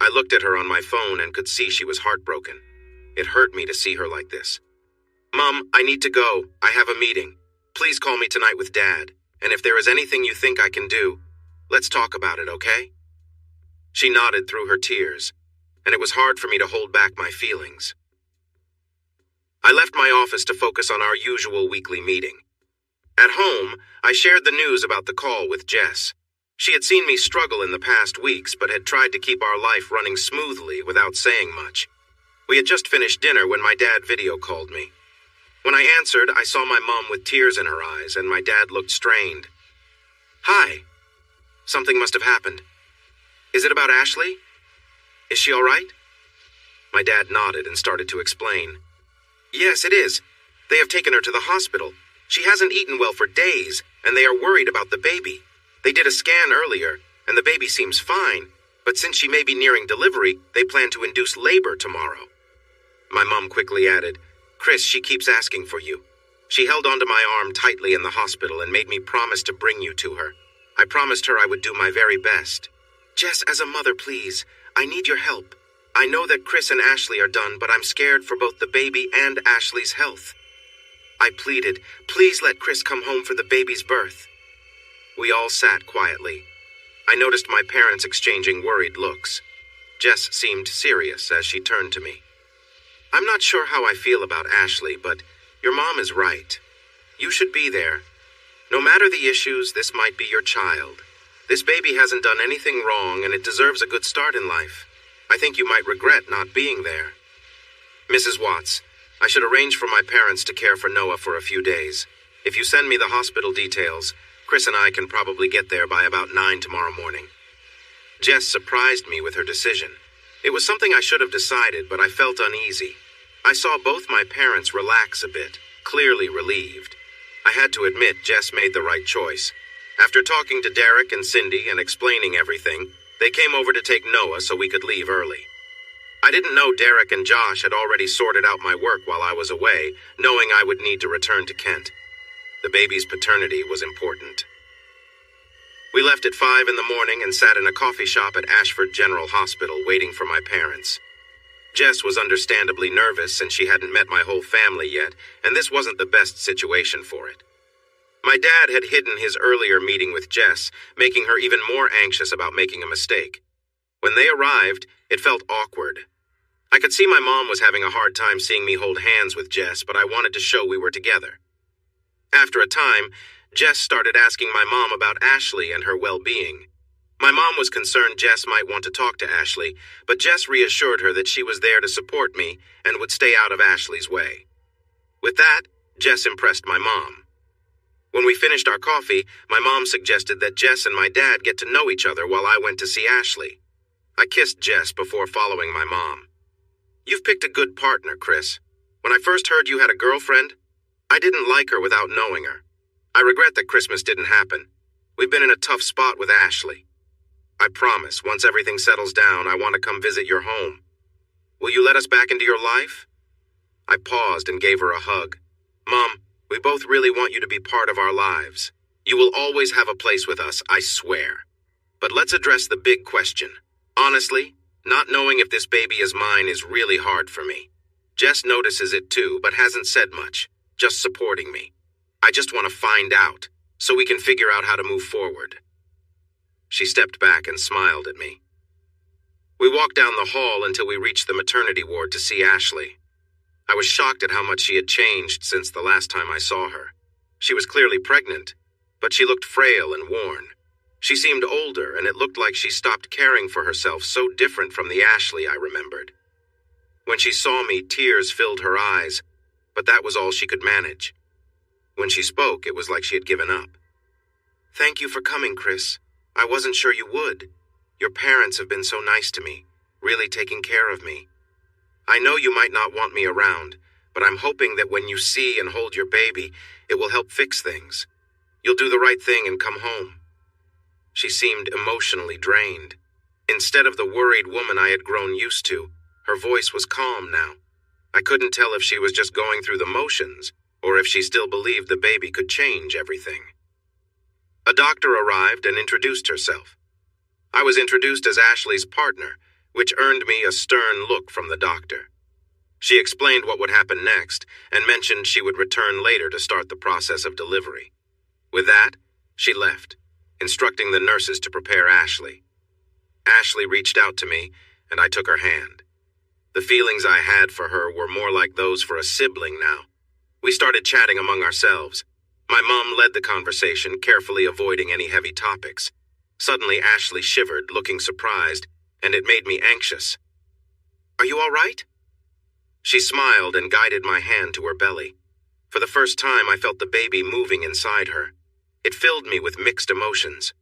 I looked at her on my phone and could see she was heartbroken. It hurt me to see her like this. "Mom, I need to go. I have a meeting. Please call me tonight with Dad. And if there is anything you think I can do, let's talk about it, okay?" She nodded through her tears, and it was hard for me to hold back my feelings. I left my office to focus on our usual weekly meeting. At home, I shared the news about the call with Jess. She had seen me struggle in the past weeks, but had tried to keep our life running smoothly without saying much. We had just finished dinner when my dad video called me. When I answered, I saw my mom with tears in her eyes, and my dad looked strained. "Hi. Something must have happened. Is it about Ashley? Is she all right?" My dad nodded and started to explain. "Yes, it is. They have taken her to the hospital. She hasn't eaten well for days, and they are worried about the baby. They did a scan earlier, and the baby seems fine, but since she may be nearing delivery, they plan to induce labor tomorrow." My mom quickly added, "Chris, she keeps asking for you. She held onto my arm tightly in the hospital and made me promise to bring you to her. I promised her I would do my very best. Jess, as a mother, please, I need your help. I know that Chris and Ashley are done, but I'm scared for both the baby and Ashley's health." I pleaded, "Please let Chris come home for the baby's birth." We all sat quietly. I noticed my parents exchanging worried looks. Jess seemed serious as she turned to me. "I'm not sure how I feel about Ashley, but your mom is right. You should be there. No matter the issues, this might be your child. This baby hasn't done anything wrong, and it deserves a good start in life. I think you might regret not being there. Mrs. Watts, I should arrange for my parents to care for Noah for a few days. If you send me the hospital details, Chris and I can probably get there by about 9 tomorrow morning." Jess surprised me with her decision. It was something I should have decided, but I felt uneasy. I saw both my parents relax a bit, clearly relieved. I had to admit Jess made the right choice. After talking to Derek and Cindy and explaining everything, they came over to take Noah so we could leave early. I didn't know Derek and Josh had already sorted out my work while I was away, knowing I would need to return to Kent. The baby's paternity was important. We left at 5 in the morning and sat in a coffee shop at Ashford General Hospital waiting for my parents. Jess was understandably nervous since she hadn't met my whole family yet, and this wasn't the best situation for it. My dad had hidden his earlier meeting with Jess, making her even more anxious about making a mistake. When they arrived, it felt awkward. I could see my mom was having a hard time seeing me hold hands with Jess, but I wanted to show we were together. After a time, Jess started asking my mom about Ashley and her well-being. My mom was concerned Jess might want to talk to Ashley, but Jess reassured her that she was there to support me and would stay out of Ashley's way. With that, Jess impressed my mom. When we finished our coffee, my mom suggested that Jess and my dad get to know each other while I went to see Ashley. I kissed Jess before following my mom. "You've picked a good partner, Chris. When I first heard you had a girlfriend, I didn't like her without knowing her. I regret that Christmas didn't happen. We've been in a tough spot with Ashley. I promise, once everything settles down, I want to come visit your home. Will you let us back into your life?" I paused and gave her a hug. "Mom, we both really want you to be part of our lives. You will always have a place with us, I swear. But let's address the big question. Honestly, not knowing if this baby is mine is really hard for me. Jess notices it too, but hasn't said much, just supporting me. I just want to find out, so we can figure out how to move forward." She stepped back and smiled at me. We walked down the hall until we reached the maternity ward to see Ashley. I was shocked at how much she had changed since the last time I saw her. She was clearly pregnant, but she looked frail and worn. She seemed older, and it looked like she stopped caring for herself, so different from the Ashley I remembered. When she saw me, tears filled her eyes, but that was all she could manage. When she spoke, it was like she had given up. "Thank you for coming, Chris. I wasn't sure you would. Your parents have been so nice to me, really taking care of me. I know you might not want me around, but I'm hoping that when you see and hold your baby, it will help fix things. You'll do the right thing and come home." She seemed emotionally drained. Instead of the worried woman I had grown used to, her voice was calm now. I couldn't tell if she was just going through the motions, or if she still believed the baby could change everything. A doctor arrived and introduced herself. I was introduced as Ashley's partner, which earned me a stern look from the doctor. She explained what would happen next and mentioned she would return later to start the process of delivery. With that, she left, instructing the nurses to prepare Ashley. Ashley reached out to me, and I took her hand. The feelings I had for her were more like those for a sibling now. We started chatting among ourselves. My mom led the conversation, carefully avoiding any heavy topics. Suddenly, Ashley shivered, looking surprised, and it made me anxious. "Are you all right?" She smiled and guided my hand to her belly. For the first time, I felt the baby moving inside her. It filled me with mixed emotions.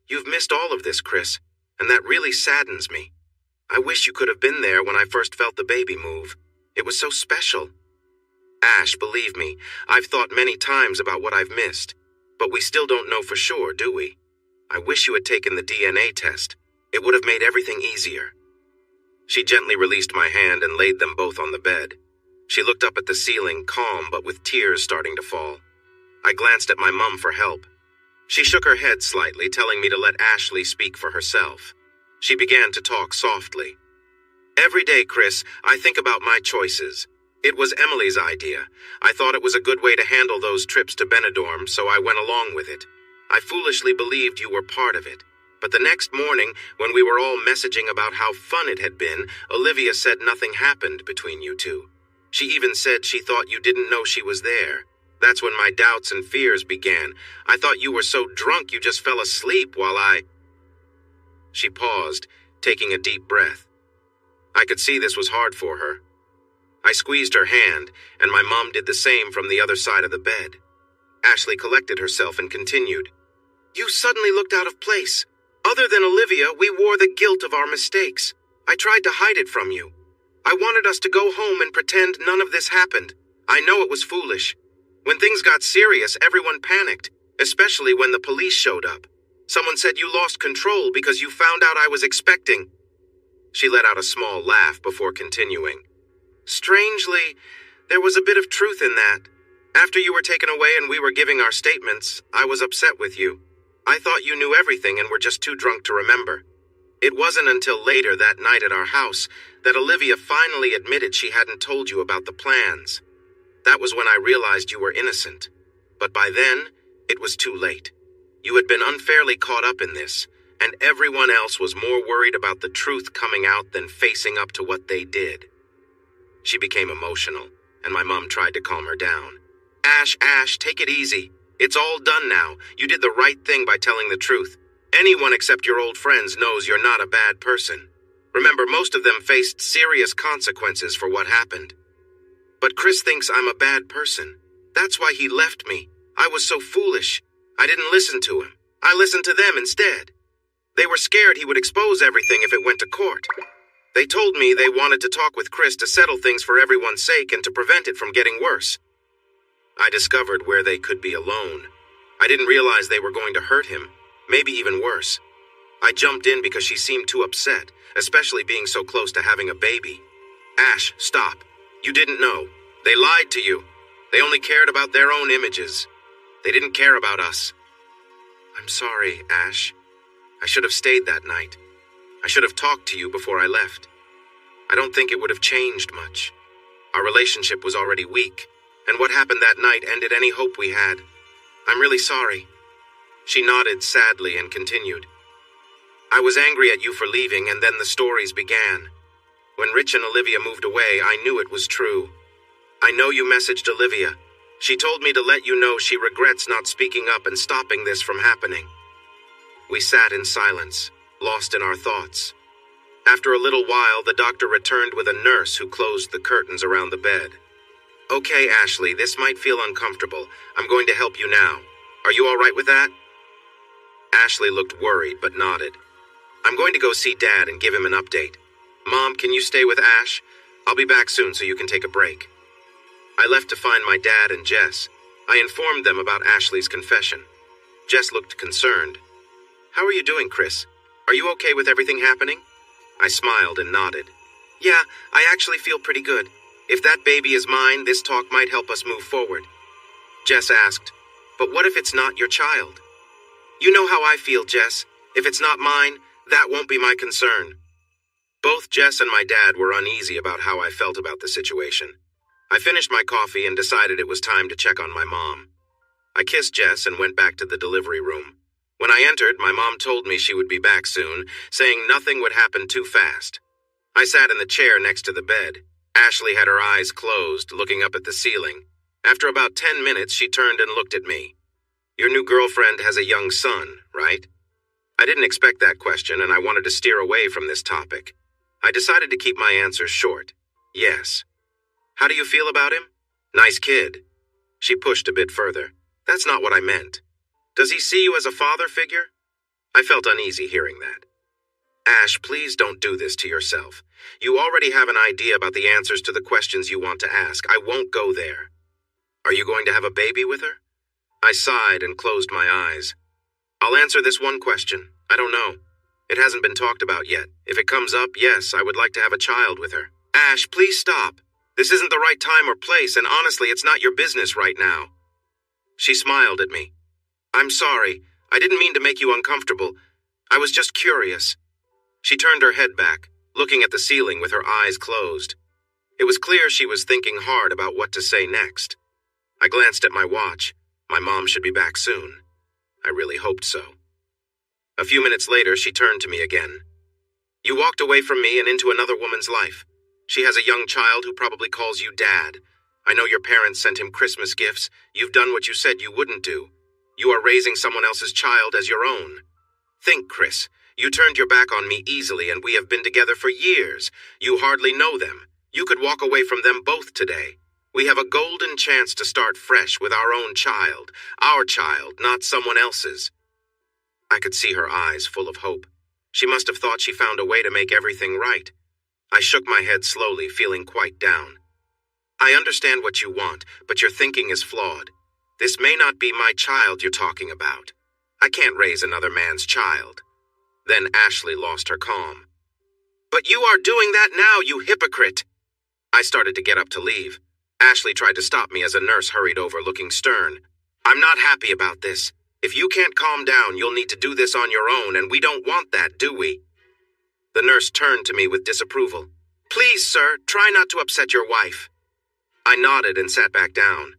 "You've missed all of this, Chris, and that really saddens me. I wish you could have been there when I first felt the baby move. It was so special." "Ash, believe me, I've thought many times about what I've missed, but we still don't know for sure, do we? I wish you had taken the DNA test. It would have made everything easier." She gently released my hand and laid them both on the bed. She looked up at the ceiling, calm but with tears starting to fall. I glanced at my mom for help. She shook her head slightly, telling me to let Ashley speak for herself. She began to talk softly. "Every day, Chris, I think about my choices. It was Emily's idea. I thought it was a good way to handle those trips to Benidorm, so I went along with it. I foolishly believed you were part of it. But the next morning, when we were all messaging about how fun it had been, Olivia said nothing happened between you two. She even said she thought you didn't know she was there. That's when my doubts and fears began. I thought you were so drunk you just fell asleep while I—" She paused, taking a deep breath. I could see this was hard for her. I squeezed her hand, and my mom did the same from the other side of the bed. Ashley collected herself and continued. "You suddenly looked out of place. Other than Olivia, we wore the guilt of our mistakes. I tried to hide it from you. I wanted us to go home and pretend none of this happened. I know it was foolish. When things got serious, everyone panicked, especially when the police showed up. Someone said you lost control because you found out I was expecting." She let out a small laugh before continuing. "Strangely, there was a bit of truth in that. After you were taken away and we were giving our statements, I was upset with you. I thought you knew everything and were just too drunk to remember. It wasn't until later that night at our house that Olivia finally admitted she hadn't told you about the plans. That was when I realized you were innocent. But by then, it was too late. You had been unfairly caught up in this, and everyone else was more worried about the truth coming out than facing up to what they did." She became emotional, and my mom tried to calm her down. Ash, take it easy. It's all done now. You did the right thing by telling the truth. Anyone except your old friends knows you're not a bad person. Remember, most of them faced serious consequences for what happened. But Chris thinks I'm a bad person. That's why he left me. I was so foolish. I didn't listen to him. I listened to them instead. They were scared he would expose everything if it went to court. They told me they wanted to talk with Chris to settle things for everyone's sake and to prevent it from getting worse. I discovered where they could be alone. I didn't realize they were going to hurt him, maybe even worse. I jumped in because she seemed too upset, especially being so close to having a baby. Ash, stop. You didn't know. They lied to you. They only cared about their own images. They didn't care about us. I'm sorry, Ash. I should have stayed that night. I should have talked to you before I left. I don't think it would have changed much. Our relationship was already weak, and what happened that night ended any hope we had. I'm really sorry. She nodded sadly and continued. I was angry at you for leaving, and then the stories began. When Rich and Olivia moved away, I knew it was true. I know you messaged Olivia. She told me to let you know she regrets not speaking up and stopping this from happening. We sat in silence, lost in our thoughts. After a little while, the doctor returned with a nurse who closed the curtains around the bed. Okay, Ashley, this might feel uncomfortable. I'm going to help you now. Are you all right with that? Ashley looked worried but nodded. I'm going to go see Dad and give him an update. Mom, can you stay with Ash? I'll be back soon so you can take a break. I left to find my dad and Jess. I informed them about Ashley's confession. Jess looked concerned. How are you doing, Chris? Are you okay with everything happening? I smiled and nodded. Yeah, I actually feel pretty good. If that baby is mine, this talk might help us move forward. Jess asked, but what if it's not your child? You know how I feel, Jess. If it's not mine, that won't be my concern. Both Jess and my dad were uneasy about how I felt about the situation. I finished my coffee and decided it was time to check on my mom. I kissed Jess and went back to the delivery room. When I entered, my mom told me she would be back soon, saying nothing would happen too fast. I sat in the chair next to the bed. Ashley had her eyes closed, looking up at the ceiling. After about 10 minutes, she turned and looked at me. Your new girlfriend has a young son, right? I didn't expect that question, and I wanted to steer away from this topic. I decided to keep my answers short. Yes. How do you feel about him? Nice kid. She pushed a bit further. That's not what I meant. Does he see you as a father figure? I felt uneasy hearing that. Ash, please don't do this to yourself. You already have an idea about the answers to the questions you want to ask. I won't go there. Are you going to have a baby with her? I sighed and closed my eyes. I'll answer this one question. I don't know. It hasn't been talked about yet. If it comes up, yes, I would like to have a child with her. Ash, please stop. This isn't the right time or place, and honestly, it's not your business right now. She smiled at me. I'm sorry. I didn't mean to make you uncomfortable. I was just curious. She turned her head back, looking at the ceiling with her eyes closed. It was clear she was thinking hard about what to say next. I glanced at my watch. My mom should be back soon. I really hoped so. A few minutes later, she turned to me again. You walked away from me and into another woman's life. She has a young child who probably calls you Dad. I know your parents sent him Christmas gifts. You've done what you said you wouldn't do. You are raising someone else's child as your own. Think, Chris. You turned your back on me easily, and we have been together for years. You hardly know them. You could walk away from them both today. We have a golden chance to start fresh with our own child. Our child, not someone else's. I could see her eyes full of hope. She must have thought she found a way to make everything right. I shook my head slowly, feeling quite down. I understand what you want, but your thinking is flawed. This may not be my child you're talking about. I can't raise another man's child. Then Ashley lost her calm. But you are doing that now, you hypocrite! I started to get up to leave. Ashley tried to stop me as a nurse hurried over, looking stern. I'm not happy about this. If you can't calm down, you'll need to do this on your own, and we don't want that, do we? The nurse turned to me with disapproval. Please, sir, try not to upset your wife. I nodded and sat back down.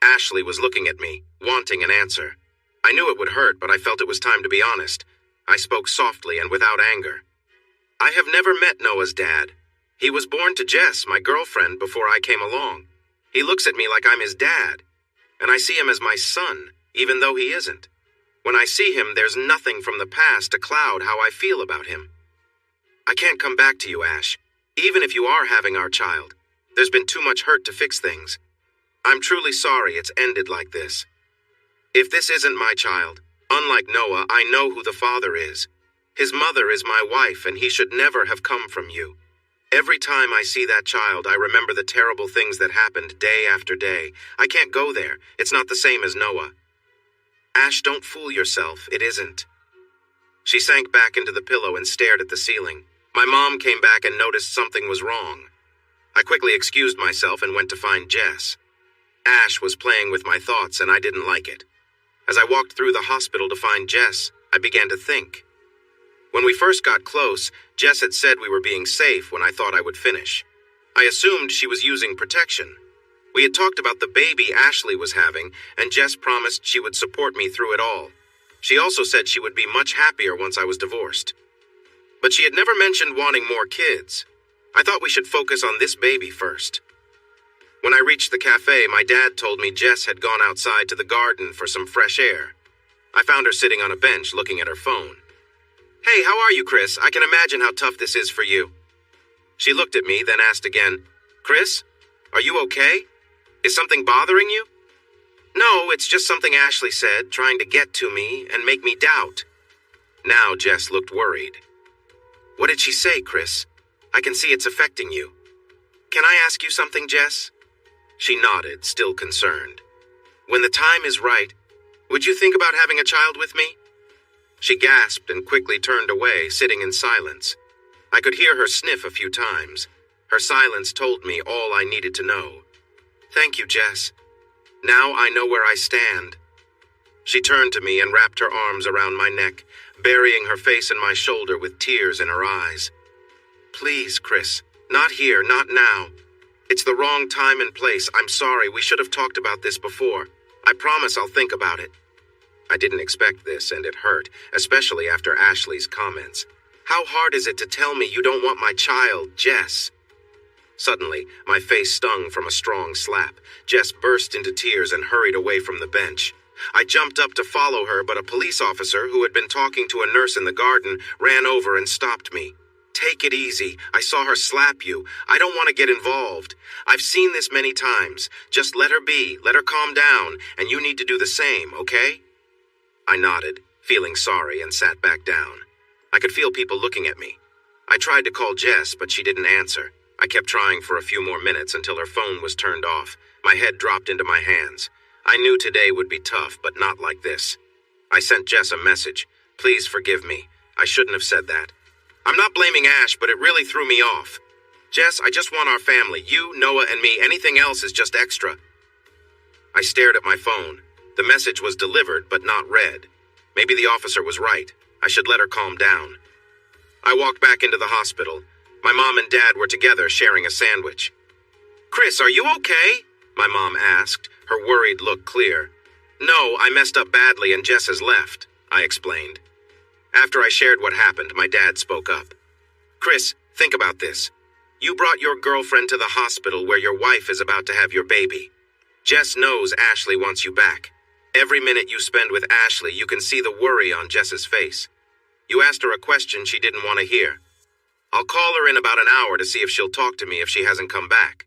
Ashley was looking at me, wanting an answer. I knew it would hurt, but I felt it was time to be honest. I spoke softly and without anger. I have never met Noah's dad. He was born to Jess, my girlfriend, before I came along. He looks at me like I'm his dad. and I see him as my son, even though he isn't. When I see him, there's nothing from the past to cloud how I feel about him. I can't come back to you, Ash, even if you are having our child. There's been too much hurt to fix things. I'm truly sorry it's ended like this. If this isn't my child, unlike Noah, I know who the father is. His mother is my wife, and he should never have come from you. Every time I see that child, I remember the terrible things that happened day after day. I can't go there. It's not the same as Noah. Ash, don't fool yourself. It isn't. She sank back into the pillow and stared at the ceiling. My mom came back and noticed something was wrong. I quickly excused myself and went to find Jess. Ash was playing with my thoughts, and I didn't like it. As I walked through the hospital to find Jess, I began to think. When we first got close, Jess had said we were being safe when I thought I would finish. I assumed she was using protection. We had talked about the baby Ashley was having, and Jess promised she would support me through it all. She also said she would be much happier once I was divorced. But she had never mentioned wanting more kids. I thought we should focus on this baby first. When I reached the cafe, my dad told me Jess had gone outside to the garden for some fresh air. I found her sitting on a bench looking at her phone. "Hey, how are you, Chris? I can imagine how tough this is for you." She looked at me, then asked again, "Chris, are you okay? Is something bothering you?" "No, it's just something Ashley said, trying to get to me and make me doubt." Now Jess looked worried. "What did she say, Chris? I can see it's affecting you. Can I ask you something, Jess?" She nodded, still concerned. "When the time is right, would you think about having a child with me?" She gasped and quickly turned away, sitting in silence. I could hear her sniff a few times. Her silence told me all I needed to know. "Thank you, Jess. Now I know where I stand." She turned to me and wrapped her arms around my neck, burying her face in my shoulder with tears in her eyes. "Please, Chris, not here, not now. It's the wrong time and place. I'm sorry, we should have talked about this before. I promise I'll think about it." I didn't expect this, and it hurt, especially after Ashley's comments. "How hard is it to tell me you don't want my child, Jess?" Suddenly, my face stung from a strong slap. Jess burst into tears and hurried away from the bench. I jumped up to follow her, but a police officer who had been talking to a nurse in the garden ran over and stopped me. "Take it easy. I saw her slap you. I don't want to get involved. I've seen this many times. Just let her be. Let her calm down, and you need to do the same, okay?" I nodded, feeling sorry, and sat back down. I could feel people looking at me. I tried to call Jess, but she didn't answer. I kept trying for a few more minutes until her phone was turned off. My head dropped into my hands. I knew today would be tough, but not like this. I sent Jess a message. "Please forgive me. I shouldn't have said that. I'm not blaming Ash, but it really threw me off. Jess, I just want our family. You, Noah, and me. Anything else is just extra." I stared at my phone. The message was delivered, but not read. Maybe the officer was right. I should let her calm down. I walked back into the hospital. My mom and dad were together sharing a sandwich. "Chris, are you okay?" my mom asked, her worried look clear. "No, I messed up badly and Jess has left," I explained. After I shared what happened, my dad spoke up. "Chris, think about this. You brought your girlfriend to the hospital where your wife is about to have your baby. Jess knows Ashley wants you back. Every minute you spend with Ashley, you can see the worry on Jess's face. You asked her a question she didn't want to hear. I'll call her in about an hour to see if she'll talk to me if she hasn't come back."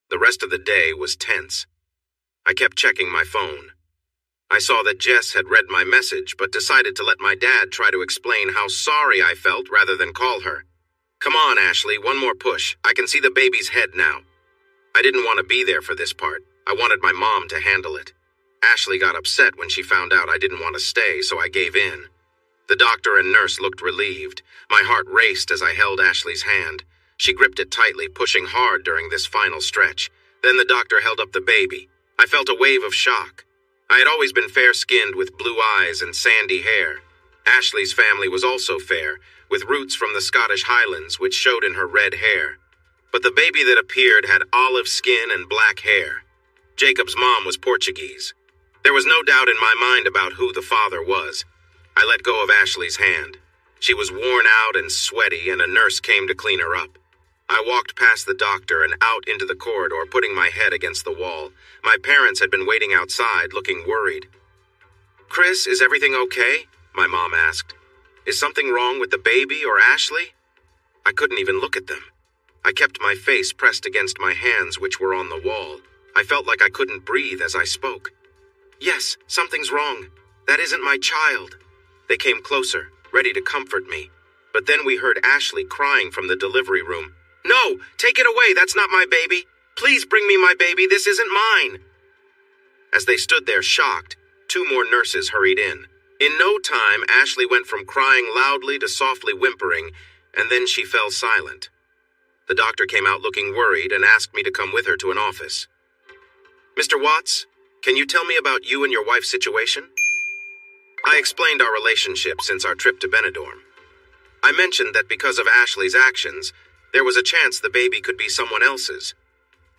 The rest of the day was tense. I kept checking my phone. I saw that Jess had read my message, but decided to let my dad try to explain how sorry I felt rather than call her. "Come on, Ashley, one more push. I can see the baby's head now." I didn't want to be there for this part. I wanted my mom to handle it. Ashley got upset when she found out I didn't want to stay, so I gave in. The doctor and nurse looked relieved. My heart raced as I held Ashley's hand. She gripped it tightly, pushing hard during this final stretch. Then the doctor held up the baby. I felt a wave of shock. I had always been fair-skinned with blue eyes and sandy hair. Ashley's family was also fair, with roots from the Scottish Highlands, which showed in her red hair. But the baby that appeared had olive skin and black hair. Jacob's mom was Portuguese. There was no doubt in my mind about who the father was. I let go of Ashley's hand. She was worn out and sweaty, and a nurse came to clean her up. I walked past the doctor and out into the corridor, putting my head against the wall. My parents had been waiting outside, looking worried. "Chris, is everything okay?" my mom asked. "Is something wrong with the baby or Ashley?" I couldn't even look at them. I kept my face pressed against my hands, which were on the wall. I felt like I couldn't breathe as I spoke. "Yes, something's wrong. That isn't my child." They came closer, ready to comfort me. But then we heard Ashley crying from the delivery room. "No, take it away, that's not my baby. Please bring me my baby, this isn't mine." As they stood there shocked, 2 more nurses hurried in. In no time, Ashley went from crying loudly to softly whimpering, and then she fell silent. The doctor came out looking worried and asked me to come with her to an office. "Mr. Watts, can you tell me about you and your wife's situation?" I explained our relationship since our trip to Benidorm. I mentioned that because of Ashley's actions, there was a chance the baby could be someone else's.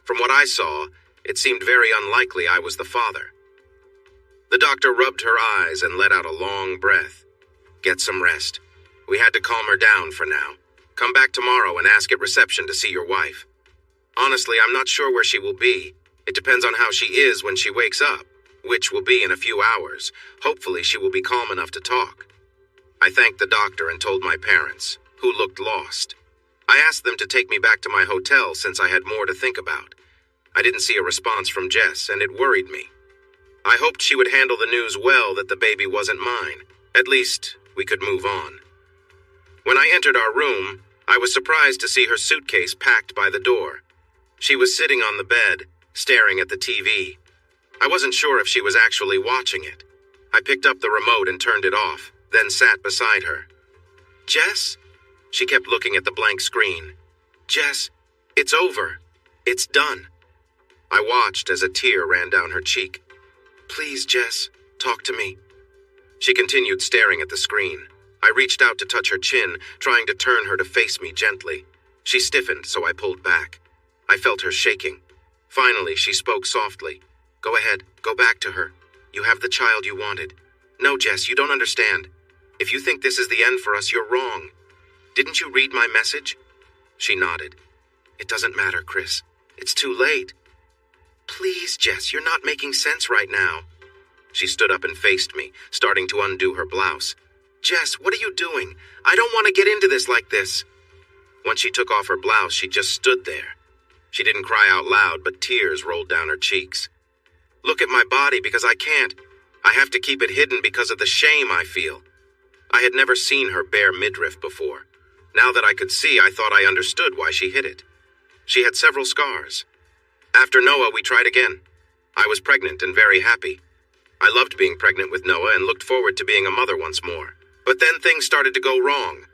From what I saw, it seemed very unlikely I was the father. The doctor rubbed her eyes and let out a long breath. "Get some rest. We had to calm her down for now. Come back tomorrow and ask at reception to see your wife. Honestly, I'm not sure where she will be. It depends on how she is when she wakes up, which will be in a few hours. Hopefully she will be calm enough to talk." I thanked the doctor and told my parents, who looked lost. I asked them to take me back to my hotel since I had more to think about. I didn't see a response from Jess, and it worried me. I hoped she would handle the news well that the baby wasn't mine. At least, we could move on. When I entered our room, I was surprised to see her suitcase packed by the door. She was sitting on the bed, staring at the TV. I wasn't sure if she was actually watching it. I picked up the remote and turned it off, then sat beside her. "Jess?" She kept looking at the blank screen. "Jess, it's over. It's done." I watched as a tear ran down her cheek. "Please, Jess, talk to me." She continued staring at the screen. I reached out to touch her chin, trying to turn her to face me gently. She stiffened, so I pulled back. I felt her shaking. Finally, she spoke softly. "Go ahead, go back to her. You have the child you wanted." "No, Jess, you don't understand. If you think this is the end for us, you're wrong. Didn't you read my message?" She nodded. "It doesn't matter, Chris. It's too late." "Please, Jess, you're not making sense right now." She stood up and faced me, starting to undo her blouse. "Jess, what are you doing? I don't want to get into this like this." Once she took off her blouse, she just stood there. She didn't cry out loud, but tears rolled down her cheeks. "Look at my body because I can't. I have to keep it hidden because of the shame I feel." I had never seen her bare midriff before. Now that I could see, I thought I understood why she hid it. She had several scars. After Noah, we tried again. I was pregnant and very happy. I loved being pregnant with Noah and looked forward to being a mother once more. But then things started to go wrong.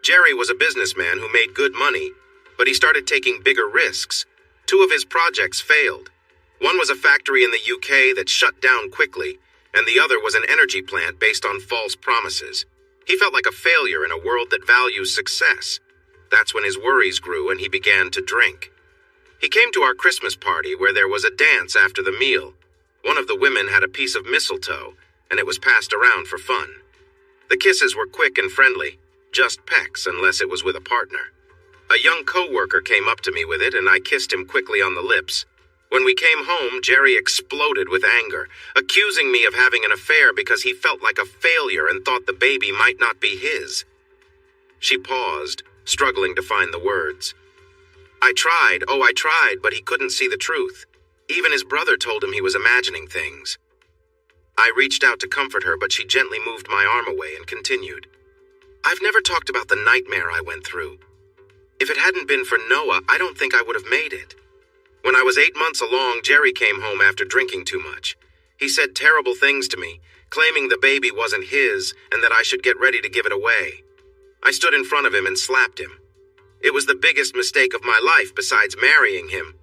Jerry was a businessman who made good money, but he started taking bigger risks. 2 of his projects failed. One was a factory in the UK that shut down quickly, and the other was an energy plant based on false promises. He felt like a failure in a world that values success. That's when his worries grew and he began to drink. He came to our Christmas party where there was a dance after the meal. One of the women had a piece of mistletoe, and it was passed around for fun. The kisses were quick and friendly, just pecks unless it was with a partner. A young co-worker came up to me with it, and I kissed him quickly on the lips. When we came home, Jerry exploded with anger, accusing me of having an affair because he felt like a failure and thought the baby might not be his. She paused, struggling to find the words. I tried, but he couldn't see the truth. Even his brother told him he was imagining things. I reached out to comfort her, but she gently moved my arm away and continued. I've never talked about the nightmare I went through. If it hadn't been for Noah, I don't think I would have made it. When I was 8 months along, Jerry came home after drinking too much. He said terrible things to me, claiming the baby wasn't his and that I should get ready to give it away. I stood in front of him and slapped him. It was the biggest mistake of my life besides marrying him.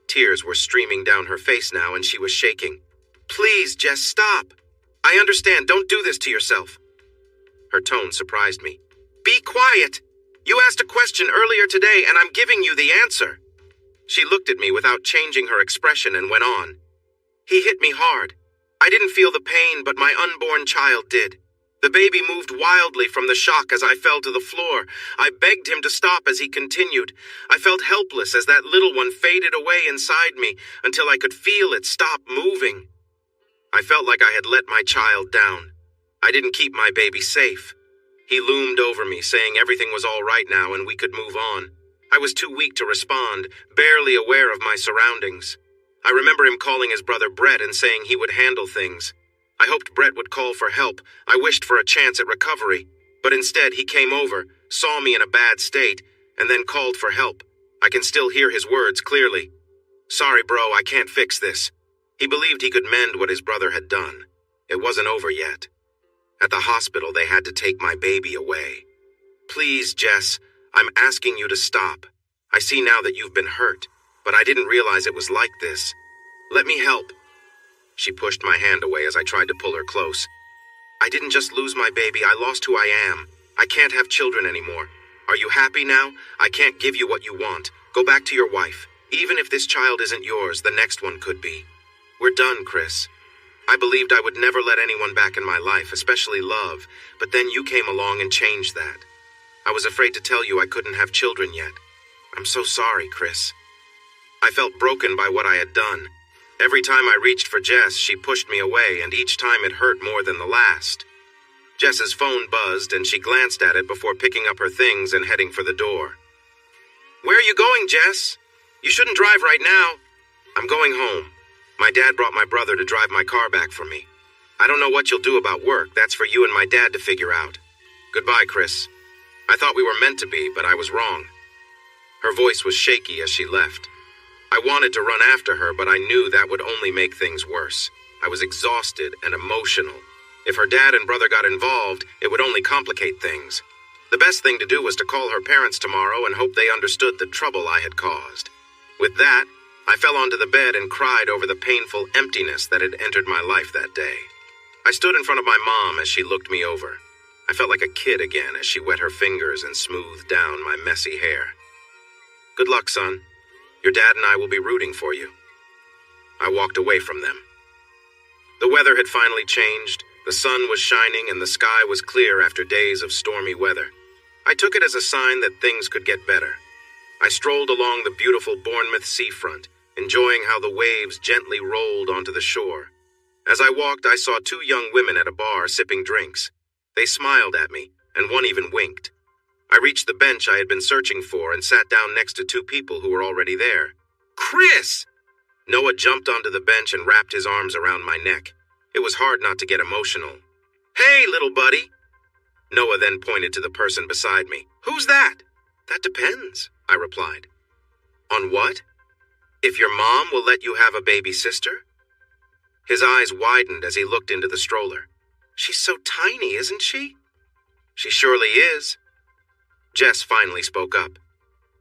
Tears were streaming down her face now and she was shaking. Please, Jess, stop. I understand. Don't do this to yourself. Her tone surprised me. Be quiet. You asked a question earlier today and I'm giving you the answer. She looked at me without changing her expression and went on. He hit me hard. I didn't feel the pain, but my unborn child did. The baby moved wildly from the shock as I fell to the floor. I begged him to stop as he continued. I felt helpless as that little one faded away inside me until I could feel it stop moving. I felt like I had let my child down. I didn't keep my baby safe. He loomed over me, saying everything was all right now and we could move on. I was too weak to respond, barely aware of my surroundings. I remember him calling his brother Brett and saying he would handle things. I hoped Brett would call for help. I wished for a chance at recovery. But instead, he came over, saw me in a bad state, and then called for help. I can still hear his words clearly. "Sorry, bro, I can't fix this." He believed he could mend what his brother had done. It wasn't over yet. At the hospital, they had to take my baby away. "Please, Jess, I'm asking you to stop. I see now that you've been hurt, but I didn't realize it was like this. Let me help." She pushed my hand away as I tried to pull her close. "I didn't just lose my baby, I lost who I am. I can't have children anymore. Are you happy now? I can't give you what you want. Go back to your wife. Even if this child isn't yours, the next one could be. We're done, Chris. I believed I would never let anyone back in my life, especially love, but then you came along and changed that. I was afraid to tell you I couldn't have children yet. I'm so sorry, Chris." I felt broken by what I had done. Every time I reached for Jess, she pushed me away, and each time it hurt more than the last. Jess's phone buzzed, and she glanced at it before picking up her things and heading for the door. "Where are you going, Jess? You shouldn't drive right now." "I'm going home. My dad brought my brother to drive my car back for me. I don't know what you'll do about work. That's for you and my dad to figure out. Goodbye, Chris. I thought we were meant to be, but I was wrong." Her voice was shaky as she left. I wanted to run after her, but I knew that would only make things worse. I was exhausted and emotional. If her dad and brother got involved, it would only complicate things. The best thing to do was to call her parents tomorrow and hope they understood the trouble I had caused. With that, I fell onto the bed and cried over the painful emptiness that had entered my life that day. I stood in front of my mom as she looked me over. I felt like a kid again as she wet her fingers and smoothed down my messy hair. "Good luck, son. Your dad and I will be rooting for you." I walked away from them. The weather had finally changed. The sun was shining and the sky was clear after days of stormy weather. I took it as a sign that things could get better. I strolled along the beautiful Bournemouth seafront, enjoying how the waves gently rolled onto the shore. As I walked, I saw two young women at a bar sipping drinks. They smiled at me, and one even winked. I reached the bench I had been searching for and sat down next to two people who were already there. "Chris!" Noah jumped onto the bench and wrapped his arms around my neck. It was hard not to get emotional. "Hey, little buddy!" Noah then pointed to the person beside me. "Who's that?" "That depends," I replied. "On what?" "If your mom will let you have a baby sister?" His eyes widened as he looked into the stroller. "She's so tiny, isn't she?" "She surely is." Jess finally spoke up.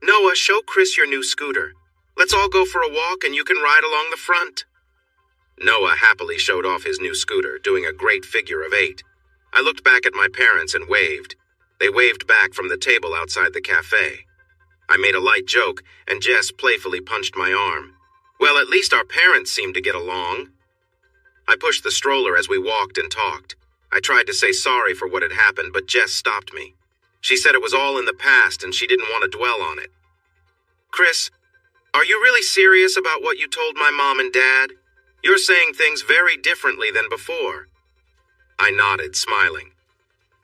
"Noah, show Chris your new scooter. Let's all go for a walk and you can ride along the front." Noah happily showed off his new scooter, doing a great figure of 8. I looked back at my parents and waved. They waved back from the table outside the cafe. I made a light joke, and Jess playfully punched my arm. Well, at least our parents seemed to get along. I pushed the stroller as we walked and talked. I tried to say sorry for what had happened, but Jess stopped me. She said it was all in the past and she didn't want to dwell on it. "Chris, are you really serious about what you told my mom and dad? You're saying things very differently than before." I nodded, smiling.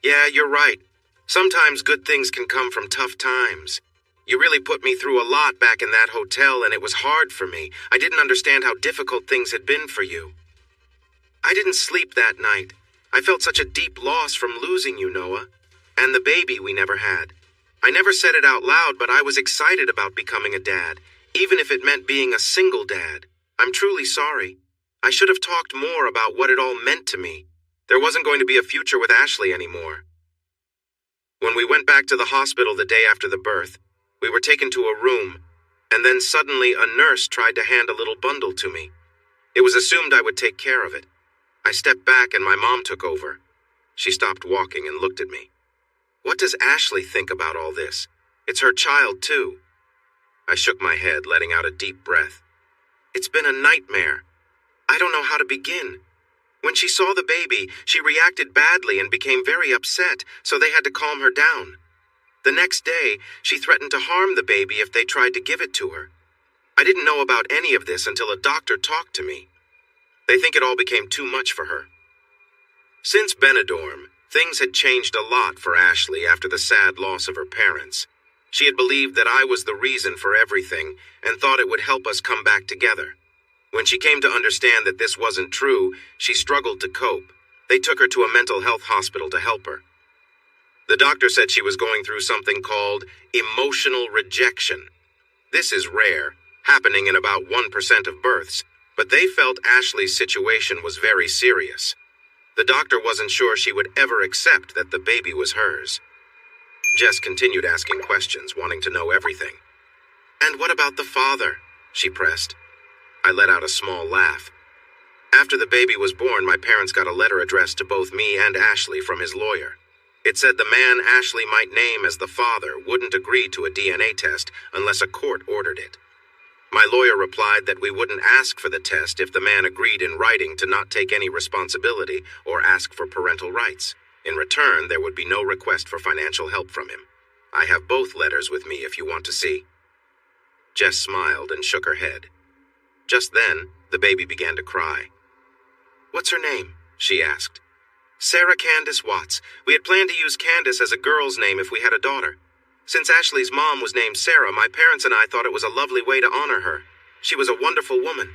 "Yeah, you're right. Sometimes good things can come from tough times. You really put me through a lot back in that hotel, and it was hard for me. I didn't understand how difficult things had been for you. I didn't sleep that night. I felt such a deep loss from losing you, Noah. And the baby we never had. I never said it out loud, but I was excited about becoming a dad, even if it meant being a single dad. I'm truly sorry. I should have talked more about what it all meant to me. There wasn't going to be a future with Ashley anymore." When we went back to the hospital the day after the birth, we were taken to a room, and then suddenly a nurse tried to hand a little bundle to me. It was assumed I would take care of it. I stepped back and my mom took over. She stopped walking and looked at me. "What does Ashley think about all this? It's her child, too." I shook my head, letting out a deep breath. "It's been a nightmare. I don't know how to begin. When she saw the baby, she reacted badly and became very upset, so they had to calm her down. The next day, she threatened to harm the baby if they tried to give it to her. I didn't know about any of this until a doctor talked to me. They think it all became too much for her. Since Benidorm, things had changed a lot for Ashley after the sad loss of her parents. She had believed that I was the reason for everything and thought it would help us come back together. When she came to understand that this wasn't true, she struggled to cope. They took her to a mental health hospital to help her. The doctor said she was going through something called emotional rejection. This is rare, happening in about 1% of births, but they felt Ashley's situation was very serious. The doctor wasn't sure she would ever accept that the baby was hers. Jess continued asking questions, wanting to know everything. "And what about the father?" she pressed. I let out a small laugh. After the baby was born, my parents got a letter addressed to both me and Ashley from his lawyer. It said the man Ashley might name as the father wouldn't agree to a DNA test unless a court ordered it. My lawyer replied that we wouldn't ask for the test if the man agreed in writing to not take any responsibility or ask for parental rights. In return, there would be no request for financial help from him. I have both letters with me if you want to see. Jess smiled and shook her head. Just then, the baby began to cry. "What's her name?" she asked. "Sarah Candace Watts. We had planned to use Candace as a girl's name if we had a daughter. Since Ashley's mom was named Sarah, my parents and I thought it was a lovely way to honor her. She was a wonderful woman."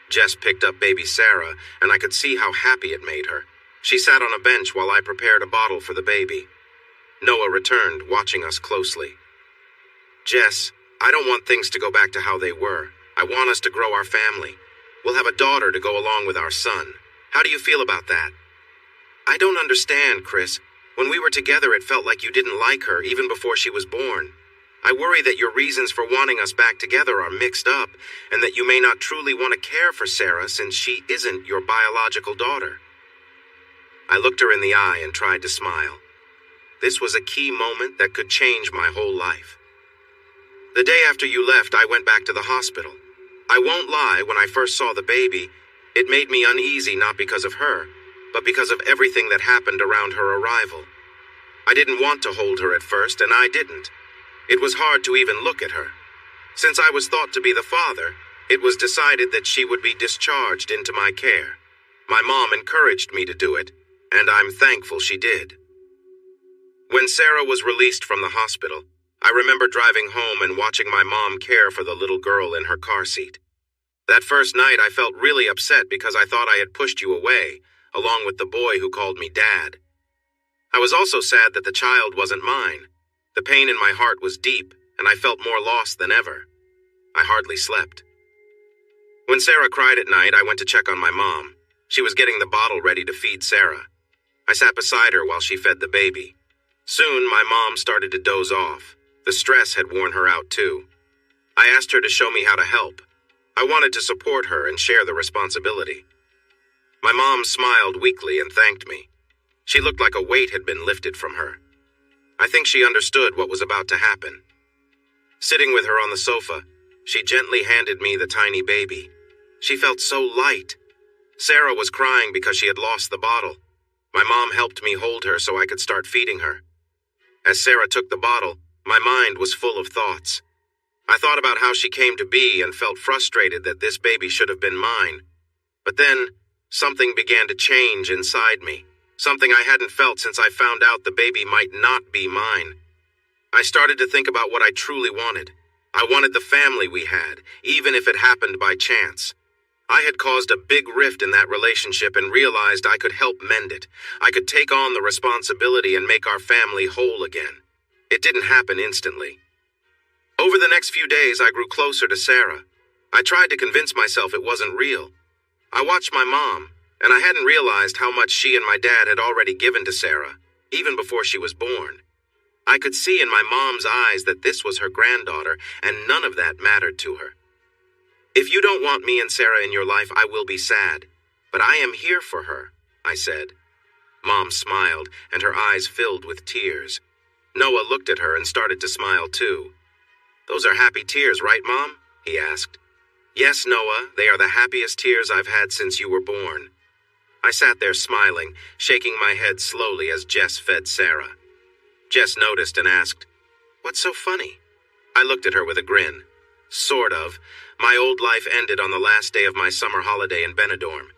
Jess picked up baby Sarah, and I could see how happy it made her. She sat on a bench while I prepared a bottle for the baby. Noah returned, watching us closely. "Jess, I don't want things to go back to how they were. I want us to grow our family. We'll have a daughter to go along with our son. How do you feel about that?" "I don't understand, Chris. When we were together, it felt like you didn't like her even before she was born. I worry that your reasons for wanting us back together are mixed up, and that you may not truly want to care for Sarah since she isn't your biological daughter." I looked her in the eye and tried to smile. This was a key moment that could change my whole life. "The day after you left, I went back to the hospital. I won't lie, when I first saw the baby, it made me uneasy not because of her, but because of everything that happened around her arrival. I didn't want to hold her at first, and I didn't. It was hard to even look at her. Since I was thought to be the father, it was decided that she would be discharged into my care. My mom encouraged me to do it, and I'm thankful she did." When Sarah was released from the hospital, I remember driving home and watching my mom care for the little girl in her car seat. That first night, I felt really upset because I thought I had pushed you away, along with the boy who called me Dad. I was also sad that the child wasn't mine. The pain in my heart was deep, and I felt more lost than ever. I hardly slept. When Sarah cried at night, I went to check on my mom. She was getting the bottle ready to feed Sarah. I sat beside her while she fed the baby. Soon, my mom started to doze off. The stress had worn her out too. I asked her to show me how to help. I wanted to support her and share the responsibility. My mom smiled weakly and thanked me. She looked like a weight had been lifted from her. I think she understood what was about to happen. Sitting with her on the sofa, she gently handed me the tiny baby. She felt so light. Sarah was crying because she had lost the bottle. My mom helped me hold her so I could start feeding her. As Sarah took the bottle, my mind was full of thoughts. I thought about how she came to be and felt frustrated that this baby should have been mine. But then, something began to change inside me. Something I hadn't felt since I found out the baby might not be mine. I started to think about what I truly wanted. I wanted the family we had, even if it happened by chance. I had caused a big rift in that relationship and realized I could help mend it. I could take on the responsibility and make our family whole again. It didn't happen instantly. Over the next few days, I grew closer to Sarah. I tried to convince myself it wasn't real. I watched my mom, and I hadn't realized how much she and my dad had already given to Sarah, even before she was born. I could see in my mom's eyes that this was her granddaughter, and none of that mattered to her. "If you don't want me and Sarah in your life, I will be sad. But I am here for her," I said. Mom smiled, and her eyes filled with tears. Noah looked at her and started to smile too. "Those are happy tears, right, Mom?" he asked. "Yes, Noah, they are the happiest tears I've had since you were born." I sat there smiling, shaking my head slowly as Jess fed Sarah. Jess noticed and asked, "What's so funny?" I looked at her with a grin. Sort of. My old life ended on the last day of my summer holiday in Benidorm.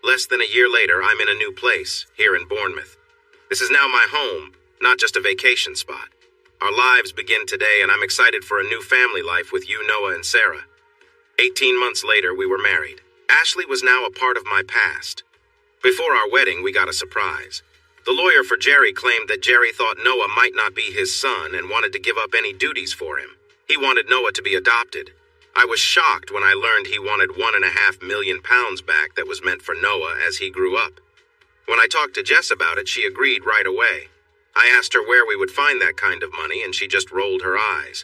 Less than a year later, I'm in a new place, here in Bournemouth. This is now my home, not just a vacation spot. Our lives begin today, and I'm excited for a new family life with you, Noah and Sarah. 18 months later, we were married. Ashley was now a part of my past. Before our wedding, we got a surprise. The lawyer for Jerry claimed that Jerry thought Noah might not be his son and wanted to give up any duties for him. He wanted Noah to be adopted. I was shocked when I learned he wanted £1.5 million back that was meant for Noah as he grew up. When I talked to Jess about it, she agreed right away. I asked her where we would find that kind of money, and she just rolled her eyes.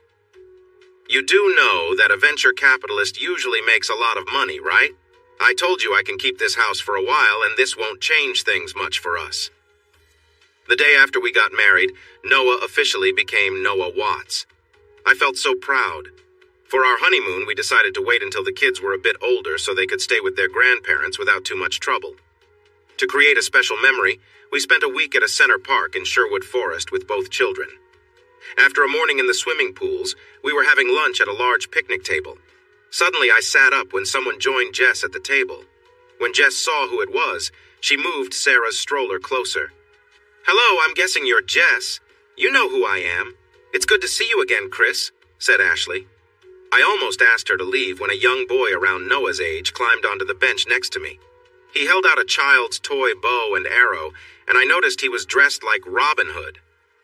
You do know that a venture capitalist usually makes a lot of money, right? I told you I can keep this house for a while, and this won't change things much for us. The day after we got married, Noah officially became Noah Watts. I felt so proud. For our honeymoon, we decided to wait until the kids were a bit older so they could stay with their grandparents without too much trouble. To create a special memory, we spent a week at a center park in Sherwood Forest with both children. After a morning in the swimming pools, we were having lunch at a large picnic table. Suddenly, I sat up when someone joined Jess at the table. When Jess saw who it was, she moved Sarah's stroller closer. "Hello, I'm guessing you're Jess. You know who I am. It's good to see you again, Chris," said Ashley. I almost asked her to leave when a young boy around Noah's age climbed onto the bench next to me. He held out a child's toy bow and arrow, and I noticed he was dressed like Robin Hood.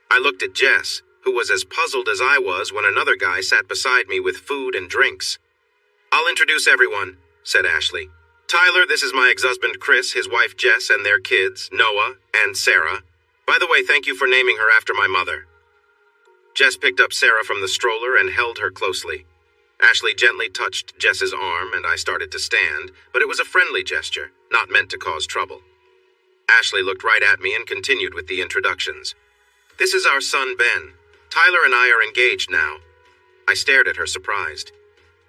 I looked at Jess, who was as puzzled as I was when another guy sat beside me with food and drinks. "I'll introduce everyone," said Ashley. "Tyler, this is my ex-husband Chris, his wife Jess, and their kids, Noah and Sarah. By the way, thank you for naming her after my mother." Jess picked up Sarah from the stroller and held her closely. Ashley gently touched Jess's arm, and I started to stand, but it was a friendly gesture, not meant to cause trouble. Ashley looked right at me and continued with the introductions. "This is our son, Ben. Tyler and I are engaged now." I stared at her, surprised.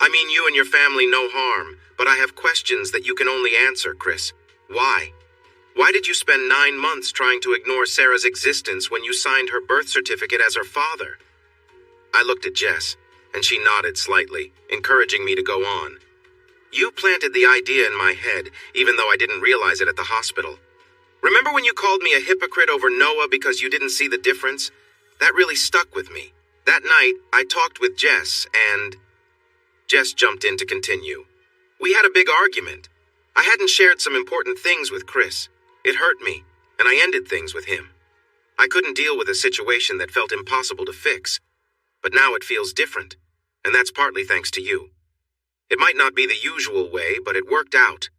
"I mean you and your family no harm, but I have questions that you can only answer, Chris. Why? Why did you spend 9 months trying to ignore Sarah's existence when you signed her birth certificate as her father?" I looked at Jess, and she nodded slightly, encouraging me to go on. "You planted the idea in my head, even though I didn't realize it at the hospital. Remember when you called me a hypocrite over Noah because you didn't see the difference? That really stuck with me. That night, I talked with Jess, and..." Jess jumped in to continue. "We had a big argument. I hadn't shared some important things with Chris. It hurt me, and I ended things with him. I couldn't deal with a situation that felt impossible to fix. But now it feels different, and that's partly thanks to you. It might not be the usual way, but it worked out.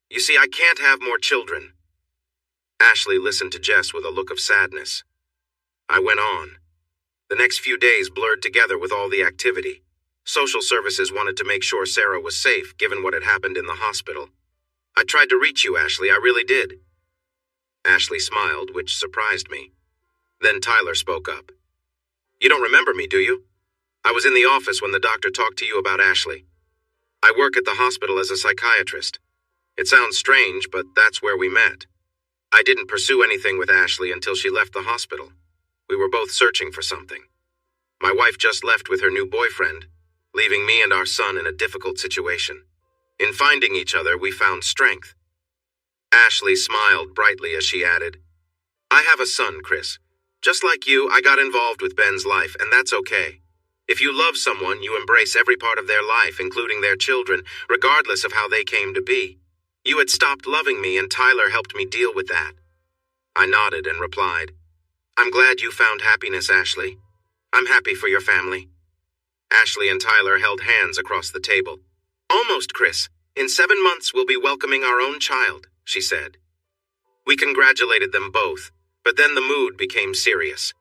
You see, I can't have more children." Ashley listened to Jess with a look of sadness. I went on. The next few days blurred together with all the activity. Social services wanted to make sure Sarah was safe, given what had happened in the hospital. "I tried to reach you, Ashley, I really did." Ashley smiled, which surprised me. Then Tyler spoke up. "You don't remember me, do you? I was in the office when the doctor talked to you about Ashley. I work at the hospital as a psychiatrist. It sounds strange, but that's where we met. I didn't pursue anything with Ashley until she left the hospital. We were both searching for something. My wife just left with her new boyfriend, leaving me and our son in a difficult situation. In finding each other, we found strength." Ashley smiled brightly as she added, "I have a son, Chris. Just like you, I got involved with Ben's life, and that's okay. If you love someone, you embrace every part of their life, including their children, regardless of how they came to be. You had stopped loving me, and Tyler helped me deal with that." I nodded and replied, "I'm glad you found happiness, Ashley. I'm happy for your family." Ashley and Tyler held hands across the table. "Almost, Chris. In 7 months, we'll be welcoming our own child," she said. We congratulated them both, but then the mood became serious.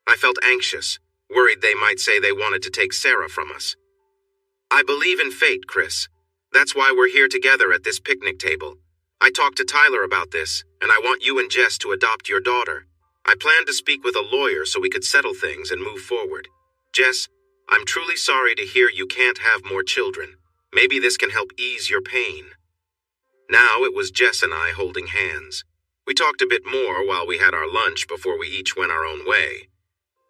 I felt anxious, worried they might say they wanted to take Sarah from us. "I believe in fate, Chris. That's why we're here together at this picnic table. I talked to Tyler about this, and I want you and Jess to adopt your daughter. I plan to speak with a lawyer so we could settle things and move forward. Jess, I'm truly sorry to hear you can't have more children. Maybe this can help ease your pain." Now it was Jess and I holding hands. We talked a bit more while we had our lunch before we each went our own way.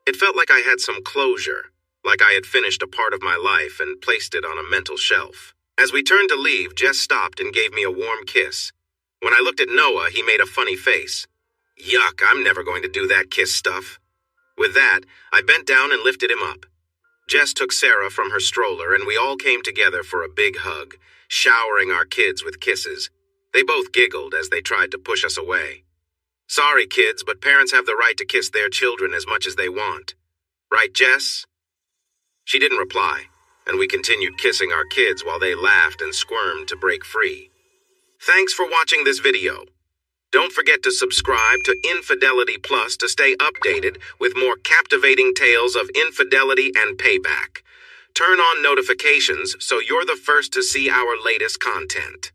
It felt like I had some closure, like I had finished a part of my life and placed it on a mental shelf. As we turned to leave, Jess stopped and gave me a warm kiss. When I looked at Noah, he made a funny face. Yuck, I'm never going to do that kiss stuff. With that, I bent down and lifted him up. Jess took Sarah from her stroller and we all came together for a big hug, showering our kids with kisses. They both giggled as they tried to push us away. Sorry, kids, but parents have the right to kiss their children as much as they want. Right, Jess? She didn't reply, and we continued kissing our kids while they laughed and squirmed to break free. Thanks for watching this video. Don't forget to subscribe to Infidelity Plus to stay updated with more captivating tales of infidelity and payback. Turn on notifications so you're the first to see our latest content.